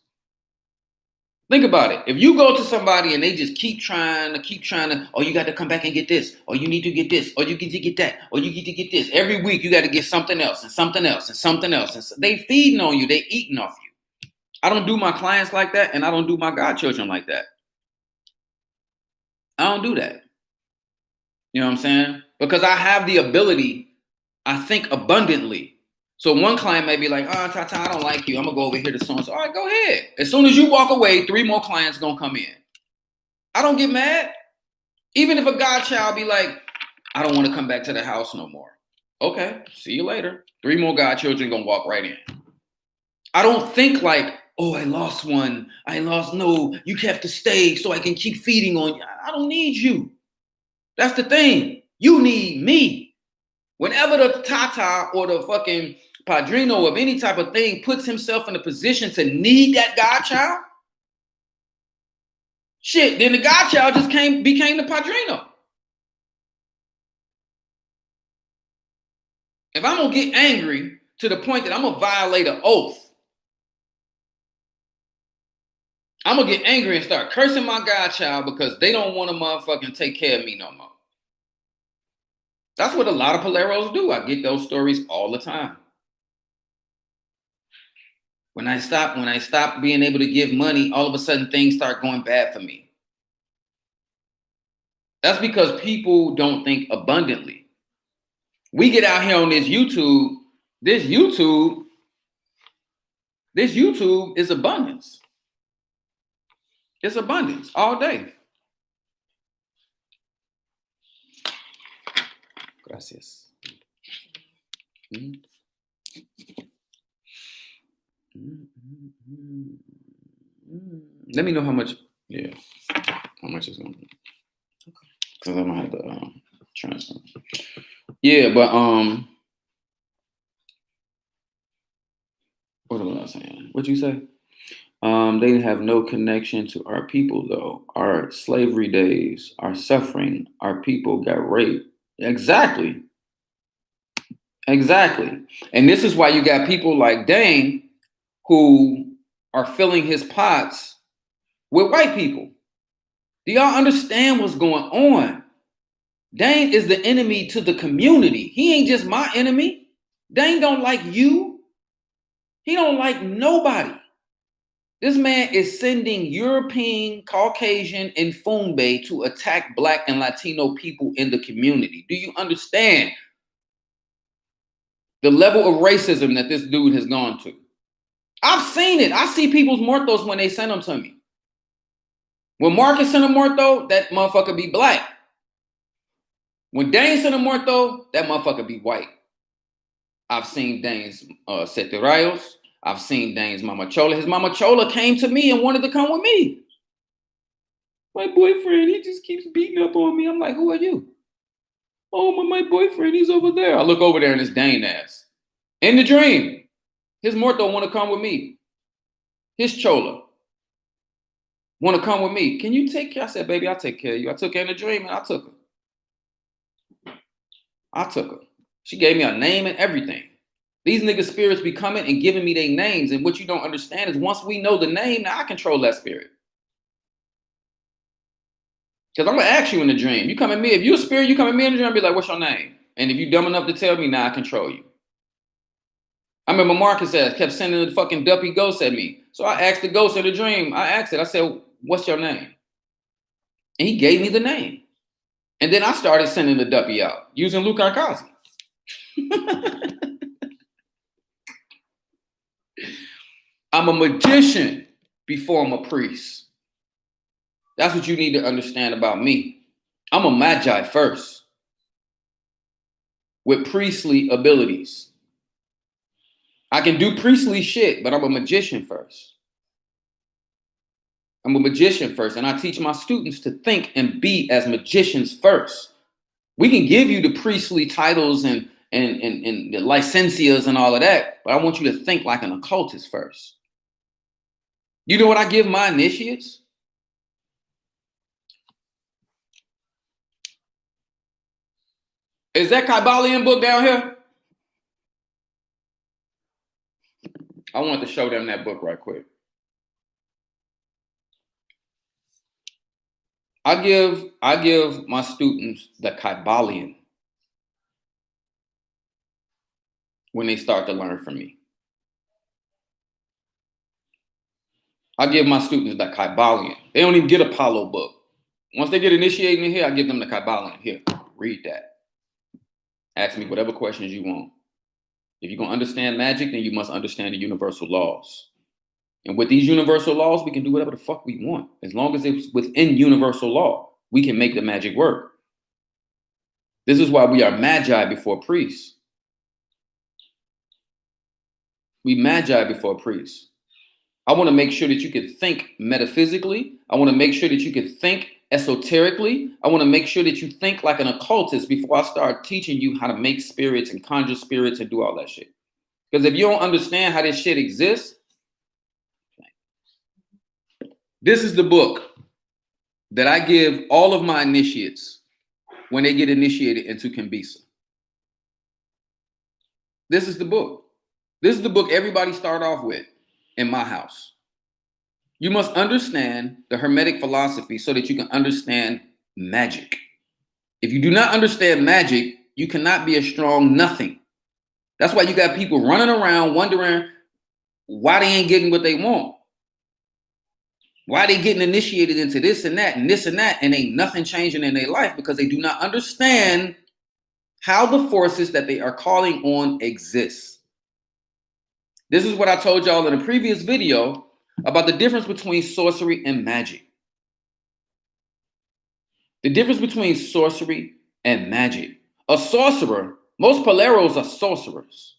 Think about it. If you go to somebody and they just keep trying to, oh, you got to come back and get this, or you need to get this, or you get to get that, or you get to get this. Every week you got to get something else and something else and something else. And so they feeding on you. They eating off you. I don't do my clients like that, and I don't do my godchildren like that. I don't do that. You know what I'm saying? Because I have the ability, I think abundantly. So one client may be like, Tata, I don't like you. I'm going to go over here to so-and-so. All right, go ahead. As soon as you walk away, 3 more clients going to come in. I don't get mad. Even if a godchild be like, I don't want to come back to the house no more. Okay, see you later. 3 more godchildren going to walk right in. I don't think like, oh, I lost one. No, you have to stay so I can keep feeding on you. I don't need you. That's the thing. You need me. Whenever the Tata or the fucking padrino of any type of thing puts himself in a position to need that godchild, shit, then the godchild just became the padrino. If I'm gonna get angry to the point that I'm gonna violate an oath, I'm gonna get angry and start cursing my godchild because they don't want to motherfucking take care of me no more. That's what a lot of Paleros do. I get those stories all the time. When I stop being able to give money, all of a sudden things start going bad for me. That's because people don't think abundantly. We get out here on this YouTube. This YouTube is abundance. It's abundance all day. Gracias. Let me know how much. Yeah, how much it's gonna be. Because I don't have to transfer. Yeah, but what was I saying? What'd you say? They have no connection to our people, though. Our slavery days, our suffering, our people got raped. Exactly. And this is why you got people like Dane who are filling his pots with white people. Do y'all understand what's going on? Dane is the enemy to the community. He ain't just my enemy. Dane don't like you. He don't like nobody. This man is sending European, Caucasian, and Fumbe to attack Black and Latino people in the community. Do you understand the level of racism that this dude has gone to? I've seen it. I see people's muertos when they send them to me. When Marcus sent a muerto, that motherfucker be Black. When Dane sent a muerto, that motherfucker be white. I've seen Dane's Seterayos. I've seen Dane's Mama Chola. His Mama Chola came to me and wanted to come with me. My boyfriend, he just keeps beating up on me. I'm like, who are you? Oh, my boyfriend, he's over there. I look over there and it's Dane ass. In the dream, his muerto want to come with me. His Chola want to come with me. Can you take care? I said, baby, I'll take care of you. I took her in the dream and I took her. She gave me a name and everything. These niggas spirits be coming and giving me their names. And what you don't understand is once we know the name, now I control that spirit. Because I'm going to ask you in the dream. You come at me. If you're a spirit, you come at me in the dream, I'll be like, what's your name? And if you're dumb enough to tell me, now I control you. I remember Marcus kept sending the fucking duppy ghost at me. So I asked the ghost in the dream. I said, what's your name? And he gave me the name. And then I started sending the duppy out using Luke Arkazi. I'm a magician before I'm a priest. That's what you need to understand about me. I'm a magi first with priestly abilities. I can do priestly shit, but I'm a magician first. I'm a magician first, and I teach my students to think and be as magicians first. We can give you the priestly titles and the licencias and all of that, but I want you to think like an occultist first. You know what I give my initiates? Is that Kybalion book down here? I want to show them that book right quick. I give my students the Kybalion when they start to learn from me. I give my students the Kybalion. They don't even get a Palo book. Once they get initiated in here, I give them the Kybalion. Here, read that. Ask me whatever questions you want. If you're going to understand magic, then you must understand the universal laws. And with these universal laws, we can do whatever the fuck we want. As long as it's within universal law, we can make the magic work. This is why we are magi before priests. We magi before priests. I want to make sure that you can think metaphysically. I want to make sure that you can think esoterically. I want to make sure that you think like an occultist before I start teaching you how to make spirits and conjure spirits and do all that shit. Because if you don't understand how this shit exists, this is the book that I give all of my initiates when they get initiated into Kimbisa. This is the book. This is the book everybody start off with in my house. You must understand the Hermetic philosophy so that you can understand magic. If you do not understand magic, you cannot be a strong nothing. That's why you got people running around wondering why they ain't getting what they want. Why they getting initiated into this and that and this and that, and ain't nothing changing in their life because they do not understand how the forces that they are calling on exist. This is what I told y'all in a previous video about the difference between sorcery and magic. The difference between sorcery and magic. A sorcerer, most Paleros are sorcerers.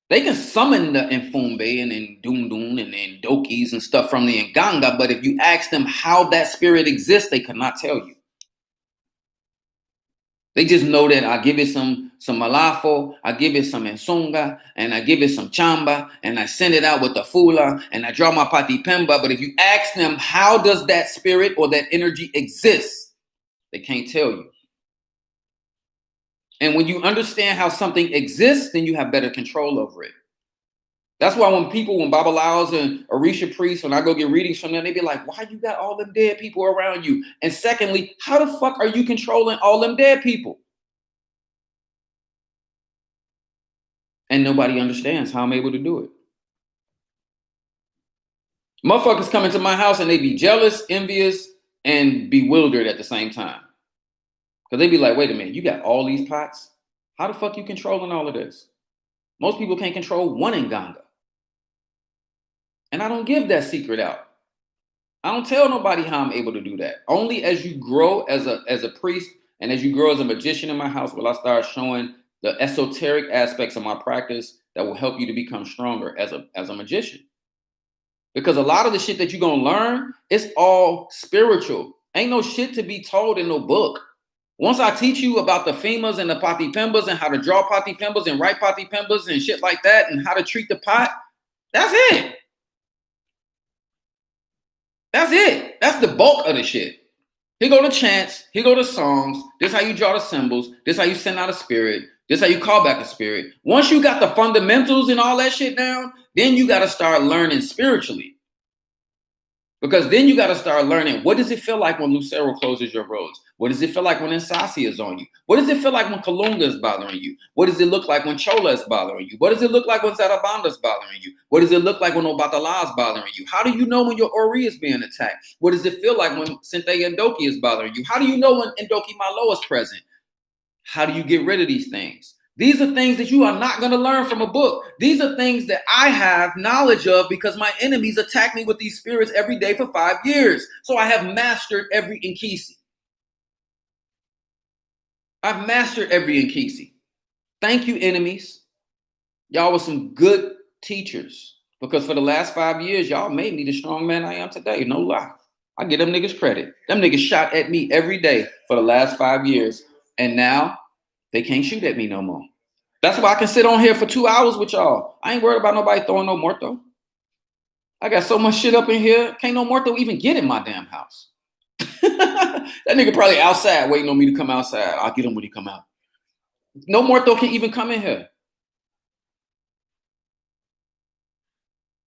They can summon the Infumbe and Ndundun and Ndokis and stuff from the Nganga, but if you ask them how that spirit exists, they cannot tell you. They just know that I give it some malafo, I give it some ensonga, and I give it some chamba, and I send it out with the fula, and I draw my pati pemba. But if you ask them how does that spirit or that energy exist, they can't tell you. And when you understand how something exists, then you have better control over it. That's why when Babalaos and Orisha priests, when I go get readings from them, they be like, why you got all them dead people around you? And secondly, how the fuck are you controlling all them dead people? And nobody understands how I'm able to do it. Motherfuckers come into my house and they be jealous, envious, and bewildered at the same time. Because they be like, wait a minute, you got all these pots? How the fuck you controlling all of this? Most people can't control one Nganga. And I don't give that secret out. I don't tell nobody how I'm able to do that. Only as you grow as a priest and as you grow as a magician in my house will I start showing the esoteric aspects of my practice that will help you to become stronger as a magician. Because a lot of the shit that you're going to learn, it's all spiritual. Ain't no shit to be told in no book. Once I teach you about the FEMAs and the pati pembas and how to draw pati pembas and write pati pembas and shit like that and how to treat the pot, that's it. That's it. That's the bulk of the shit. Here go the chants. Here go the songs. This how you draw the symbols. This how you send out a spirit. This how you call back a spirit. Once you got the fundamentals and all that shit down, then you got to start learning spiritually. Because then you got to start learning, what does it feel like when Lucero closes your roads? What does it feel like when Nsasi is on you? What does it feel like when Kalunga is bothering you? What does it look like when Chola is bothering you? What does it look like when Zarabanda is bothering you? What does it look like when Obatala is bothering you? How do you know when your Ori is being attacked? What does it feel like when Sente Ndoki is bothering you? How do you know when Ndoki Malo is present? How do you get rid of these things? These are things that you are not going to learn from a book. These are things that I have knowledge of because my enemies attack me with these spirits every day for 5 years. So I have mastered every Nkisi. I've mastered every Nkisi. Thank you, enemies. Y'all were some good teachers because for the last 5 years, y'all made me the strong man I am today. No lie. I give them niggas credit. Them niggas shot at me every day for the last 5 years. And now they can't shoot at me no more. That's why I can sit on here for 2 hours with y'all. I ain't worried about nobody throwing no muerto. I got so much shit up in here. Can't no muerto even get in my damn house. That nigga probably outside waiting on me to come outside. I'll get him when he come out. No muerto can even come in here.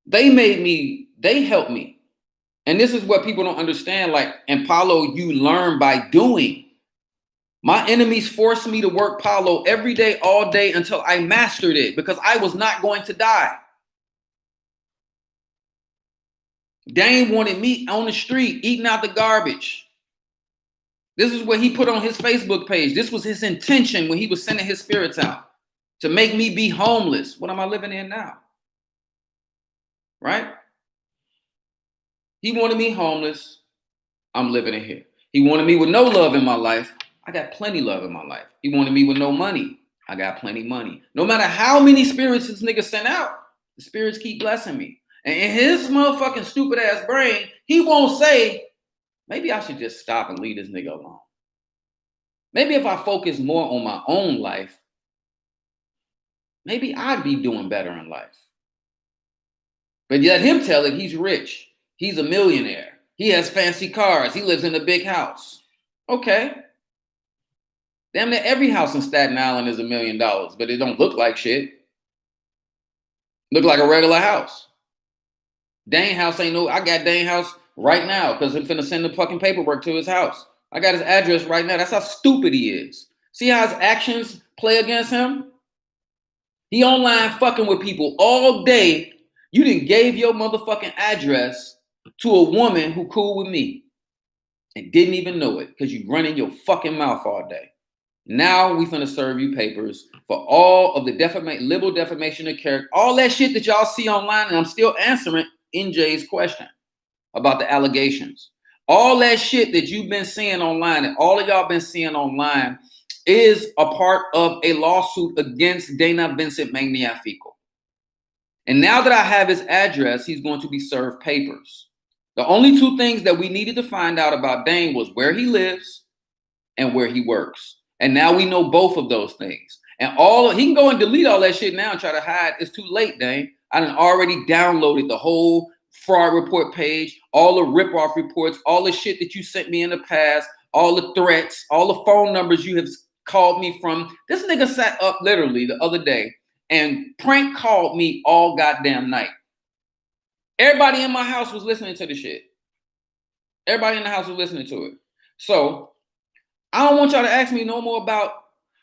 They made me, they helped me. And this is what people don't understand. Like in Palo, you learn by doing. My enemies forced me to work Palo every day, all day until I mastered it because I was not going to die. Dane wanted me on the street eating out the garbage. This is what he put on his Facebook page. This was his intention when he was sending his spirits out to make me be homeless. What am I living in now? Right? He wanted me homeless. I'm living in here. He wanted me with no love in my life. I got plenty love in my life. He wanted me with no money. I got plenty money. No matter how many spirits this nigga sent out, the spirits keep blessing me. And in his motherfucking stupid ass brain, he won't say, maybe I should just stop and leave this nigga alone. Maybe if I focus more on my own life, maybe I'd be doing better in life. But let him tell it he's rich. He's a millionaire. He has fancy cars. He lives in a big house. Okay. Damn near every house in Staten Island is $1 million, but it don't look like shit. Look like a regular house. Dane house ain't no. I got Dane house right now because I'm finna send the fucking paperwork to his house. I got his address right now. That's how stupid he is. See how his actions play against him? He online fucking with people all day. You didn't gave your motherfucking address to a woman who cool with me and didn't even know it because you running your fucking mouth all day. Now we finna serve you papers for all of the liberal defamation of character, all that shit that y'all see online, and I'm still answering NJ's question about the allegations. All that shit that you've been seeing online and all of y'all been seeing online is a part of a lawsuit against Dana Vincent Magnifico. And now that I have his address, he's going to be served papers. The only two things that we needed to find out about Dane was where he lives and where he works. And now we know both of those things. And he can go and delete all that shit now and try to hide. It's too late, Dane. I done already downloaded the whole fraud report page, all the rip-off reports, all the shit that you sent me in the past, all the threats, all the phone numbers you have called me from. This nigga sat up literally the other day and prank called me all goddamn night. Everybody in my house was listening to the shit. Everybody in the house was listening to it. So I don't want y'all to ask me no more about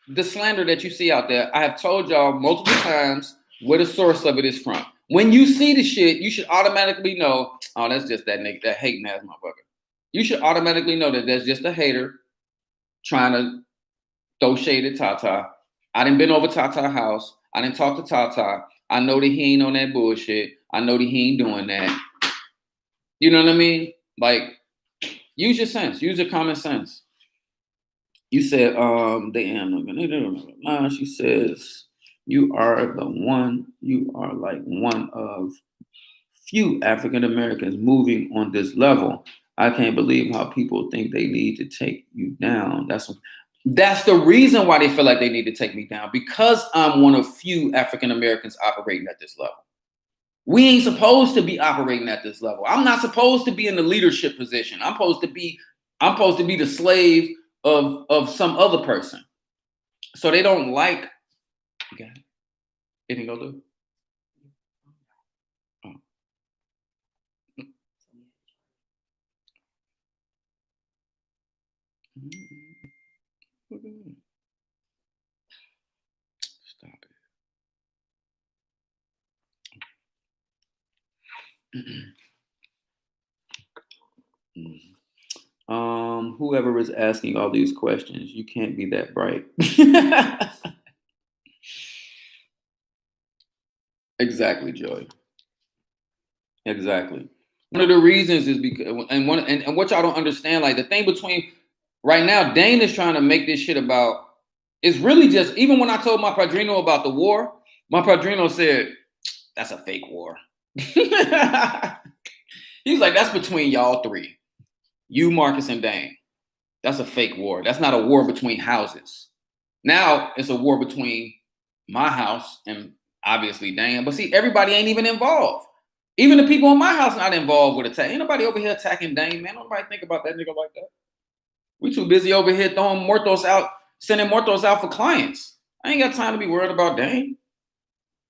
the slander that you see out there. I have told y'all multiple times where the source of it is from. When you see the shit, you should automatically know, oh, that's just that nigga, that hating ass motherfucker. You should automatically know that that's just a hater trying to throw shade at Tata. I done been over Tata's house. I didn't talk to Tata. I know that he ain't on that bullshit. I know that he ain't doing that. You know what I mean? Like, use your sense. Use your common sense. You said, she says, you are like one of few African Americans moving on this level. I can't believe how people think they need to take you down. That's the reason why they feel like they need to take me down, because I'm one of few African Americans operating at this level. We ain't supposed to be operating at this level. I'm not supposed to be in the leadership position. I'm supposed to be the slave of some other person. So they don't like. Okay. It didn't go through. Oh. Stop it. Whoever is asking all these questions, you can't be that bright. Exactly, Joy. Exactly. One of the reasons is because, and what y'all don't understand, like the thing between right now, Dane is trying to make this shit about. It's really just, even when I told my padrino about the war, my padrino said, "That's a fake war." He was like, "That's between y'all three, you, Marcus, and Dane. That's a fake war. That's not a war between houses. Now it's a war between my house and obviously Dane. But see, everybody ain't even involved. Even the people in my house not involved with attack. Ain't nobody over here attacking Dane, man. Nobody think about that nigga like that. We too busy over here throwing mortos out, sending mortos out for clients. I ain't got time to be worried about Dane.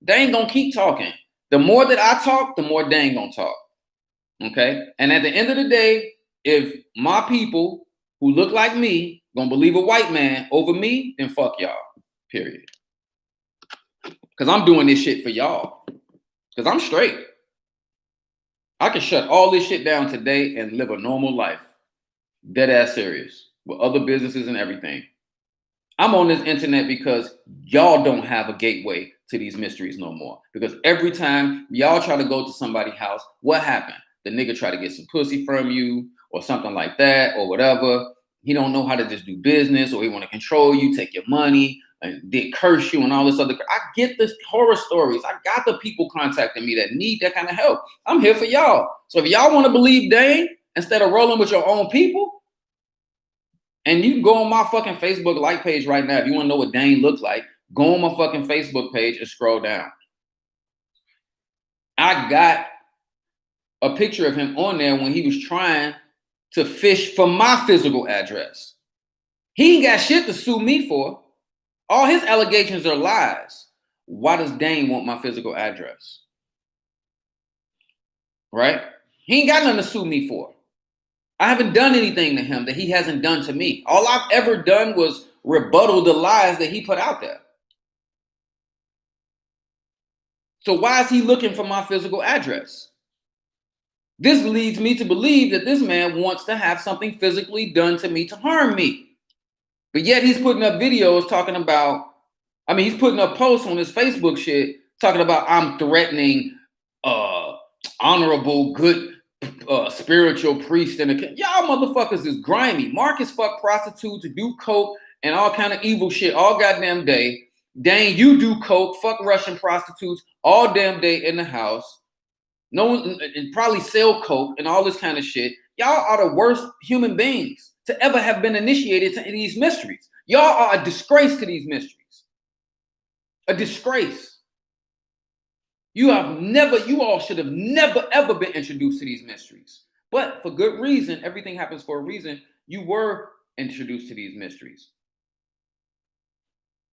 Dane gonna keep talking. The more that I talk, the more Dane gonna talk. Okay? And at the end of the day, if my people who look like me gonna believe a white man over me, then fuck y'all. Period. Because I'm doing this shit for y'all. Because I'm straight. I can shut all this shit down today and live a normal life. Dead ass serious. With other businesses and everything. I'm on this internet because y'all don't have a gateway to these mysteries no more. Because every time y'all try to go to somebody's house, what happened? The nigga try to get some pussy from you or something like that or whatever. He don't know how to just do business, or he want to control you, take your money, and then curse you and all this other. I get this horror stories. I got the people contacting me that need that kind of help. I'm here for y'all. So if y'all want to believe Dane instead of rolling with your own people, and you can go on my fucking Facebook like page right now. If you want to know what Dane looks like, go on my fucking Facebook page and scroll down. I got a picture of him on there when he was trying to fish for my physical address. He ain't got shit to sue me for. All his allegations are lies. Why does Dane want my physical address? right? He ain't got nothing to sue me for. I haven't done anything to him that he hasn't done to me. All I've ever done was rebuttal the lies that he put out there. So why is he looking for my physical address? This leads me to believe that this man wants to have something physically done to me to harm me. But yet he's putting up videos talking about, he's putting up posts on his Facebook shit talking about I'm threatening honorable, good spiritual priest and y'all motherfuckers is grimy. Marcus fuck prostitutes, do coke and all kind of evil shit all goddamn day. Dane, you do coke, fuck Russian prostitutes all damn day in the house. No one and probably sell coke and all this kind of shit. Y'all are the worst human beings to ever have been initiated to these mysteries. Y'all are a disgrace to these mysteries. A disgrace. You all should have never, ever been introduced to these mysteries. But for good reason, everything happens for a reason. You were introduced to these mysteries.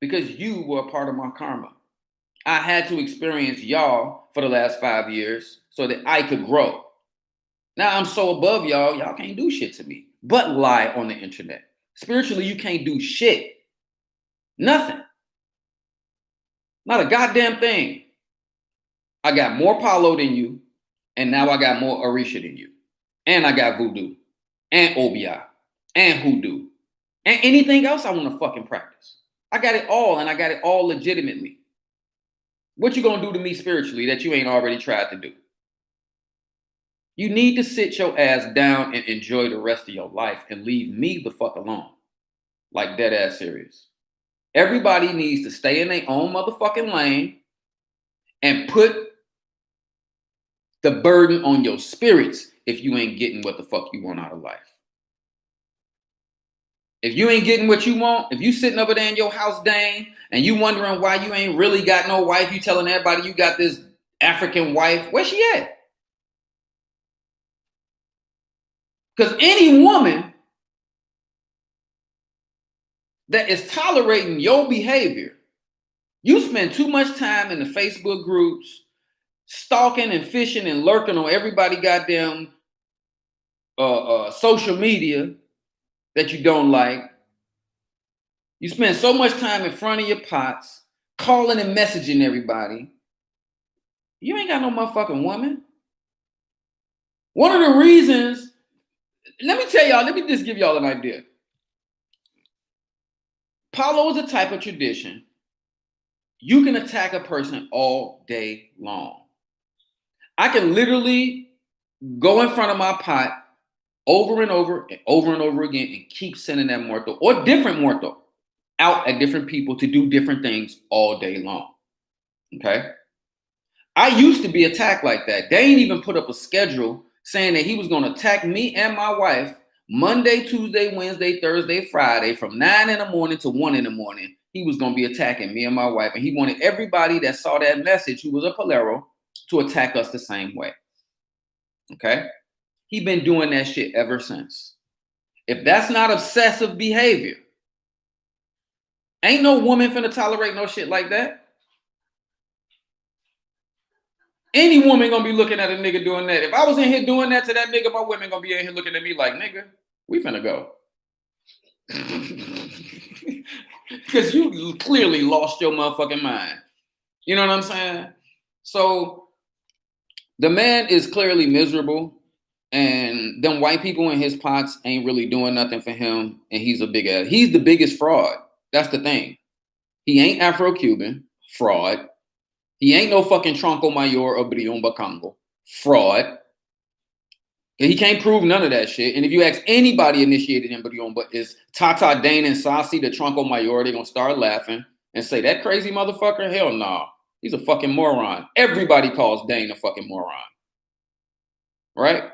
Because you were a part of my karma. I had to experience y'all for the last 5 years so that I could grow. Now I'm so above y'all can't do shit to me. But lie on the internet. Spiritually, you can't do shit. Nothing. Not a goddamn thing. I got more Palo than you, and now I got more Orisha than you. And I got voodoo, and Obia, and hoodoo, and anything else I want to fucking practice. I got it all, and I got it all legitimately. What you gonna do to me spiritually that you ain't already tried to do? You need to sit your ass down and enjoy the rest of your life and leave me the fuck alone. Like dead ass serious. Everybody needs to stay in their own motherfucking lane and put the burden on your spirits if you ain't getting what the fuck you want out of life. If you ain't getting what you want, if you sitting over there in your house, Dane, and you wondering why you ain't really got no wife, you telling everybody you got this African wife, where she at? Because any woman that is tolerating your behavior, you spend too much time in the Facebook groups, stalking and fishing and lurking on everybody goddamn social media that you don't like. You spend so much time in front of your pots, calling and messaging everybody. You ain't got no motherfucking woman. One of the reasons, let me just give y'all an idea. Palo is a type of tradition. You can attack a person all day long. I can literally go in front of my pot over and over and over and over again and keep sending that muerto or different muerto out at different people to do different things all day long. Okay? I used to be attacked like that. They ain't even put up a schedule saying that he was going to attack me and my wife Monday, Tuesday, Wednesday, Thursday, Friday from 9 in the morning to 1 in the morning. He was going to be attacking me and my wife. And he wanted everybody that saw that message who was a Palero to attack us the same way. Okay? He been doing that shit ever since. If that's not obsessive behavior, ain't no woman finna tolerate no shit like that. Any woman gonna be looking at a nigga doing that. If I was in here doing that to that nigga, my women gonna be in here looking at me like, nigga, we finna go. Because you clearly lost your motherfucking mind. You know what I'm saying? So the man is clearly miserable, and them white people in his pots ain't really doing nothing for him, and he's a big ass. He's the biggest fraud. That's the thing. He ain't Afro-Cuban, fraud. He ain't no fucking Tronco Mayor or Briomba Congo, fraud. He can't prove none of that shit. And if you ask anybody initiated in Briomba, is Tata, Dane, and Sasi, the Tronco Mayor, they're gonna start laughing and say, that crazy motherfucker? Hell no. Nah. He's a fucking moron. Everybody calls Dane a fucking moron. Right?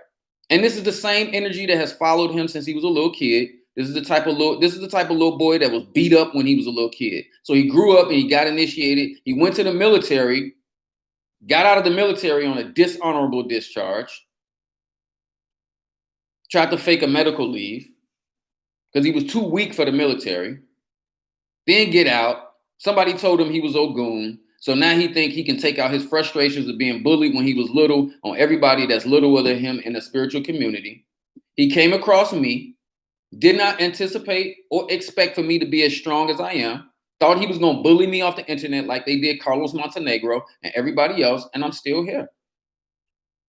And this is the same energy that has followed him since he was a little kid. This is the type of little boy that was beat up when he was a little kid. So he grew up and he got initiated. He went to the military, got out of the military on a dishonorable discharge, tried to fake a medical leave because he was too weak for the military. Then get out. Somebody told him he was Ogun. So now he think he can take out his frustrations of being bullied when he was little on everybody that's littler than him in the spiritual community. He came across me, did not anticipate or expect for me to be as strong as I am. Thought he was going to bully me off the internet like they did Carlos Montenegro and everybody else, and I'm still here.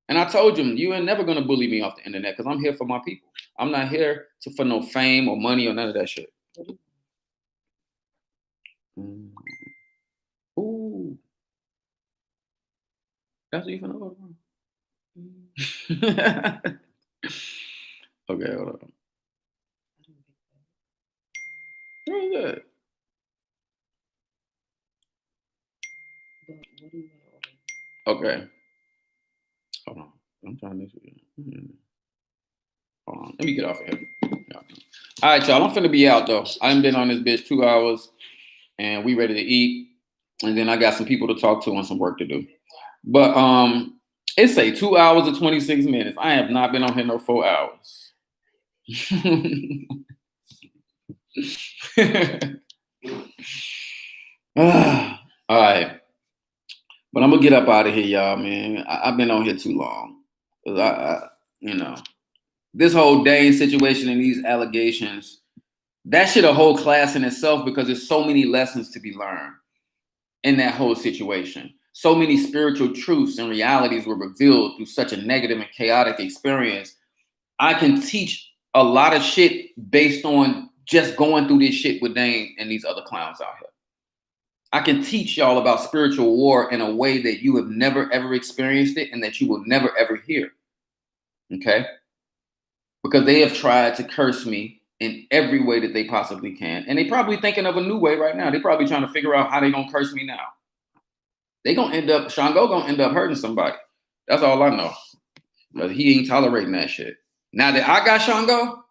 And I told him, you ain't never going to bully me off the internet because I'm here for my people. I'm not here for no fame or money or none of that shit. Ooh. That's what you finna order from? Okay, hold on. Very good. Okay. Hold on. I'm trying this again. Hold on. Let me get off of here. Yeah. All right, y'all. I'm finna be out though. I've been on this bitch 2 hours and we ready to eat. And then I got some people to talk to and some work to do. But it say 2 hours and 26 minutes. I have not been on here no 4 hours. All right. But I'm gonna get up out of here, y'all, man. I've been on here too long. This whole day situation and these allegations, that shit a whole class in itself because there's so many lessons to be learned in that whole situation. So many spiritual truths and realities were revealed through such a negative and chaotic experience. I can teach a lot of shit based on just going through this shit with Dane and these other clowns out here. I can teach y'all about spiritual war in a way that you have never, ever experienced it and that you will never, ever hear. Okay? Because they have tried to curse me in every way that they possibly can. And they probably thinking of a new way right now. They probably trying to figure out how they going to curse me now. They going to end up, Shango going to end up hurting somebody. That's all I know. But he ain't tolerating that shit. Now that I got Shango,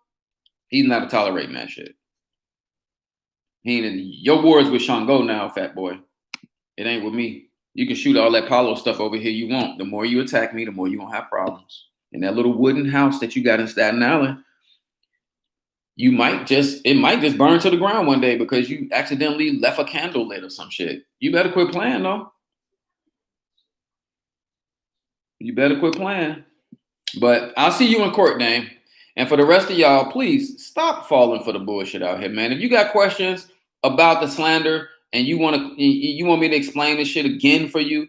he's not tolerating that shit. He ain't in your war is with Shango now, fat boy. It ain't with me. You can shoot all that Palo stuff over here you want. The more you attack me, the more you're going to have problems. And that little wooden house that you got in Staten Island, it might just burn to the ground one day because you accidentally left a candle lit or some shit. You better quit playing, though. You better quit playing. But I'll see you in court, Dame. And for the rest of y'all, please stop falling for the bullshit out here, man. If you got questions about the slander and you want me to explain this shit again for you,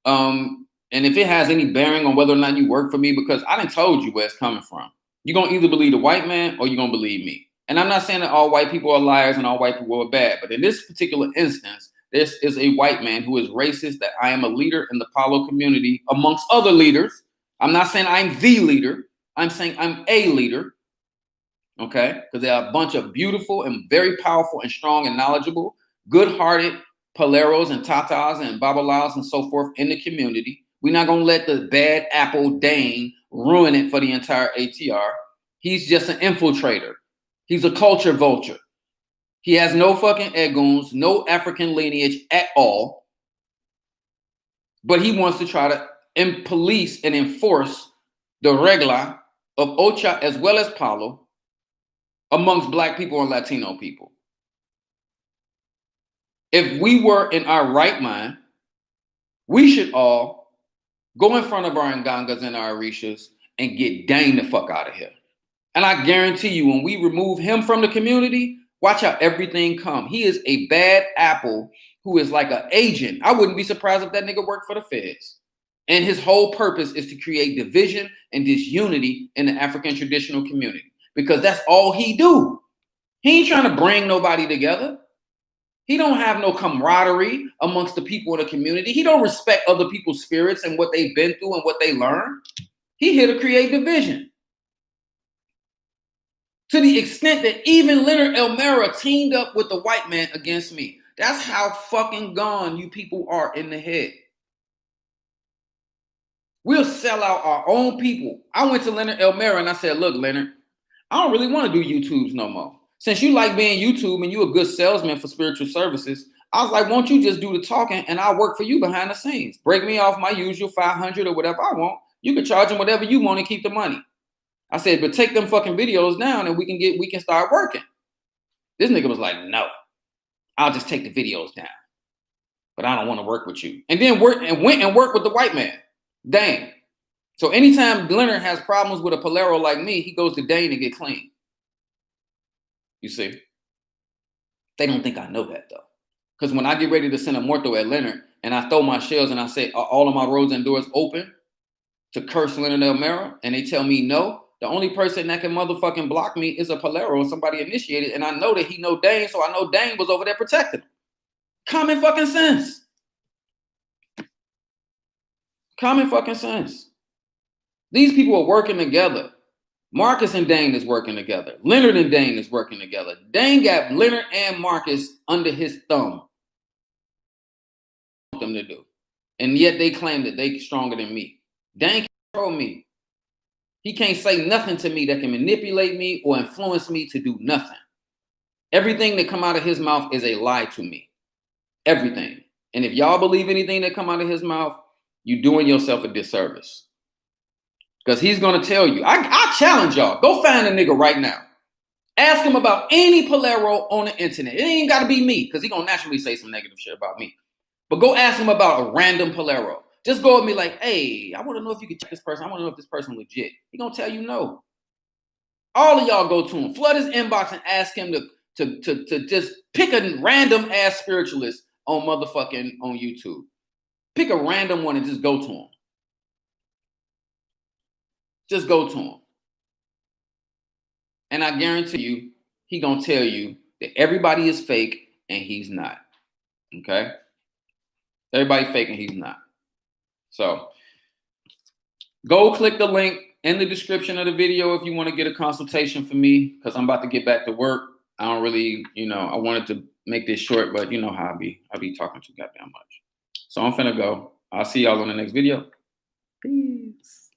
and if it has any bearing on whether or not you work for me, because I done told you where it's coming from. You're going to either believe the white man or you're going to believe me. And I'm not saying that all white people are liars and all white people are bad, but in this particular instance, this is a white man who is racist, that I am a leader in the Palo community amongst other leaders. I'm not saying I'm the leader. I'm saying I'm a leader. Okay? Because there are a bunch of beautiful and very powerful and strong and knowledgeable, good-hearted Paleros and Tatas and Babalaos and so forth in the community. We're not going to let the bad apple Dane ruin it for the entire ATR. He's just an infiltrator. He's a culture vulture. He has no fucking egoons, no African lineage at all. But he wants to try to police and enforce the regla of Ocha as well as Palo amongst Black people and Latino people. If we were in our right mind, we should all go in front of our Ngangas and our Orishas and get Dane the fuck out of here. And I guarantee you, when we remove him from the community, watch how everything come. He is a bad apple who is like an agent. I wouldn't be surprised if that nigga worked for the feds. And his whole purpose is to create division and disunity in the African traditional community. Because that's all he do. He ain't trying to bring nobody together. He don't have no camaraderie amongst the people in the community. He don't respect other people's spirits and what they've been through and what they learned. He here to create division. To the extent that even Leonard Elmira teamed up with the white man against me. That's how fucking gone you people are in the head. We'll sell out our own people. I went to Leonard Elmira and I said, look, Leonard, I don't really want to do YouTubes no more. Since you like being YouTube and you're a good salesman for spiritual services, I was like, won't you just do the talking and I'll work for you behind the scenes. Break me off my usual 500 or whatever I want. You can charge them whatever you want and keep the money. I said, but take them fucking videos down and we can start working. This nigga was like, no, I'll just take the videos down. but I don't want to work with you. And then went and worked with the white man, Dane. So anytime Leonard has problems with a Palero like me, he goes to Dane to get clean. You see? They don't think I know that though. Because when I get ready to send a morto at Leonard and I throw my shells and I say, are all of my roads and doors open to curse Leonard Elmera? And they tell me no. The only person that can motherfucking block me is a Palero or somebody initiated. And I know that he know Dane, so I know Dane was over there protecting him. Common fucking sense. Common fucking sense. These people are working together. Marcus and Dane is working together. Leonard and Dane is working together. Dane got Leonard and Marcus under his thumb. Them to do. And yet they claim that they're stronger than me. Dane can't control me. He can't say nothing to me that can manipulate me or influence me to do nothing. Everything that come out of his mouth is a lie to me. Everything. And if y'all believe anything that come out of his mouth, you're doing yourself a disservice. Because he's going to tell you. I challenge y'all. Go find a nigga right now. Ask him about any Palero on the internet. It ain't got to be me, because he's going to naturally say some negative shit about me. But go ask him about a random Palero. Just go with me like, hey, I want to know if you can check this person. I want to know if this person legit. He going to tell you no. All of y'all go to him. Flood his inbox and ask him to just pick a random ass spiritualist on motherfucking on YouTube. Pick a random one and just go to him. Just go to him. And I guarantee you, he gonna tell you that everybody is fake and he's not. Okay? Everybody fake and he's not. So go click the link in the description of the video if you want to get a consultation for me, because I'm about to get back to work. I don't really, I wanted to make this short, but you know how I be talking too goddamn much. So I'm finna go. I'll see y'all on the next video. Peace.